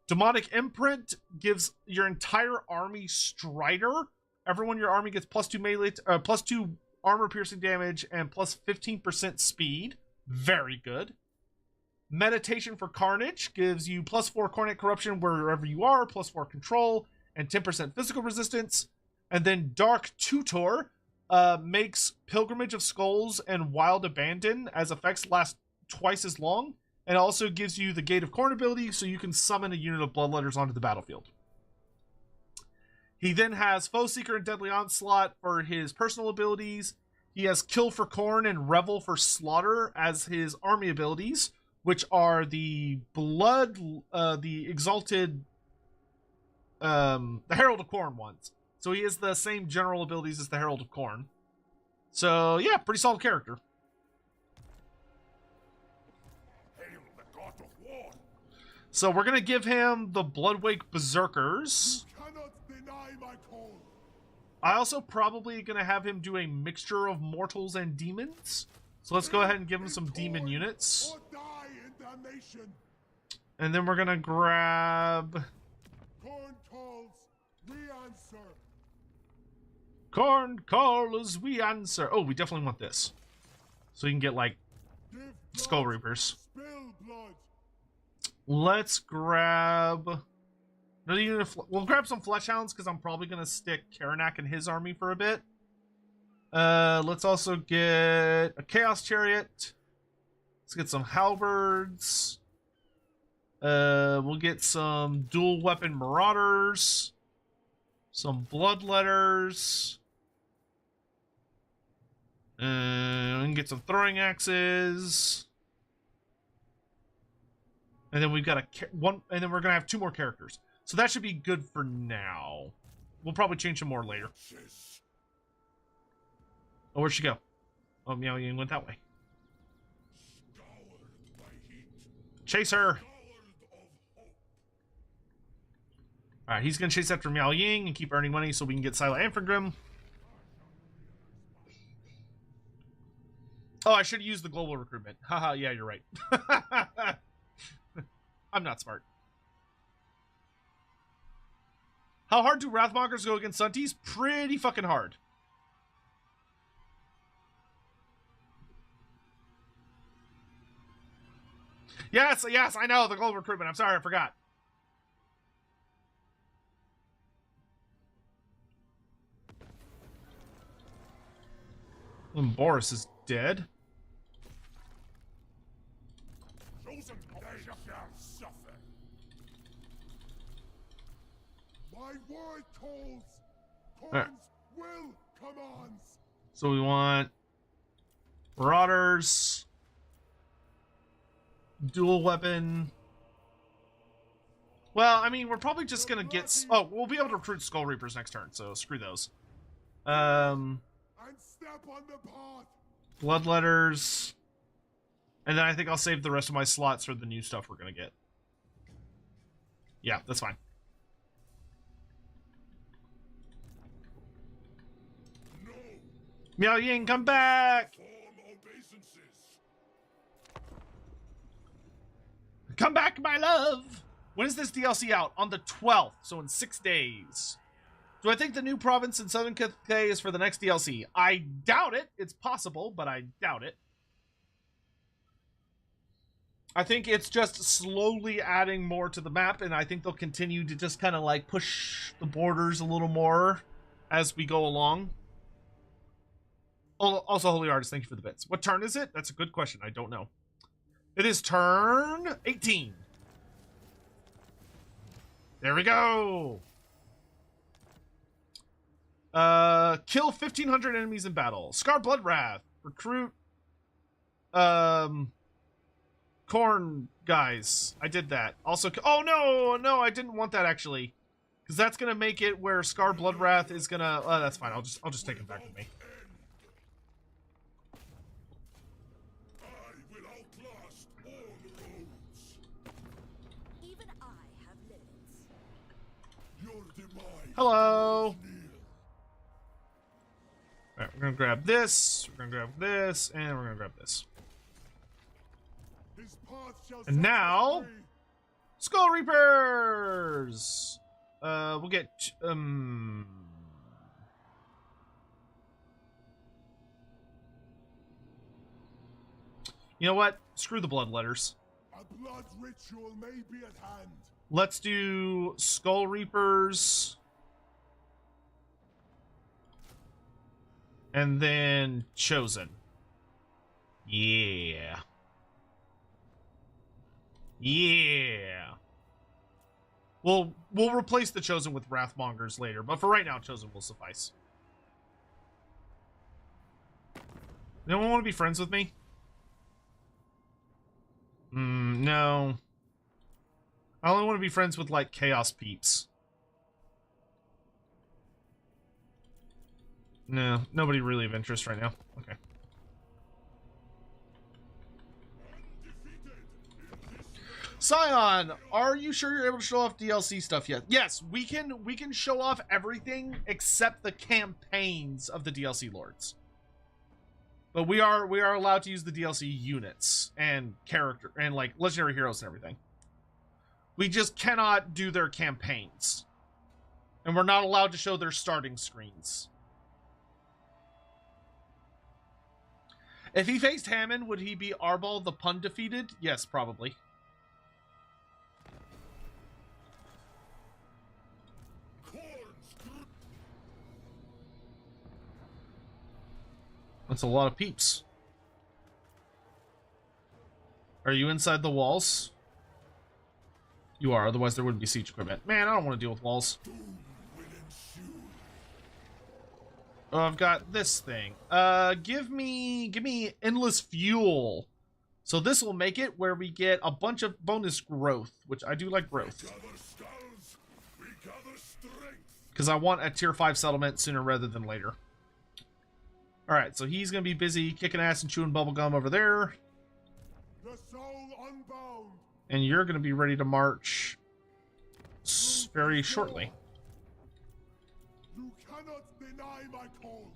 Demonic Imprint gives your entire army Strider. Everyone in your army gets plus 2 melee, plus 2 armor piercing damage and plus 15% speed. Very good. Meditation for Carnage gives you plus 4 Cornet Corruption wherever you are, plus 4 control, and 10% physical resistance. And then Dark Tutor makes Pilgrimage of Skulls and Wild Abandon as effects last twice as long, and also gives you the Gate of Khorne ability, so you can summon a unit of Bloodletters onto the battlefield. He then has Foe Seeker and Deadly Onslaught for his personal abilities. He has Kill for Khorne and Revel for Slaughter as his army abilities, which are the the Exalted, the Herald of Khorne ones. So he has the same general abilities as the Herald of Khorne. So yeah, pretty solid character. Hail the god of war. So we're gonna give him the Bloodwake Berserkers. Cannot deny my call. I also probably gonna have him do a mixture of mortals and demons. So let's go ahead and give him some demon units. Or die in damnation. And then we're gonna grab Khorne calls, we answer. Khorne calls, we answer. Oh, we definitely want this. So you can get like Give Skull blood, Reapers. spill blood. Let's grab... We'll grab some Flesh Hounds, because I'm probably going to stick Karanak and his army for a bit. Let's also get a Chaos Chariot. Let's get some Halberds. We'll get some Dual Weapon Marauders. Some Bloodletters. We can get some Throwing Axes. And then we've got and then we're going to have 2 more characters. So that should be good for now. We'll probably change some more later. Oh, where'd she go? Oh, Miao Ying went that way. Scoured by heat, Chase her! scoured of hope. Alright, he's going to chase after Miao Ying and keep earning money so we can get Sila Amphigrim. Oh, I should have used the global recruitment. Haha, yeah, you're right. I'm not smart. How hard do Wrathmongers go against Sunties? Pretty fucking hard. Yes, I know, the global recruitment. I'm sorry, I forgot. And Boris is dead. Chosen, they shall suffer. My word calls. Alright. Khorne's will commands. So we want Marauders. Dual weapon. Well, I mean, we're probably just gonna get... Oh, we'll be able to recruit Skull Reapers next turn, so screw those. And step on the path. Bloodletters. And then I think I'll save the rest of my slots for the new stuff we're gonna get. Yeah, that's fine. No. Miao Ying, come back! Form obeisances. Come back, my love! When is this DLC out? On the 12th, so in 6 days. Do I think the new province in Southern Cathay is for the next DLC? I doubt it. It's possible, but I doubt it. I think it's just slowly adding more to the map, and I think they'll continue to just kind of like push the borders a little more as we go along. Also, Holy Artist, thank you for the bits. What turn is it? That's a good question. I don't know. It is turn 18. There we go. Kill 1,500 enemies in battle. Scar Bloodwrath. Recruit. Khorne guys. I did that. Also, oh no, I didn't want that actually, because that's gonna make it where Scar Bloodwrath is gonna. That's fine. I'll just take him back with me. I will outlast all roads. Even I have limits. Your demise. Hello. is near. All right, we're gonna grab this. We're gonna grab this, and we're gonna grab this. His path shall And set now- us free. Skull Reapers. We'll get You know what? Screw the bloodletters. A blood ritual may be at hand. Let's do Skull Reapers. And then Chosen. Yeah. Yeah. We'll replace the Chosen with Wrathmongers later, but for right now, Chosen will suffice. Anyone want to be friends with me? No. I only want to be friends with, like, Chaos Peeps. No, nobody really of interest right now. Okay. Scion, are you sure you're able to show off DLC stuff yet? Yes, we can show off everything except the campaigns of the DLC lords. But we are allowed to use the DLC units and character and like legendary heroes and everything. We just cannot do their campaigns. And we're not allowed to show their starting screens. If he faced Hammond, would he be ARBAAL the Undefeated? Yes, probably. That's a lot of peeps. Are you inside the walls? You are, otherwise there wouldn't be siege equipment. Man, I don't want to deal with walls. Oh, I've got this thing. Give me endless fuel. So this will make it where we get a bunch of bonus growth, which I do like growth. Because I want a tier 5 settlement sooner rather than later. Alright, so he's going to be busy kicking ass and chewing bubblegum over there. The soul unbound. And you're going to be ready to march very shortly. You cannot deny my call.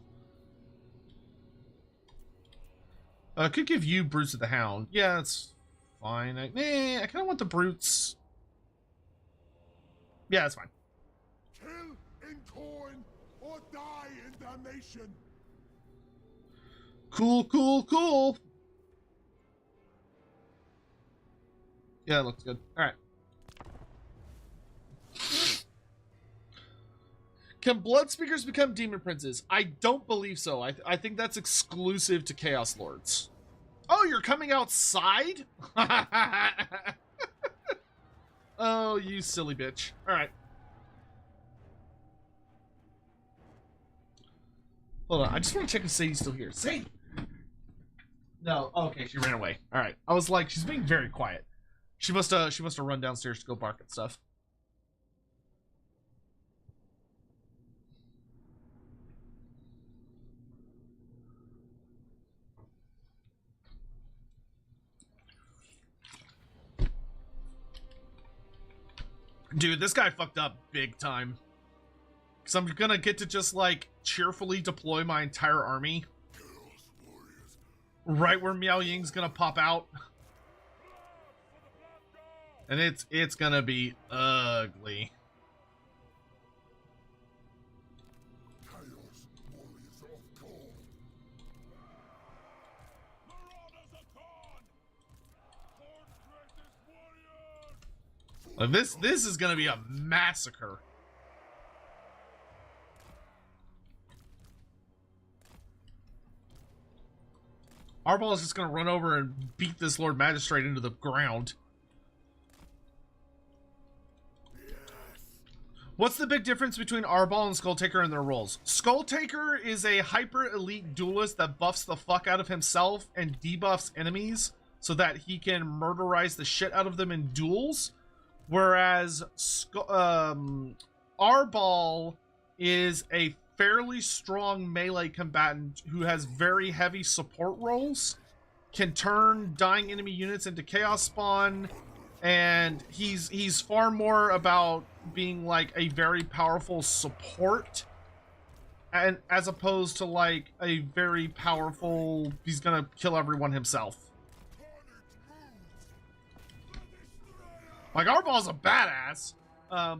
Could give you Brutes of the Hound. Yeah, that's fine. I kind of want the Brutes. Yeah, that's fine. Kill in Khorne or die in damnation. Cool, cool, cool. Yeah, that looks good. All right. Can Blood Speakers become Demon Princes? I don't believe so. I think that's exclusive to Chaos Lords. Oh, you're coming outside? Oh, you silly bitch. All right. Hold on. I just want to check and see he's still here. See? No. Okay, she ran away. All right. I was like, she's being very quiet. She must have run downstairs to go bark at stuff. Dude, this guy fucked up big time. Because I'm gonna get to just, like, cheerfully deploy my entire army. Right where Miao Ying's gonna pop out. And it's gonna be ugly. Like, this is gonna be a massacre. ARBAAL is just gonna run over and beat this Lord Magistrate into the ground. What's the big difference between ARBAAL and Skulltaker and their roles? Skulltaker is a hyper elite duelist that buffs the fuck out of himself and debuffs enemies so that he can murderize the shit out of them in duels. Whereas ARBAAL is a fairly strong melee combatant who has very heavy support roles, can turn dying enemy units into chaos spawn, and he's far more about being like a very powerful support, and as opposed to like a very powerful, he's gonna kill everyone himself. Like, ARBAAL's a badass,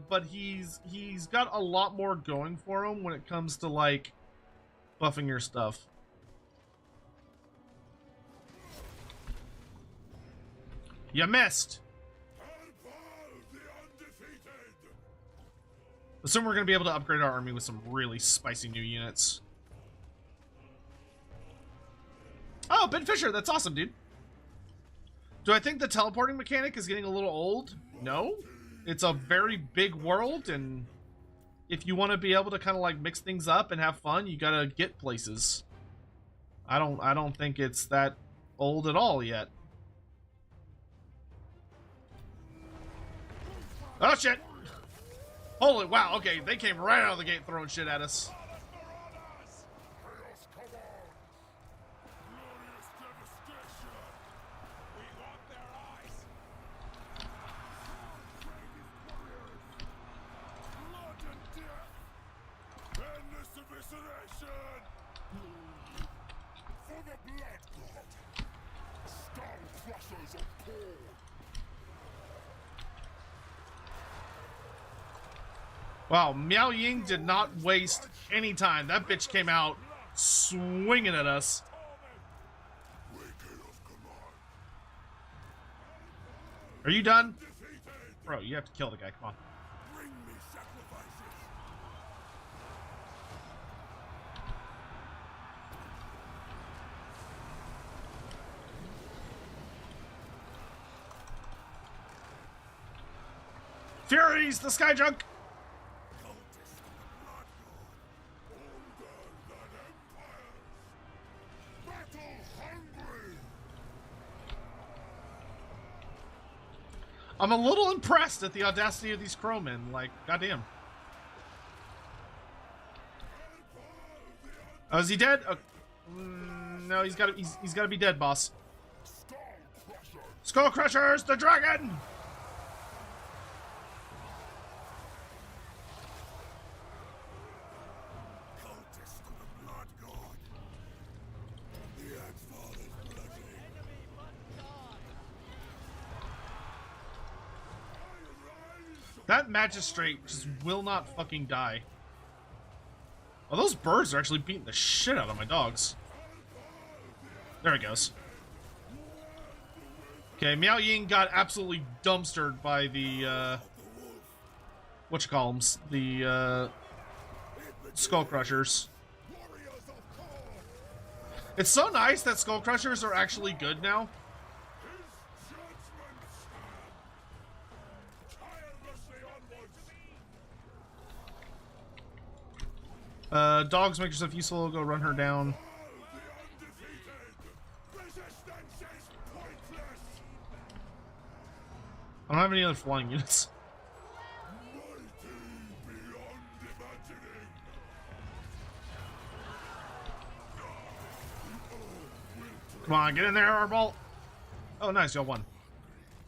but he's got a lot more going for him when it comes to, like, buffing your stuff. You missed! Assume we're going to be able to upgrade our army with some really spicy new units. Oh, Ben Fisher, that's awesome, dude. Do I think the teleporting mechanic is getting a little old? No. It's a very big world, and if you want to be able to kind of like mix things up and have fun, you gotta get places. I don't think it's that old at all yet. Oh shit! Holy wow, okay, they came right out of the gate throwing shit at us. Wow, Miao Ying did not waste any time. That bitch came out swinging at us. Are you done? Bro, you have to kill the guy. Come on. Furies, the sky junk! I'm a little impressed at the audacity of these crowmen. Like, goddamn. Oh, is he dead? No, he's got to be dead, boss. Skull Crushers, the dragon! That magistrate just will not fucking die. Oh, those birds are actually beating the shit out of my dogs. There he goes. Okay, Miao Ying got absolutely dumpstered by the, whatchamacallums, the, Skull Crushers. It's so nice that Skull Crushers are actually good now. Dogs, make yourself useful. Go run her down. I don't have any other flying units. Come on, get in there, ARBAAL. Oh, nice, y'all won.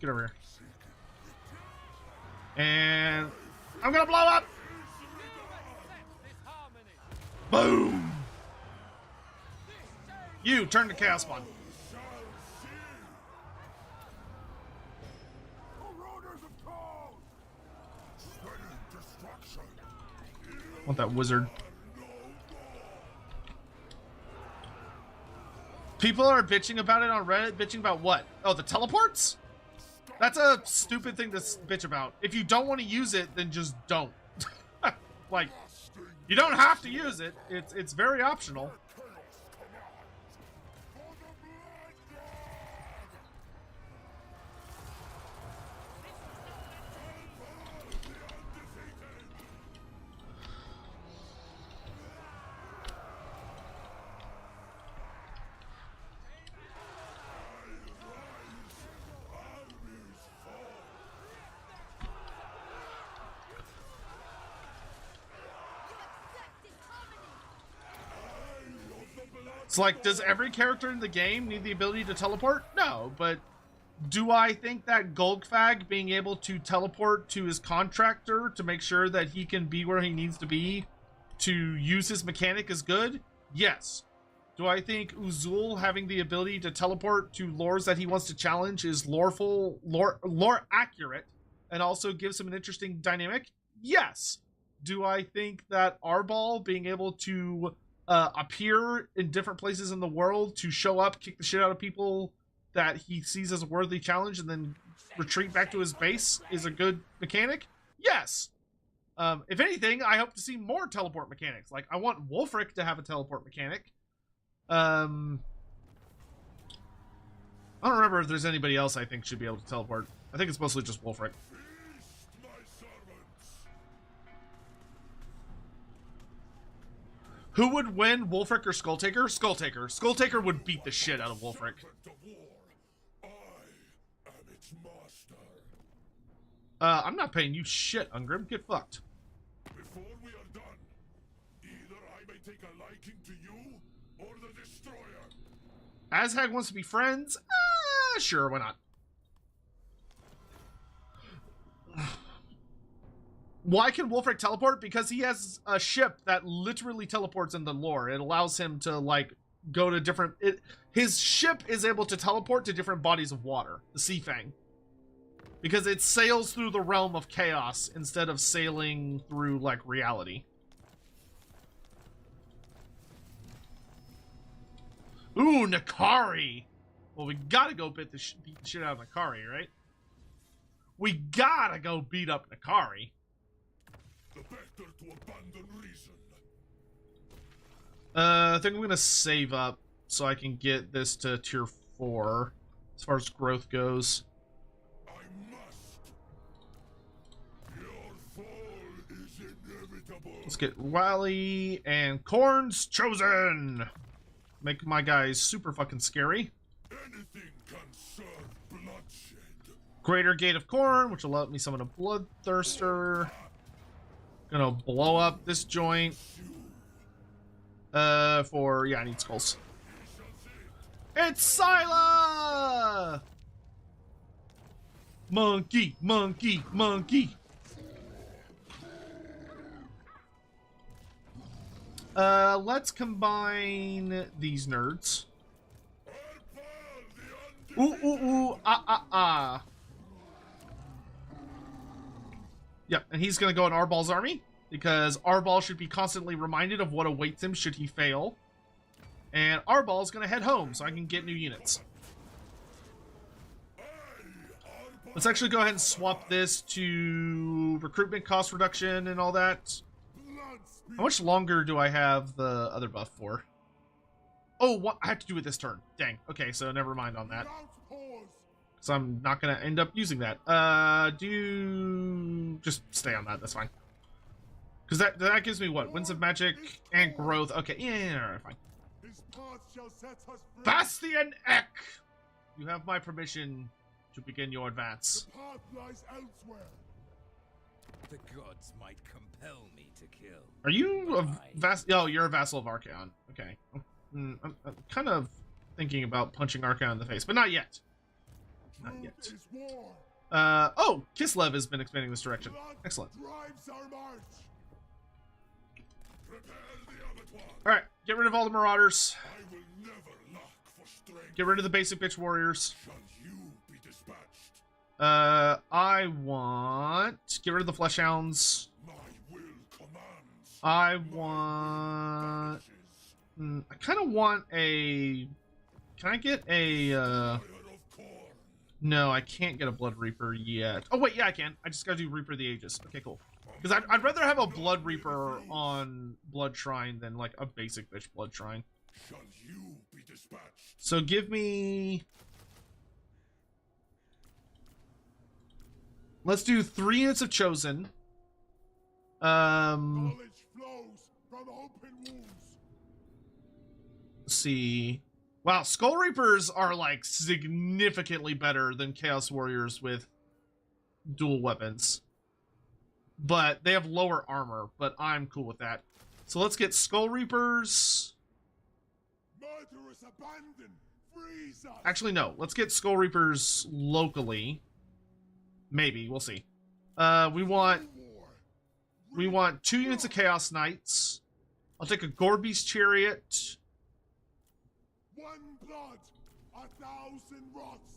Get over here. And I'm gonna blow up. Boom. You turn to Chaos Spawn. Want that wizard. People are bitching about it on Reddit. Bitching about what? Oh, the teleports? That's a stupid thing to bitch about. If you don't want to use it, then just don't. Like, you don't have to use it. It's very optional. It's like, does every character in the game need the ability to teleport? No, but do I think that Golgfag being able to teleport to his contractor to make sure that he can be where he needs to be to use his mechanic is good? Yes. Do I think Uzul having the ability to teleport to lores that he wants to challenge is lore accurate and also gives him an interesting dynamic? Yes. Do I think that ARBAAL being able to appear in different places in the world to show up, kick the shit out of people that he sees as a worthy challenge, and then retreat back to his base is a good mechanic? Yes. If anything, I hope to see more teleport mechanics. Like, I want Wulfric to have a teleport mechanic. I don't remember if there's anybody else I think should be able to teleport. I think it's mostly just Wulfric. Who would win, Wulfric or Skulltaker? Skulltaker. Skulltaker would beat the shit out of Wulfric. I'm not paying you shit, Ungrim. Get fucked. Before we are done, either I may take a liking to you or the destroyer. Azhag wants to be friends? Sure, why not? Why can Wulfric teleport? Because he has a ship that literally teleports in the lore. It allows him to, like, go to different... his ship is able to teleport to different bodies of water. The Sea Fang. Because it sails through the realm of chaos instead of sailing through, like, reality. Ooh, Nakari! Well, we gotta go beat the shit out of Nakari, right? We gotta go beat up Nakari. The better to abandon reason. I think I'm gonna save up so I can get this to tier 4 as far as growth goes. I must. Your fall is inevitable. Let's get Wally and Khorne's Chosen. Make my guys super fucking scary. Anything can serve bloodshed. Greater Gate of Khorne, which will let me summon a Bloodthirster. Gonna blow up this joint. Yeah, I need skulls. It's Scylla! Monkey, monkey, monkey. Let's combine these nerds. Yep, and he's gonna go in ARBAAL's army, because ARBAAL should be constantly reminded of what awaits him should he fail. And ARBAAL's gonna head home, so I can get new units. Let's actually go ahead and swap this to recruitment cost reduction and all that. How much longer do I have the other buff for? Oh, what? I have to do it this turn. Dang. Okay, so never mind on that. So I'm not gonna end up using that. Just stay on that. That's fine. Because that gives me what? Winds of Magic and growth. Okay, yeah, fine. Bastian Eck! You have my permission to begin your advance. The path lies elsewhere. The gods might compel me to kill. Are you a vassal? Oh, you're a vassal of Archaon. Okay. I'm kind of thinking about punching Archaon in the face, but not yet. Not yet. Truth is war. Oh, Kislev has been expanding this direction. Blood Excellent. drives our march. Prepare the abattoir. All right, get rid of all the marauders. I will never lack for strength. Get rid of the basic bitch warriors. Shall you be dispatched? I want get rid of the flesh hounds. My will commands. I want. I kind of want a. Can I get a? Fire of Khorne. No, I can't get a Blood Reaper yet. Oh wait, yeah, I can. I just gotta do Reaper of the Ages. Okay, cool. Because I'd rather have a Blood Reaper on Blood Shrine than like a basic bitch Blood Shrine. Shall you be dispatched? So give me. Let's do 3 units of Chosen. Knowledge flows from open wounds. Let's see. Wow, Skull Reapers are like significantly better than Chaos Warriors with dual weapons. But they have lower armor, but I'm cool with that. So let's get Skull Reapers. Murderous abandon. Freeze us. Actually, no. Let's get Skull Reapers locally. Maybe, we'll see. We want 2 units of Chaos Knights. I'll take a Gorby's Chariot. One blood, 1,000 rots.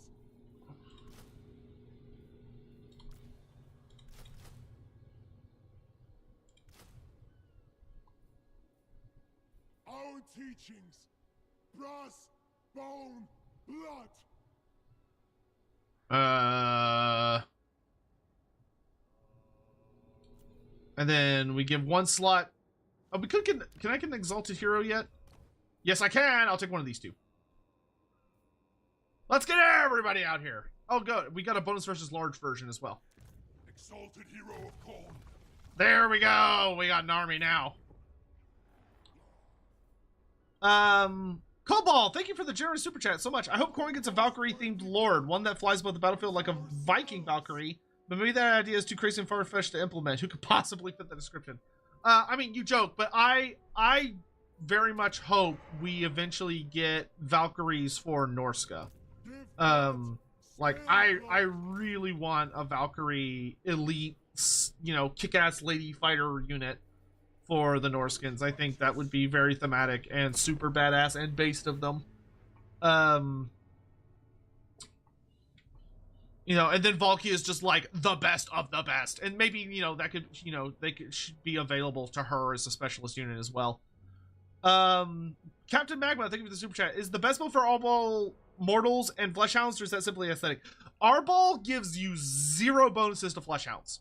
Our teachings, brass, bone, blood. And then we give 1 slot. Oh, we could get. Can I get an Exalted Hero yet? Yes, I can. I'll take one of these 2. Let's get everybody out here. Oh, good. We got a bonus versus large version as well. Exalted hero of Khorne. There we go. We got an army now. Cobalt, thank you for the generous super chat so much. I hope Khorne gets a Valkyrie-themed lord, one that flies above the battlefield like a Viking Valkyrie. But maybe that idea is too crazy and far-fetched to implement. Who could possibly fit the description? I mean, you joke, but I very much hope we eventually get Valkyries for Norska. Like I really want a Valkyrie elite, you know, kick-ass lady fighter unit for the Norskins. I think that would be very thematic and super badass and based of them. You know, and then Valky is just like the best of the best, and maybe, you know, that could, you know, should be available to her as a specialist unit as well. Captain Magma, thank you for the super chat. Is the best build for ARBAAL Mortals and Flesh Hounds, or is that simply aesthetic? ARBAAL gives you 0 bonuses to Flesh Hounds.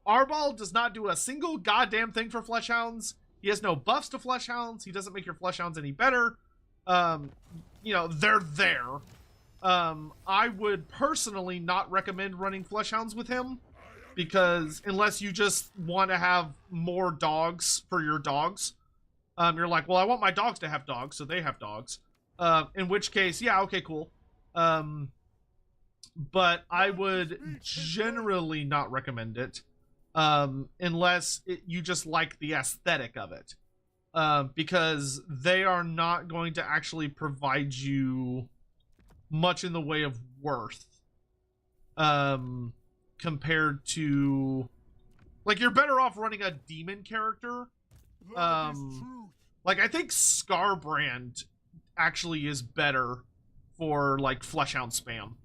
ARBAAL does not do a single goddamn thing for Flesh Hounds. He has no buffs to Flesh Hounds. He doesn't make your Flesh Hounds any better. You know, they're there. I would personally not recommend running Flesh Hounds with him, because unless you just want to have more dogs for your dogs, you're like, well, I want my dogs to have dogs, so they have dogs. In which case, yeah, okay, cool. But I would generally not recommend it, unless you just like the aesthetic of it, because they are not going to actually provide you much in the way of worth, compared to, like, you're better off running a demon character. Like, I think Scarbrand actually is better for, like, Fleshhound spam.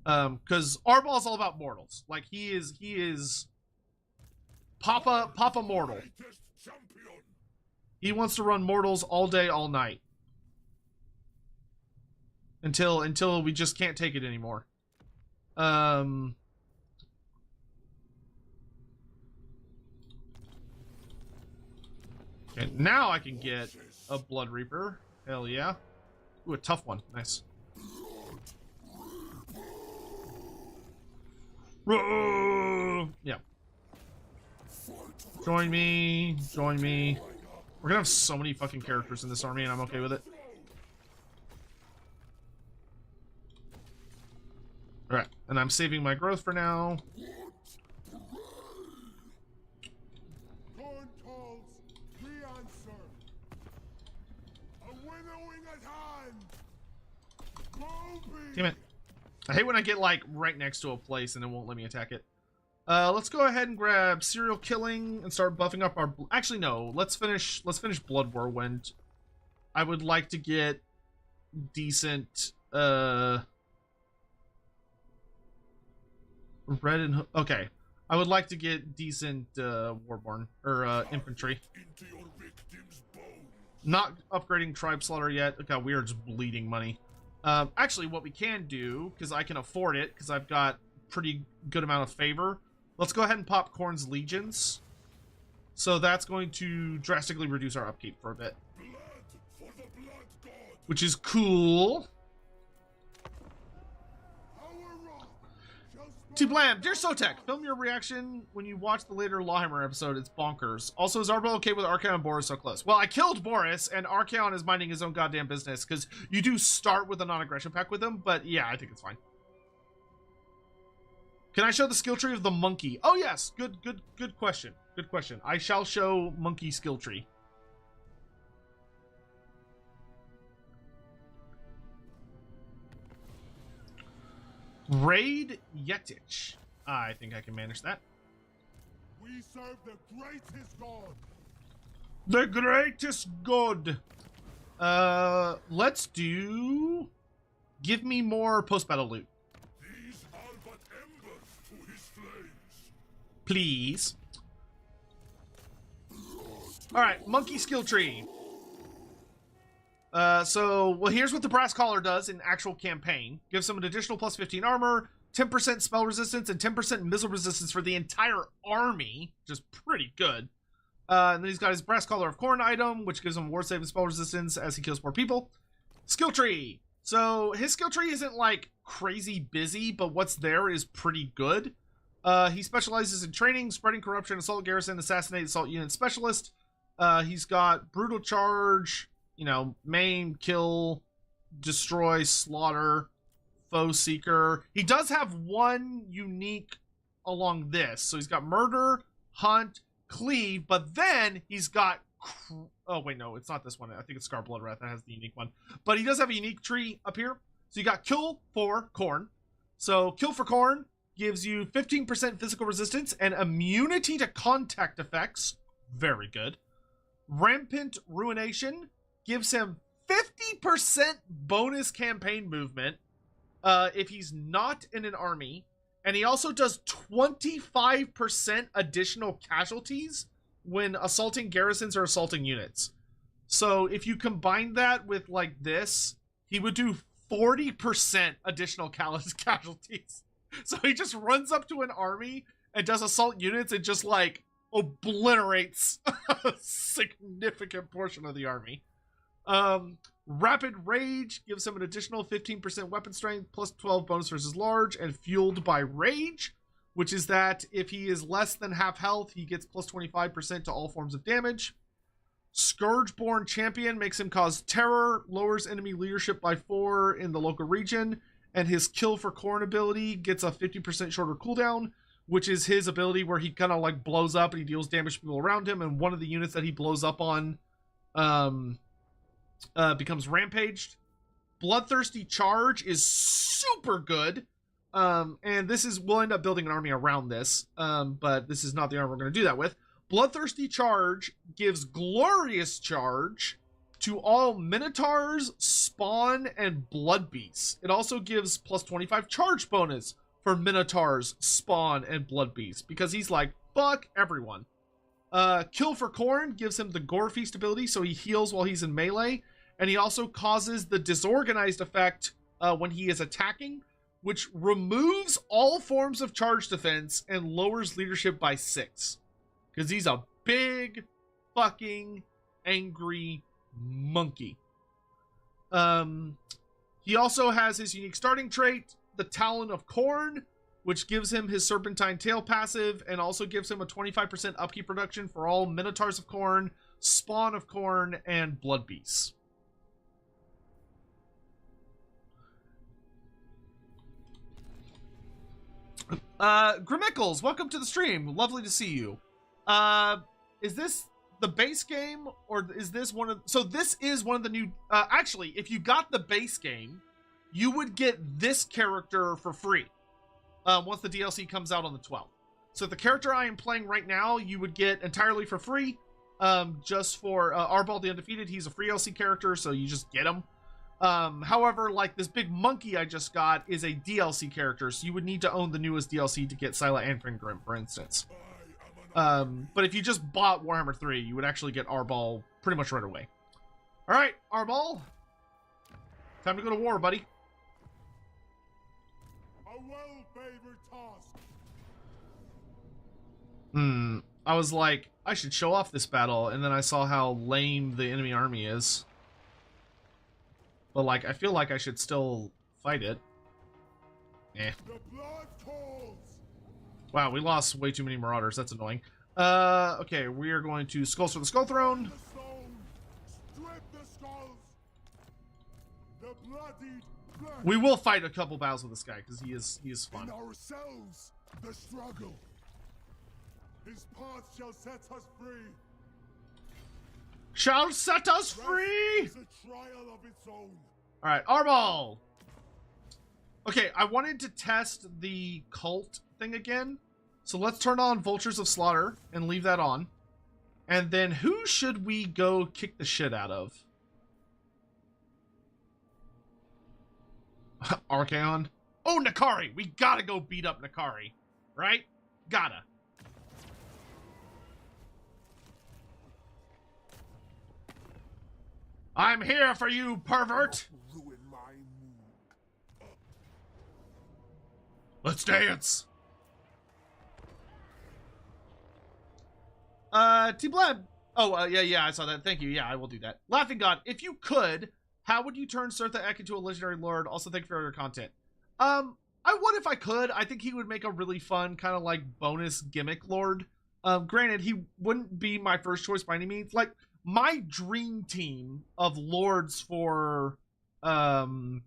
Because ARBAAL is all about mortals. Like, he is Papa Mortal. He wants to run mortals all day, all night. Until we just can't take it anymore. Okay, now I can get a Blood Reaper. Hell yeah. Ooh, a tough one. Nice. Yeah. Join me. Join me. We're gonna have so many fucking characters in this army, and I'm okay with it. All right, and I'm saving my growth for now. Khorne calls, we answer. A winnowing at hand. Moby. Damn it. I hate when I get, like, right next to a place and it won't let me attack it. Let's go ahead and grab serial killing and start buffing up our... Actually, no. Let's finish Blood Whirlwind. I would like to get decent, red and... Okay. I would like to get decent, Warborn, or, infantry. Into your victim's bone. Not upgrading Tribe Slaughter yet. Look how we're just bleeding money. Actually, what we can do, because I can afford it, because I've got pretty good amount of favor, let's go ahead and pop Khorne's Legions. So that's going to drastically reduce our upkeep for a bit. Blood for the blood god. Which is cool. Our rock shall To Blam, dear Sotek, film your reaction when you watch the later Loremaster episode. It's bonkers. Also, is ARBAAL okay with Archaon and Boris so close? Well, I killed Boris, and Archaon is minding his own goddamn business, because you do start with a non-aggression pack with him, but yeah, I think it's fine. Can I show the skill tree of the monkey? Oh yes, good question. Good question. I shall show monkey skill tree. Raid Yetich. I think I can manage that. We serve the greatest god. The greatest god. Let's do... Give me more post-battle loot. These are but embers to his flames. Please. Alright, monkey skill tree. Well, here's what the brass collar does in actual campaign. Gives him an additional plus 15 armor, 10% spell resistance, and 10% missile resistance for the entire army, which is pretty good. And then he's got his brass collar of Khorne item, which gives him ward save and spell resistance as he kills more people. Skill tree. So his skill tree isn't like crazy busy, but what's there is pretty good. He specializes in training, spreading corruption, assault garrison, assassinate assault unit specialist. He's got brutal charge, you know, maim, kill, destroy, slaughter, foe seeker. He does have one unique along this. So he's got murder, hunt, cleave, but then he's got... Oh, wait, no, it's not this one. I think it's Scar Bloodwrath that has the unique one. But he does have a unique tree up here. So you got kill for Khorne. So kill for Khorne gives you 15% physical resistance and immunity to contact effects. Very good. Rampant Ruination gives him 50% bonus campaign movement if he's not in an army. And he also does 25% additional casualties when assaulting garrisons or assaulting units. So if you combine that with like this, he would do 40% additional casualties. So he just runs up to an army and does assault units and just like obliterates a significant portion of the army. Rapid Rage gives him an additional 15% weapon strength plus 12 bonus versus large and fueled by rage, which is that if he is less than half health, he gets plus 25% to all forms of damage. Scourgeborn Champion makes him cause terror, lowers enemy leadership by 4 in the local region, and his Kill for Khorne ability gets a 50% shorter cooldown, which is his ability where he kind of like blows up and he deals damage to people around him, and one of the units that he blows up on becomes rampaged. Bloodthirsty Charge is super good. And this is, we'll end up building an army around this, but this is not the army we're going to do that with. Bloodthirsty Charge gives Glorious Charge to all Minotaurs, Spawn, and Blood Beasts. It also gives plus 25 charge bonus for Minotaurs, Spawn, and Blood Beasts, because he's like, fuck everyone. Kill for Khorne gives him the Gore Feast ability, so he heals while he's in melee, and he also causes the Disorganized effect when he is attacking, which removes all forms of charge defense and lowers leadership by 6. Because he's a big fucking angry monkey. He also has his unique starting trait, the Talon of Khorne, which gives him his Serpentine Tail passive and also gives him a 25% upkeep reduction for all Minotaurs of Khorne, Spawn of Khorne, and Blood Beasts. Grimmickles, welcome to the stream. Lovely to see you. Is this the base game, or is this one of... So this is one of the new... actually, if you got the base game, you would get this character for free once the DLC comes out on the 12th. So the character I am playing right now, you would get entirely for free, just for ARBAAL the Undefeated. He's a free DLC character, so you just get him. However, like this big monkey I just got is a DLC character, so you would need to own the newest DLC to get Scylla and Fingrim, for instance. But if you just bought Warhammer 3, you would actually get ARBAAL pretty much right away. Alright, ARBAAL. Time to go to war, buddy. A well-favored task. I was like, I should show off this battle, and then I saw how lame the enemy army is. But, like, I feel like I should still fight it. Eh. The blood calls. Wow, we lost way too many marauders. That's annoying. Okay, we are going to Skulls for the Skull Throne. The stone. Strip the skulls. The bloodied blood. We will fight a couple battles with this guy, because he is fun. In ourselves, the struggle. His path shall set us free. Shall set us free! Is a trial of its own. Alright, ARBAAL! Okay, I wanted to test the cult thing again. So let's turn on Vultures of Slaughter and leave that on. And then who should we go kick the shit out of? Archaon? Oh, Nakari! We gotta go beat up Nakari. Right? Gotta. I'm here for you, pervert! Ruin my mood. Let's dance! T-Blab. Oh, yeah, I saw that. Thank you. Yeah, I will do that. Laughing God, if you could, how would you turn Surtha Ek into a legendary lord? Also, thank you for your content. I would if I could. I think he would make a really fun, kind of like bonus gimmick lord. Granted, he wouldn't be my first choice by any means. Like, my dream team of lords for Norska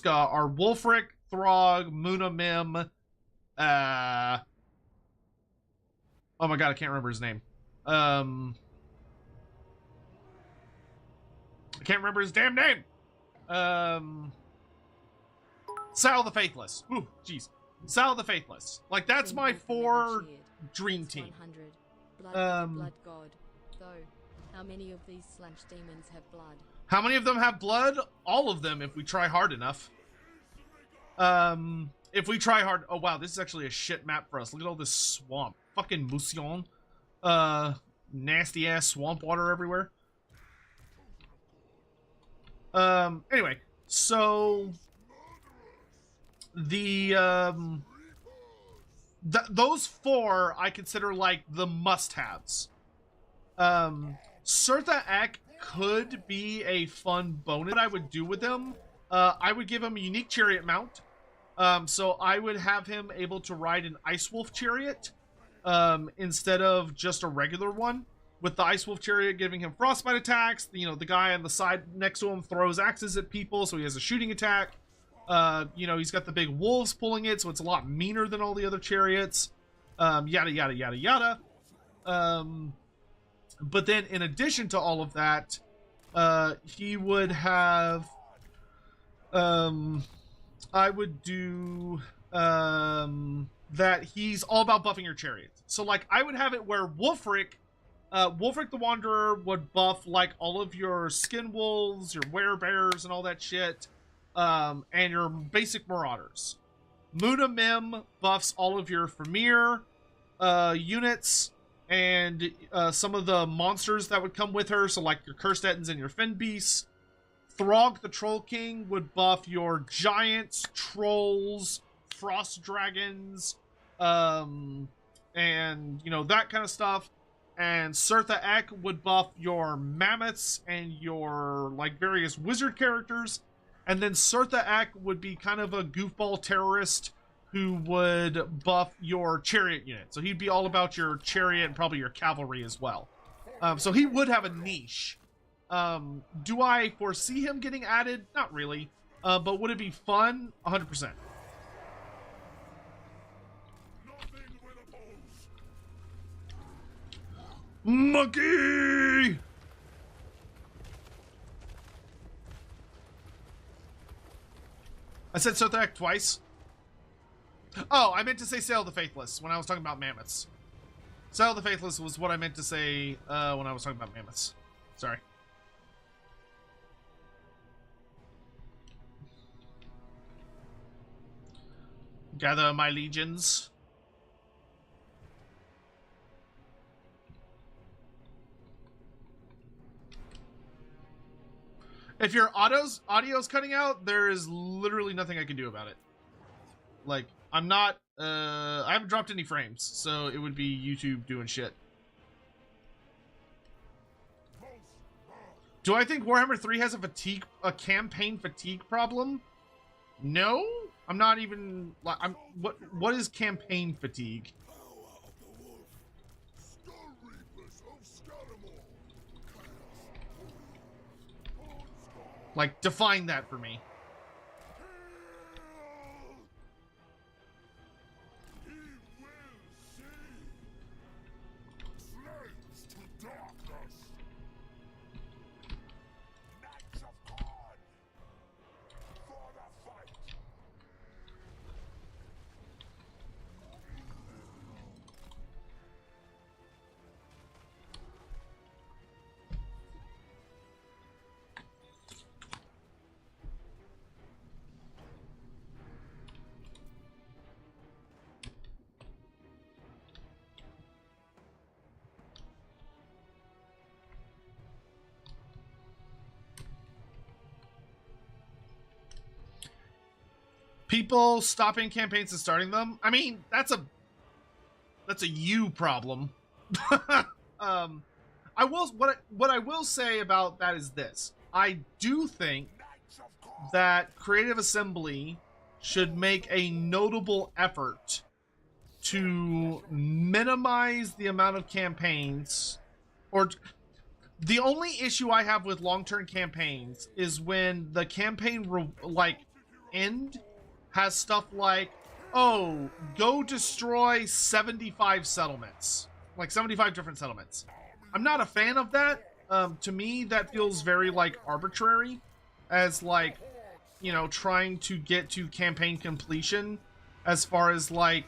are Wulfric, Throg, Muna Mim, oh my god, I can't remember his name. I can't remember his damn name. Sal the Faithless. Ooh, jeez. Sal the Faithless. Like, that's my 4 dream team. Blood God. Though, how many of these slunch demons have blood? How many of them have blood? All of them, if we try hard enough. If we try hard... Oh, wow, this is actually a shit map for us. Look at all this swamp. Fucking Mousillon. Nasty-ass swamp water everywhere. Anyway, so... those 4 I consider, like, the must-haves. Surtha Ek could be a fun bonus. What I would do with him, I would give him a unique chariot mount. So I would have him able to ride an Ice Wolf chariot instead of just a regular one. With the Ice Wolf chariot giving him frostbite attacks, you know, the guy on the side next to him throws axes at people, so he has a shooting attack. You know, he's got the big wolves pulling it, so it's a lot meaner than all the other chariots. Yada, yada, yada, yada. But then, in addition to all of that, he would have... I would do... that he's all about buffing your chariots. So, like, I would have it where Wulfric the Wanderer would buff, like, all of your skin wolves, your werebears, and all that shit. And your basic marauders. Muna Mim buffs all of your Fimir units and some of the monsters that would come with her, so like your Cursed Ettins and your Fen Beasts. Throg the Troll King would buff your giants, trolls, frost dragons, and you know, that kind of stuff. And Surtha Ek would buff your mammoths and your like various wizard characters. And then Surtha Ek would be kind of a goofball terrorist who would buff your chariot unit. So he'd be all about your chariot and probably your cavalry as well. So he would have a niche. Do I foresee him getting added? Not really. But would it be fun? 100%. Monkey! I said Sotek twice. Oh, I meant to say Sail the Faithless when I was talking about mammoths. Sail the Faithless was what I meant to say when I was talking about mammoths. Sorry. Gather my legions. If your audio's cutting out, there is literally nothing I can do about it. Like, I'm not, I haven't dropped any frames, so it would be YouTube doing shit. Do I think Warhammer 3 has a campaign fatigue problem? No? I'm not even, what is campaign fatigue? Like, define that for me. Slaves to darkness. Knights of Khorne. For the fight. People stopping campaigns and starting them. I mean, that's a you problem. I will what I will say about that is this. I do think that Creative Assembly should make a notable effort to minimize the amount of campaigns, or the only issue I have with long-term campaigns is when the campaign end has stuff like, oh, go destroy 75 settlements. Like 75 different settlements. I'm not a fan of that. To me, that feels very, like, arbitrary. As, like, you know, trying to get to campaign completion. As far as, like,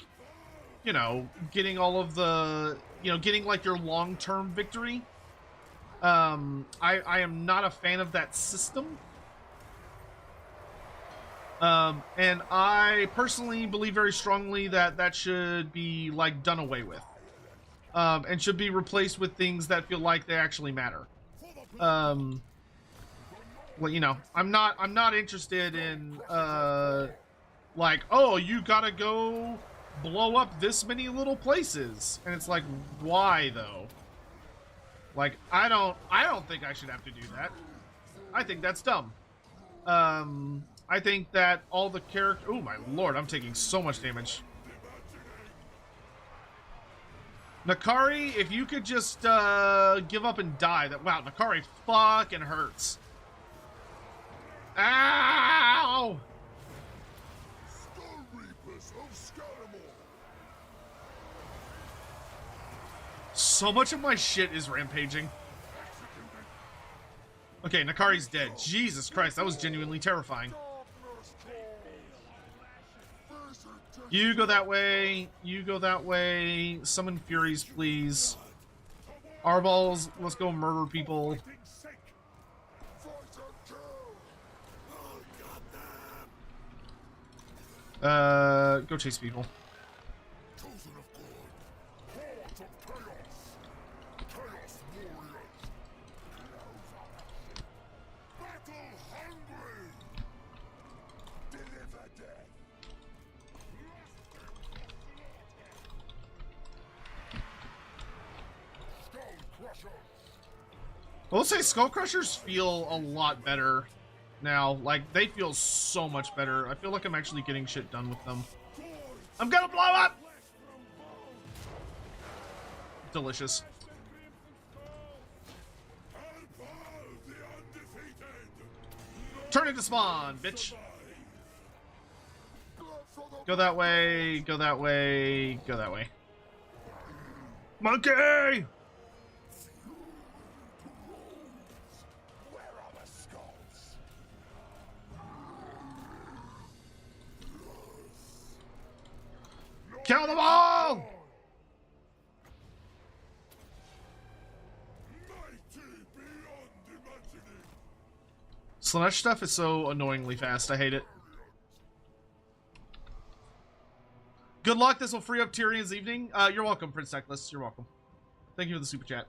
you know, getting all of the, you know, getting, like, your long-term victory. I am not a fan of that system. And I personally believe very strongly that that should be, like, done away with. And should be replaced with things that feel like they actually matter. Well, you know, I'm not interested in, like, oh, you gotta go blow up this many little places. And it's like, why, though? Like, I don't think I should have to do that. I think that's dumb. I think that all the character... Oh, my lord, I'm taking so much damage. Nakari, if you could just give up and die. Wow, Nakari fucking hurts. Ow! Skull Reapers of Scaramore. So much of my shit is rampaging. Okay, Nakari's dead. Jesus Christ, that was genuinely terrifying. You go that way. You go that way. Summon Furies, please. ARBAALs, let's go murder people. Go chase people. I will say Skull Crushers feel a lot better now. Like, they feel so much better. I feel like I'm actually getting shit done with them. I'm gonna blow up! Delicious. Turn into spawn, bitch! Go that way, go that way, go that way. Monkey! Kill them all! Mighty beyond imagining. Slanesh stuff is so annoyingly fast. I hate it. Good luck. This will free up Tyrion's evening. You're welcome, Prince Necklace. You're welcome. Thank you for the super chat.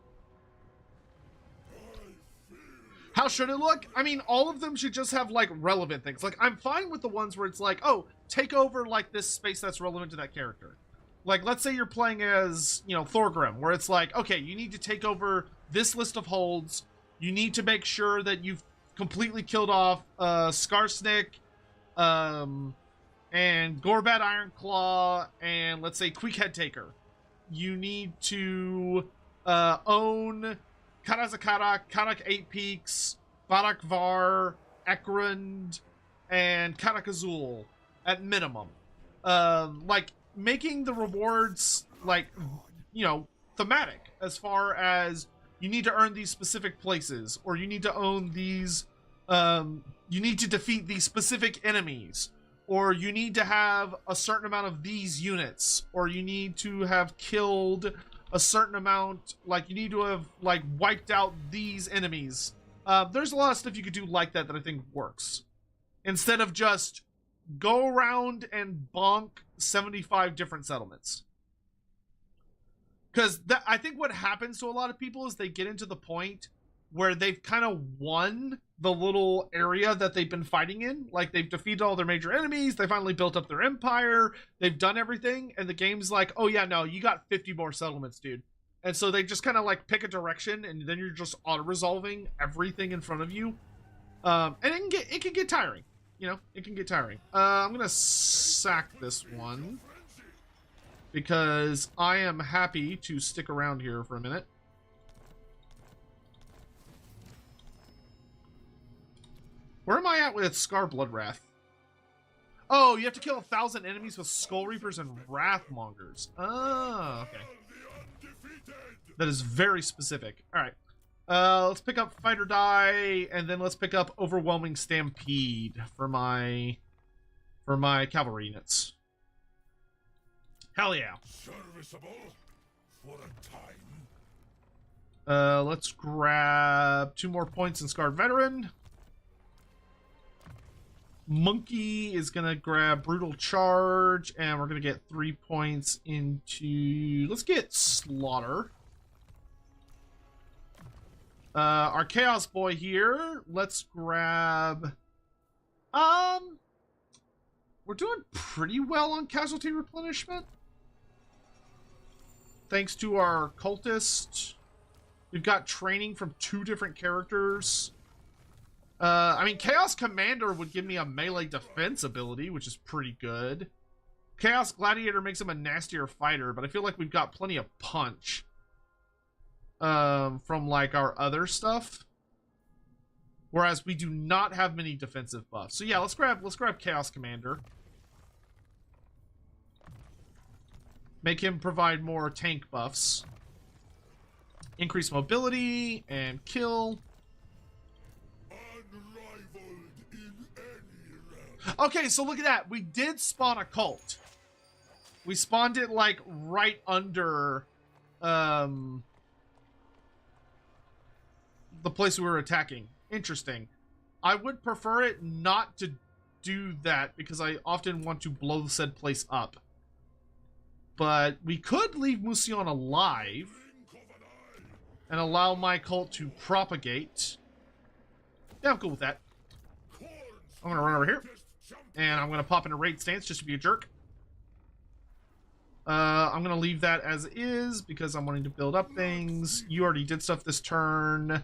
How should it look? I mean, all of them should just have, like, relevant things. Like, I'm fine with the ones where it's like, oh, take over, like, this space that's relevant to that character. Like, let's say you're playing as, you know, Thorgrim, where it's like, okay, you need to take over this list of holds. You need to make sure that you've completely killed off Skarsnik, and Gorbat Ironclaw, and let's say Queek Headtaker. You need to own Karazakarak, Karak 8 Peaks, Barak Var, Ekrund, and Karak Azul at minimum. Like, making the rewards, like, you know, thematic as far as you need to earn these specific places, or you need to own these, you need to defeat these specific enemies, or you need to have a certain amount of these units, or you need to have killed a certain amount, like, you need to have, like, wiped out these enemies. There's a lot of stuff you could do like that that I think works. Instead of just go around and bonk 75 different settlements. Because I think what happens to a lot of people is they get into the point where they've kind of won the little area that they've been fighting in. Like, they've defeated all their major enemies, they finally built up their empire, they've done everything, and the game's like, oh yeah, no, you got 50 more settlements, dude. And so they just kind of, like, pick a direction, and then you're just auto-resolving everything in front of you. And it can get tiring. You know, it can get tiring. I'm gonna sack this one, because I am happy to stick around here for a minute. Where am I at with Scar Bloodwrath? Oh, you have to kill 1,000 enemies with Skull Reapers and Wrathmongers. Oh, okay. That is very specific. All right. Let's pick up Fight or Die, and then let's pick up Overwhelming Stampede for my cavalry units. Hell yeah. Serviceable for a time. Let's grab 2 more points in Scarred Veteran. Monkey is gonna grab Brutal Charge, and we're gonna get 3 points into... Let's get Slaughter. Our Chaos Boy here, let's grab... We're doing pretty well on casualty replenishment. Thanks to our Cultist. We've got training from 2 different characters. I mean, Chaos Commander would give me a melee defense ability, which is pretty good. Chaos Gladiator makes him a nastier fighter, but I feel like we've got plenty of punch. From, like, our other stuff. Whereas we do not have many defensive buffs. So yeah, let's grab Chaos Commander. Make him provide more tank buffs. Increase mobility and kill. Okay, so look at that. We did spawn a cult. We spawned it, like, right under the place we were attacking. Interesting. I would prefer it not to do that because I often want to blow said place up. But we could leave Musion alive and allow my cult to propagate. Yeah, I'm cool with that. I'm gonna run over here and I'm gonna pop into raid stance just to be a jerk. I'm gonna leave that as is because I'm wanting to build up things. You already did stuff this turn.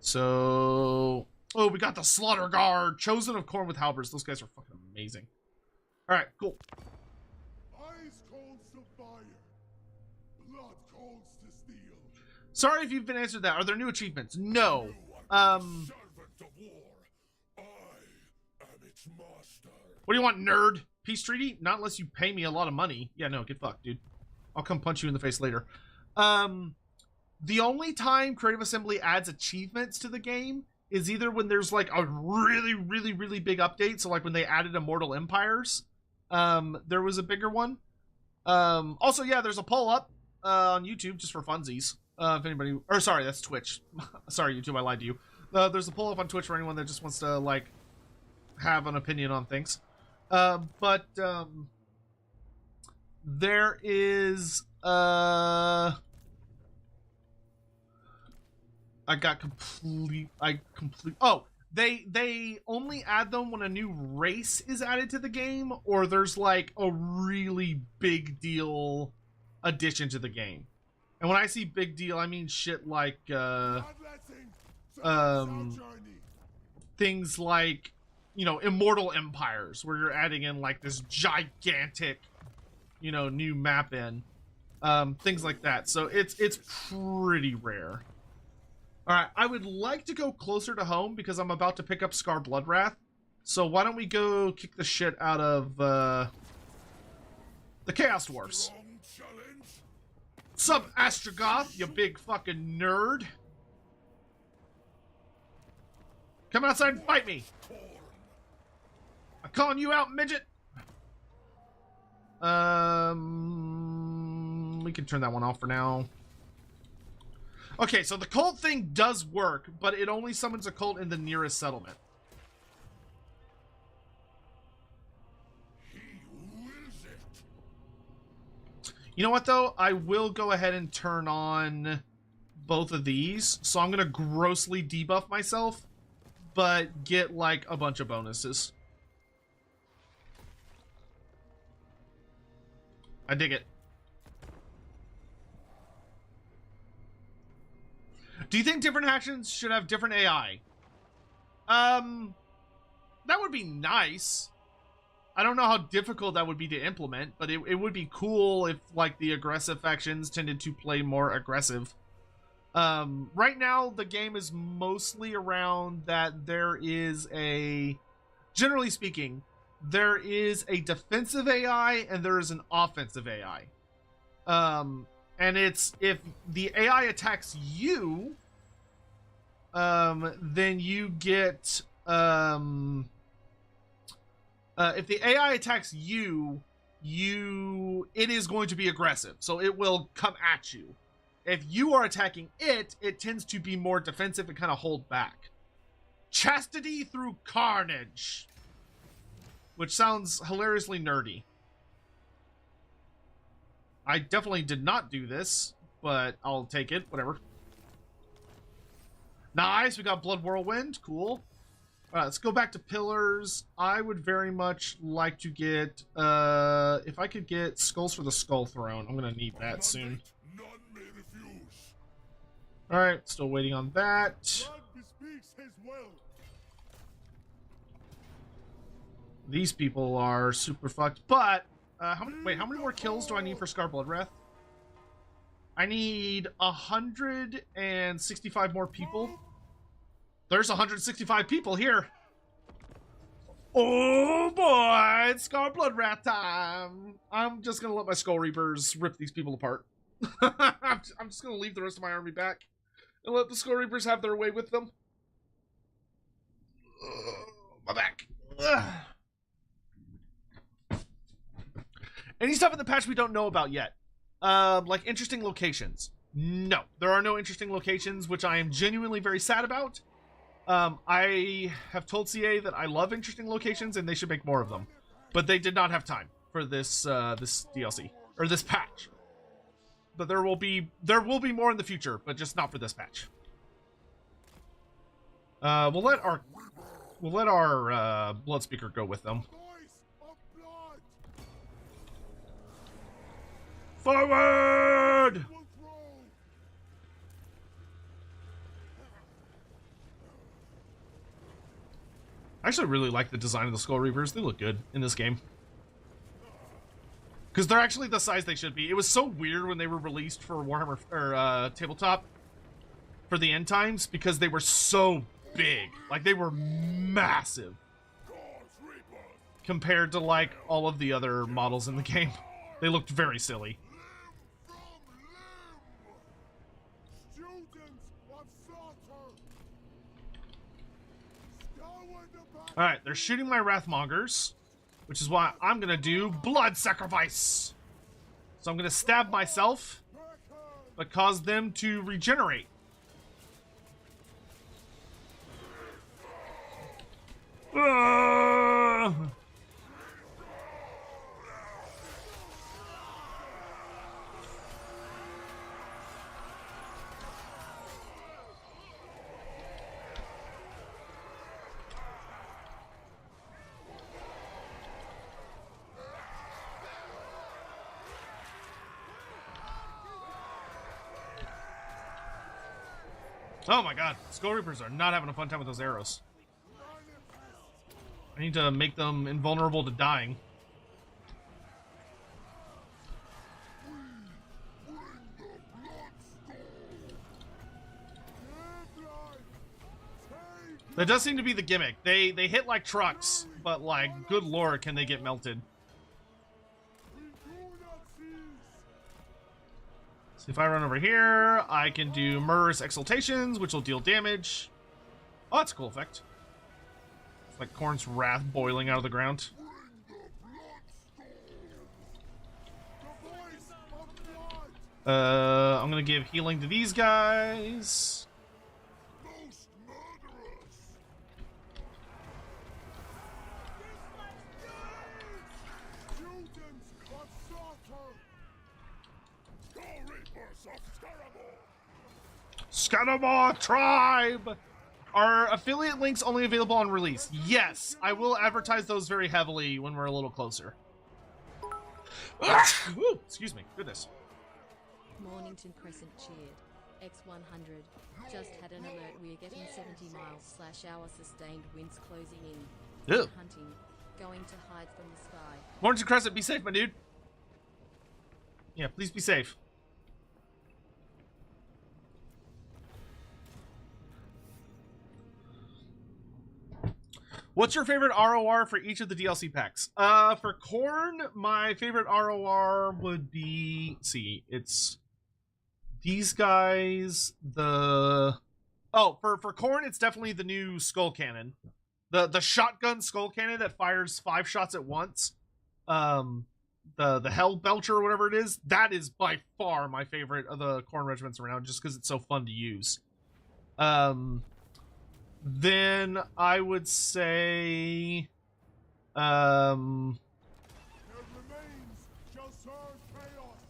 So, oh, we got the Slaughter Guard, chosen of Khorne with halberds. Those guys are fucking amazing. All right, cool. Ice cold to fire, blood cold to steel. Sorry if you've been answered that. Are there new achievements? No. Servant of war, I am its master. What do you want, nerd? Peace treaty? Not unless you pay me a lot of money. Yeah, no, get fucked, dude. I'll come punch you in the face later. The only time Creative Assembly adds achievements to the game is either when there's like a really, really, really big update. So like when they added Immortal Empires, there was a bigger one. Also, yeah, there's a poll up on YouTube just for funsies. If anybody, or sorry, that's Twitch. Sorry, YouTube, I lied to you. There's a poll up on Twitch for anyone that just wants to like have an opinion on things. But there is I complete. Oh, they only add them when a new race is added to the game, or there's like a really big deal addition to the game. And when I see big deal, I mean shit like things like, you know, Immortal Empires, where you're adding in like this gigantic, you know, new map in, things like that. So it's pretty rare. All right, I would like to go closer to home because I'm about to pick up Scar Bloodwrath. So why don't we go kick the shit out of the Chaos Dwarfs? Sup, Astrogoth, you big fucking nerd. Come outside and fight me. I'm calling you out, midget. We can turn that one off for now. Okay, so the cult thing does work, but it only summons a cult in the nearest settlement. You know what, though? I will go ahead and turn on both of these. So I'm going to grossly debuff myself, but get, like, a bunch of bonuses. I dig it. Do you think different actions should have different AI? That would be nice. I don't know how difficult that would be to implement, but it would be cool if, like, the aggressive factions tended to play more aggressive. Right now, the game is mostly around that there is a... Generally speaking, there is a defensive AI and there is an offensive AI. And it's, if the AI attacks you, then you get, if the AI attacks you, it is going to be aggressive. So it will come at you. If you are attacking it, it tends to be more defensive and kind of hold back. Chastity through carnage. Which sounds hilariously nerdy. I definitely did not do this, but I'll take it, whatever. Nice, we got Blood Whirlwind, cool. Alright, let's go back to pillars. I would very much like to get, if I could get Skulls for the Skull Throne. I'm gonna need that soon. Alright, still waiting on that. These people are super fucked, but, how many more kills do I need for Scar Bloodwrath? I need 165 more people. There's 165 people here. Oh boy, it's Scar Bloodwrath time. I'm just gonna let my Skull Reapers rip these people apart. I'm just gonna leave the rest of my army back and let the Skull Reapers have their way with them. My back. Any stuff in the patch we don't know about yet? Like interesting locations. No, there are no interesting locations, which I am genuinely very sad about. I have told CA that I love interesting locations and they should make more of them. But they did not have time for this this DLC or this patch. But there will be more in the future, but just not for this patch. We'll let our blood speaker go with them. Forward! I actually really like the design of the Skull Reapers. They look good in this game. Because they're actually the size they should be. It was so weird when they were released for Warhammer, or Tabletop for the end times, because they were so big. Like, they were massive. Compared to, like, all of the other models in the game. They looked very silly. Alright, they're shooting my Wrathmongers, which is why I'm gonna do Blood Sacrifice. So I'm going to stab myself, but cause them to regenerate. Oh my god, Skull Reapers are not having a fun time with those arrows. I need to make them invulnerable to dying. That does seem to be the gimmick. They hit like trucks, but like, good lord, can they get melted. So if I run over here, I can do Murderous Exaltations, which will deal damage. Oh, that's a cool effect. It's like Khorne's wrath boiling out of the ground. I'm gonna give healing to these guys. Scuttleball Tribe! Are affiliate links only available on release? Yes, I will advertise those very heavily when we're a little closer. Ooh, excuse me, goodness. Mornington Crescent cheered. X100. Just had an alert. We are getting 70 miles/hour sustained winds closing in. Ew. Hunting. Going to hide from the sky. Mornington Crescent, be safe, my dude. Yeah, please be safe. What's your favorite ROR for each of the DLC packs? For Khorne, my favorite ROR would be... Let's see, it's these guys, Oh, for Khorne, it's definitely the new Skull Cannon. The shotgun Skull Cannon that fires 5 shots at once. The Hell Belcher or whatever it is. That is by far my favorite of the Khorne regiments around, just because it's so fun to use. Then I would say, there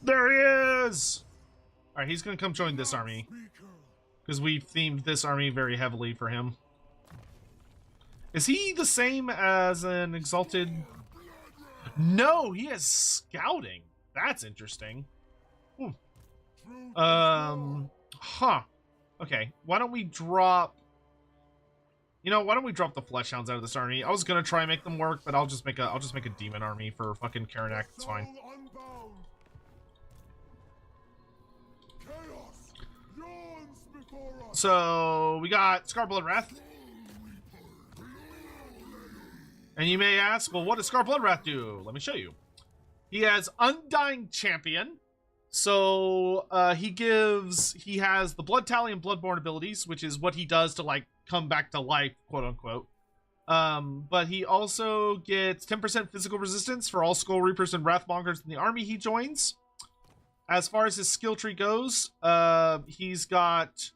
he is! Alright, he's gonna come join this army, because we've themed this army very heavily for him. Is he the same as an Exalted? No, he has Scouting. That's interesting. Huh. Okay, why don't we drop... You know, why don't we drop the Flesh Hounds out of this army? I was gonna try and make them work, but I'll just make a demon army for fucking Karanak. It's fine. So we got Scarblood Wrath. And you may ask, well, what does Scarblood Wrath do? Let me show you. He has Undying Champion. So he has the Blood Tally and Bloodborne abilities, which is what he does to like come back to life, quote unquote. But he also gets 10% physical resistance for all Skull Reapers and Wrathmongers in the army he joins. As far as his skill tree goes, he's got,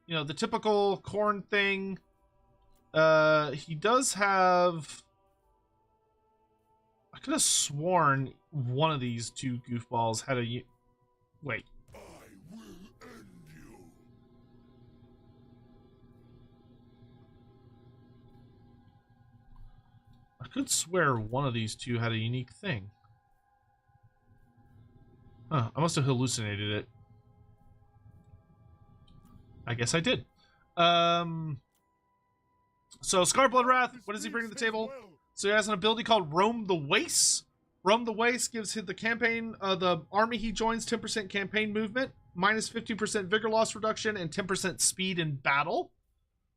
you know, the typical Khorne thing. He does have... I could have sworn one of these two goofballs had a... Wait. I will end you. I could swear one of these two had a unique thing. Huh, I must have hallucinated it. I guess I did. So Scarblood Wrath, what does he bring to the table? So he has an ability called Roam the Wastes. Roam the Waste gives him the army he joins 10% campaign movement, minus 50% vigor loss reduction, and 10% speed in battle.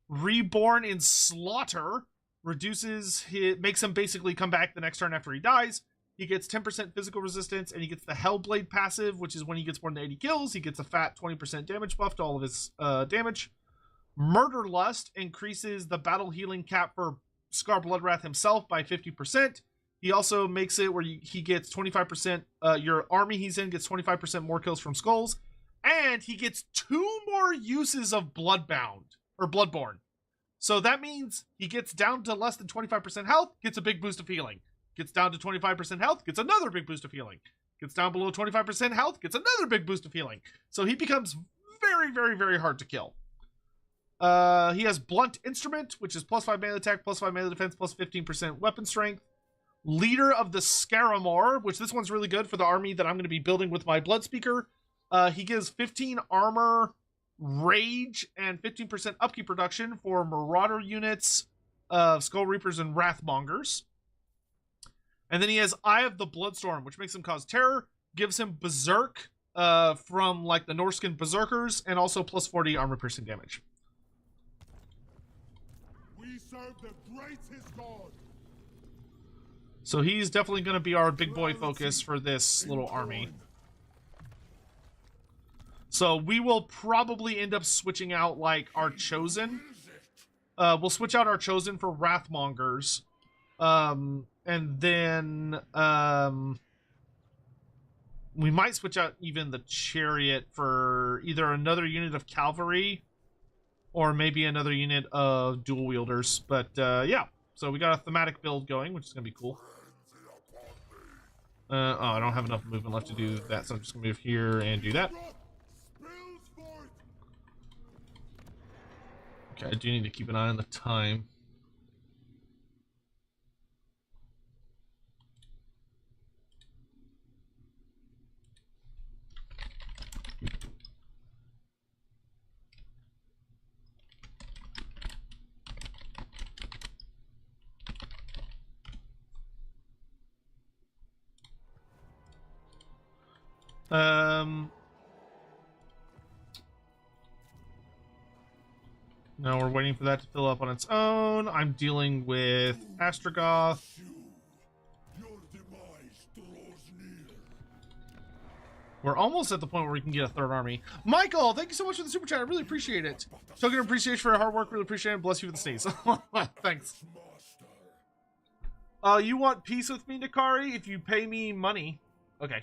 Reborn in Slaughter makes him basically come back the next turn after he dies. He gets 10% physical resistance, and he gets the Hellblade passive, which is when he gets more than 80 kills, he gets a fat 20% damage buff to all of his damage. Murder Lust increases the battle healing cap for Scarblood Wrath himself by 50%. He also makes it where he gets 25%, your army he's in gets 25% more kills from skulls, and he gets 2 more uses of Bloodbound, or Bloodborne. So that means he gets down to less than 25% health, gets a big boost of healing. Gets down to 25% health, gets another big boost of healing. Gets down below 25% health, gets another big boost of healing. So he becomes very, very, very hard to kill. He has Blunt Instrument, which is +5 melee attack, +5 melee defense, +15% weapon strength. Leader of the Scaramore, which this one's really good for the army that I'm going to be building with my Bloodspeaker. He gives 15 armor, rage, and 15% upkeep reduction for Marauder units, Skull Reapers, and Wrathmongers. And then he has Eye of the Bloodstorm, which makes him cause terror, gives him Berserk from like the Norskin Berserkers, and also +40 armor piercing damage. We serve the greatest god. So he's definitely going to be our big boy focus for this little army. So we will probably end up switching out like our Chosen. We'll switch out our Chosen for Wrathmongers. And then we might switch out even the Chariot for either another unit of cavalry or maybe another unit of dual wielders. But yeah, so we got a thematic build going, which is going to be cool. Oh, I don't have enough movement left to do that, so I'm just going to move here and do that. Okay, I do need to keep an eye on the time. No, we're waiting for that to fill up on its own. I'm dealing with Astrogoth. Your demise draws near. We're almost at the point where we can get a third army. Michael, thank you so much for the super chat. I really appreciate it. Token of appreciation for your hard work. Really appreciate it. Bless you with the sneeze. Thanks. You want peace with me, Nikari? If you pay me money. Okay.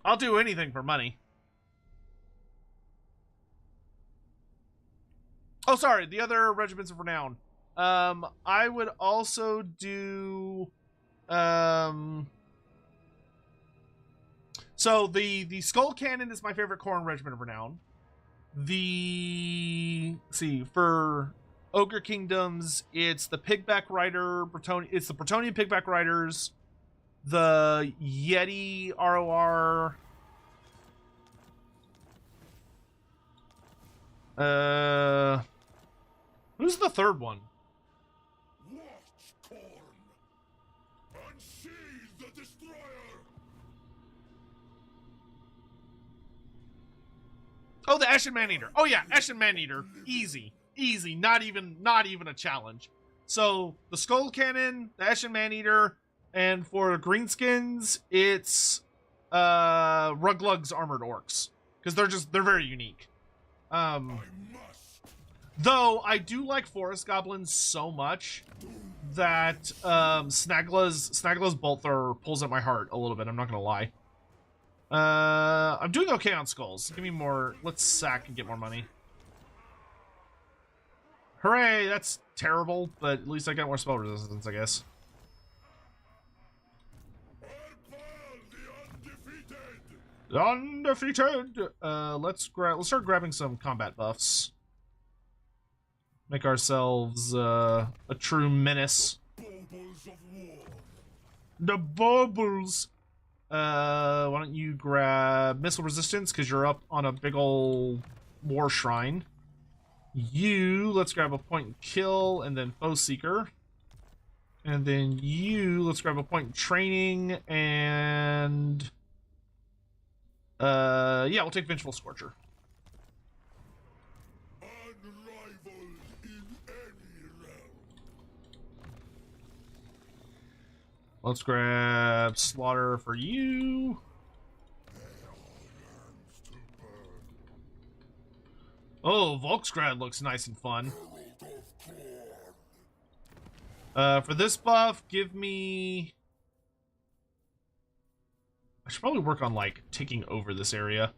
I'll do anything for money. Oh, sorry. The other regiments of renown. I would also do... So the Skull Cannon is my favorite Khorne regiment of renown. For Ogre Kingdoms, it's the Pigback Rider, it's the Bretonnian Pigback Riders, the Yeti ROR. Who's the third one? Watch, Khorne. Unsheathe the destroyer. Oh, the Ashen Maneater. Oh yeah, Ashen Maneater. Easy. Easy. Not even a challenge. So the Skull Cannon, the Ashen Maneater, and for Greenskins, it's Ruglug's Armored Orcs. Because they're very unique. I must. Though I do like Forest Goblins so much that Snagla's Bolt Thrower pulls at my heart a little bit, I'm not gonna lie. I'm doing okay on skulls. Give me more. Let's sack and get more money. Hooray, that's terrible, but at least I got more spell resistance, I guess. ARBAAL the undefeated. Undefeated! Let's start grabbing some combat buffs. Make ourselves a true menace. Baubles of war. The bubbles! Why don't you grab missile resistance, because you're up on a big ol' war shrine. Let's grab a point and kill, and then foe seeker. And then let's grab a point in training, and yeah, we'll take Vengeful Scorcher. Unrivaled in any realm. Let's grab Slaughter for you. Oh, Volksgrad looks nice and fun. For this buff, give me... I should probably work on, like, taking over this area.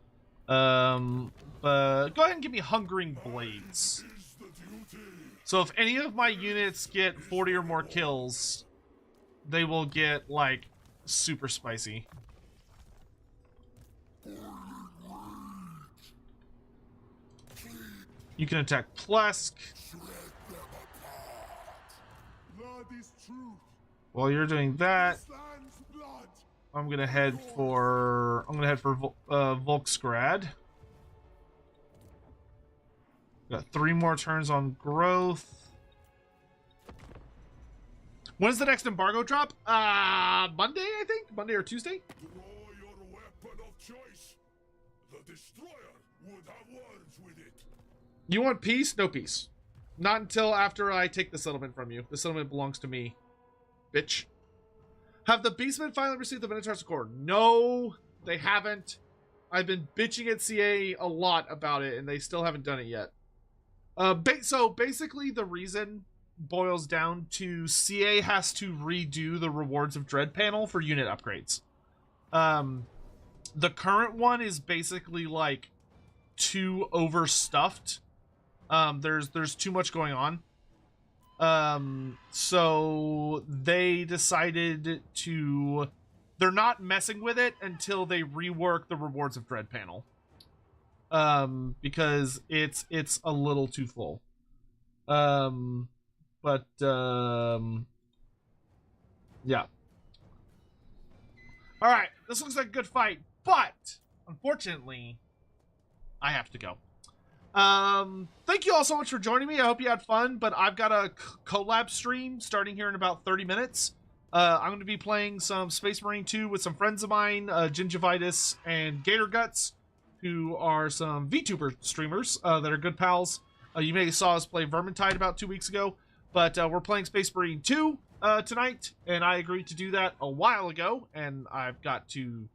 But go ahead and give me Hungering Blades. So if any of my units get 40 or more kills, they will get, like, super spicy. You can attack Plesk. While you're doing that, I'm gonna head for Volksgrad. Got 3 more turns on growth. When's the next embargo drop? Monday, I think? Monday or Tuesday? Draw your weapon of choice. The destroyer would have words with it. You want peace? No peace. Not until after I take the settlement from you. The settlement belongs to me. Bitch. Have the Beastmen finally received the Minotaur's Accord? No, they haven't. I've been bitching at CA a lot about it, and they still haven't done it yet. So basically the reason boils down to CA has to redo the Rewards of Dread panel for unit upgrades. The current one is basically like too overstuffed. There's too much going on. So they decided to, they're not messing with it until they rework the Rewards of Dread panel. Because it's a little too full. Yeah. All right, this looks like a good fight, but unfortunately, I have to go. Thank you all so much for joining me. I hope you had fun, but I've got a collab stream starting here in about 30 minutes. I'm going to be playing some Space Marine 2 with some friends of mine, Gingivitis and Gator Guts, who are some VTuber streamers that are good pals. You may have saw us play Vermintide about 2 weeks ago, but we're playing Space Marine 2 tonight, and I agreed to do that a while ago, and I've got to,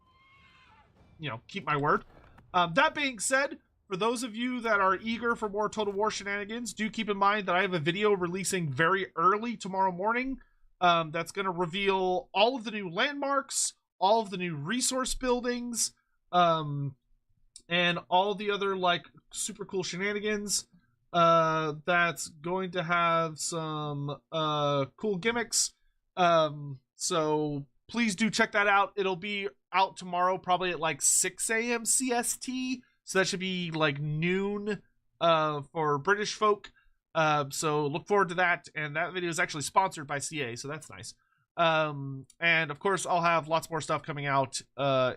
you know, keep my word. That being said, for those of you that are eager for more Total War shenanigans, do keep in mind that I have a video releasing very early tomorrow morning that's going to reveal all of the new landmarks, all of the new resource buildings, and all the other, like, super cool shenanigans. That's going to have some cool gimmicks. So please do check that out. It'll be out tomorrow, probably at like 6 a.m. CST. So that should be like noon for British folk. So look forward to that. And that video is actually sponsored by CA, so that's nice. And of course, I'll have lots more stuff coming out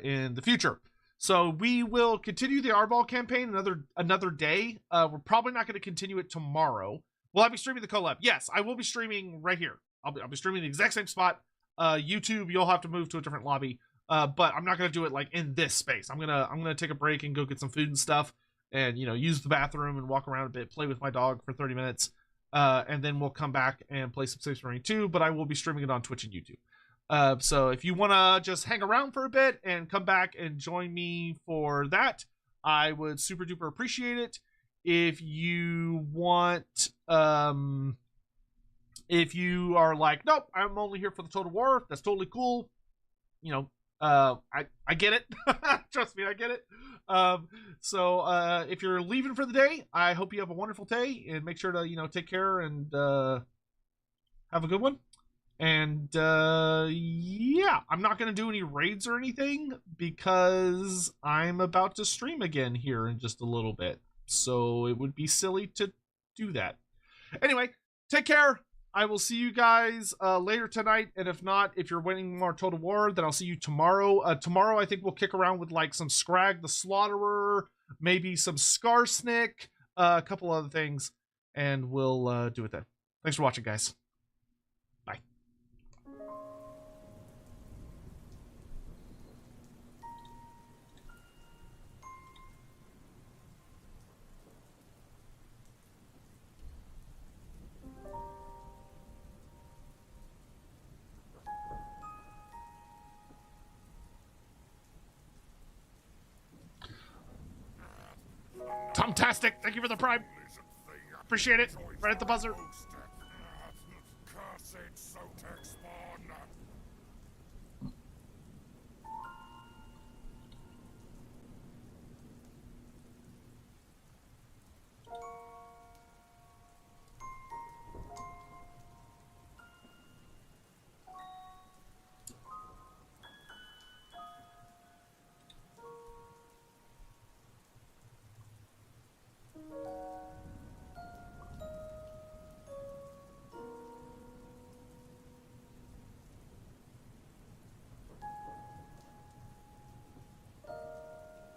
in the future. So we will continue the ARBAAL campaign another day. We're probably not going to continue it tomorrow. Will I be streaming the collab? Yes, I will be streaming right here. I'll be streaming the exact same spot. YouTube, you'll have to move to a different lobby. But I'm not going to do it like in this space. I'm gonna take a break and go get some food and stuff, and you know, use the bathroom and walk around a bit, play with my dog for 30 minutes, and then we'll come back and play some Space Marine 2. But I will be streaming it on Twitch and YouTube. So if you want to just hang around for a bit and come back and join me for that, I would super duper appreciate it. If you want, if you are like, nope, I'm only here for the Total War, that's totally cool. You know, I get it. Trust me, I get it. So if you're leaving for the day, I hope you have a wonderful day, and make sure to, you know, take care and have a good one. And yeah, I'm not going to do any raids or anything because I'm about to stream again here in just a little bit. So it would be silly to do that. Anyway, take care. I will see you guys later tonight. And if not, if you're winning more Total War, then I'll see you tomorrow. Tomorrow, I think we'll kick around with like some Scrag the Slaughterer, maybe some Skarsnik, a couple other things. And we'll do it then. Thanks for watching, guys. Bye. Tomtastic, thank you for the prime. Appreciate it. Right at the buzzer. Cursed Sotek spawn.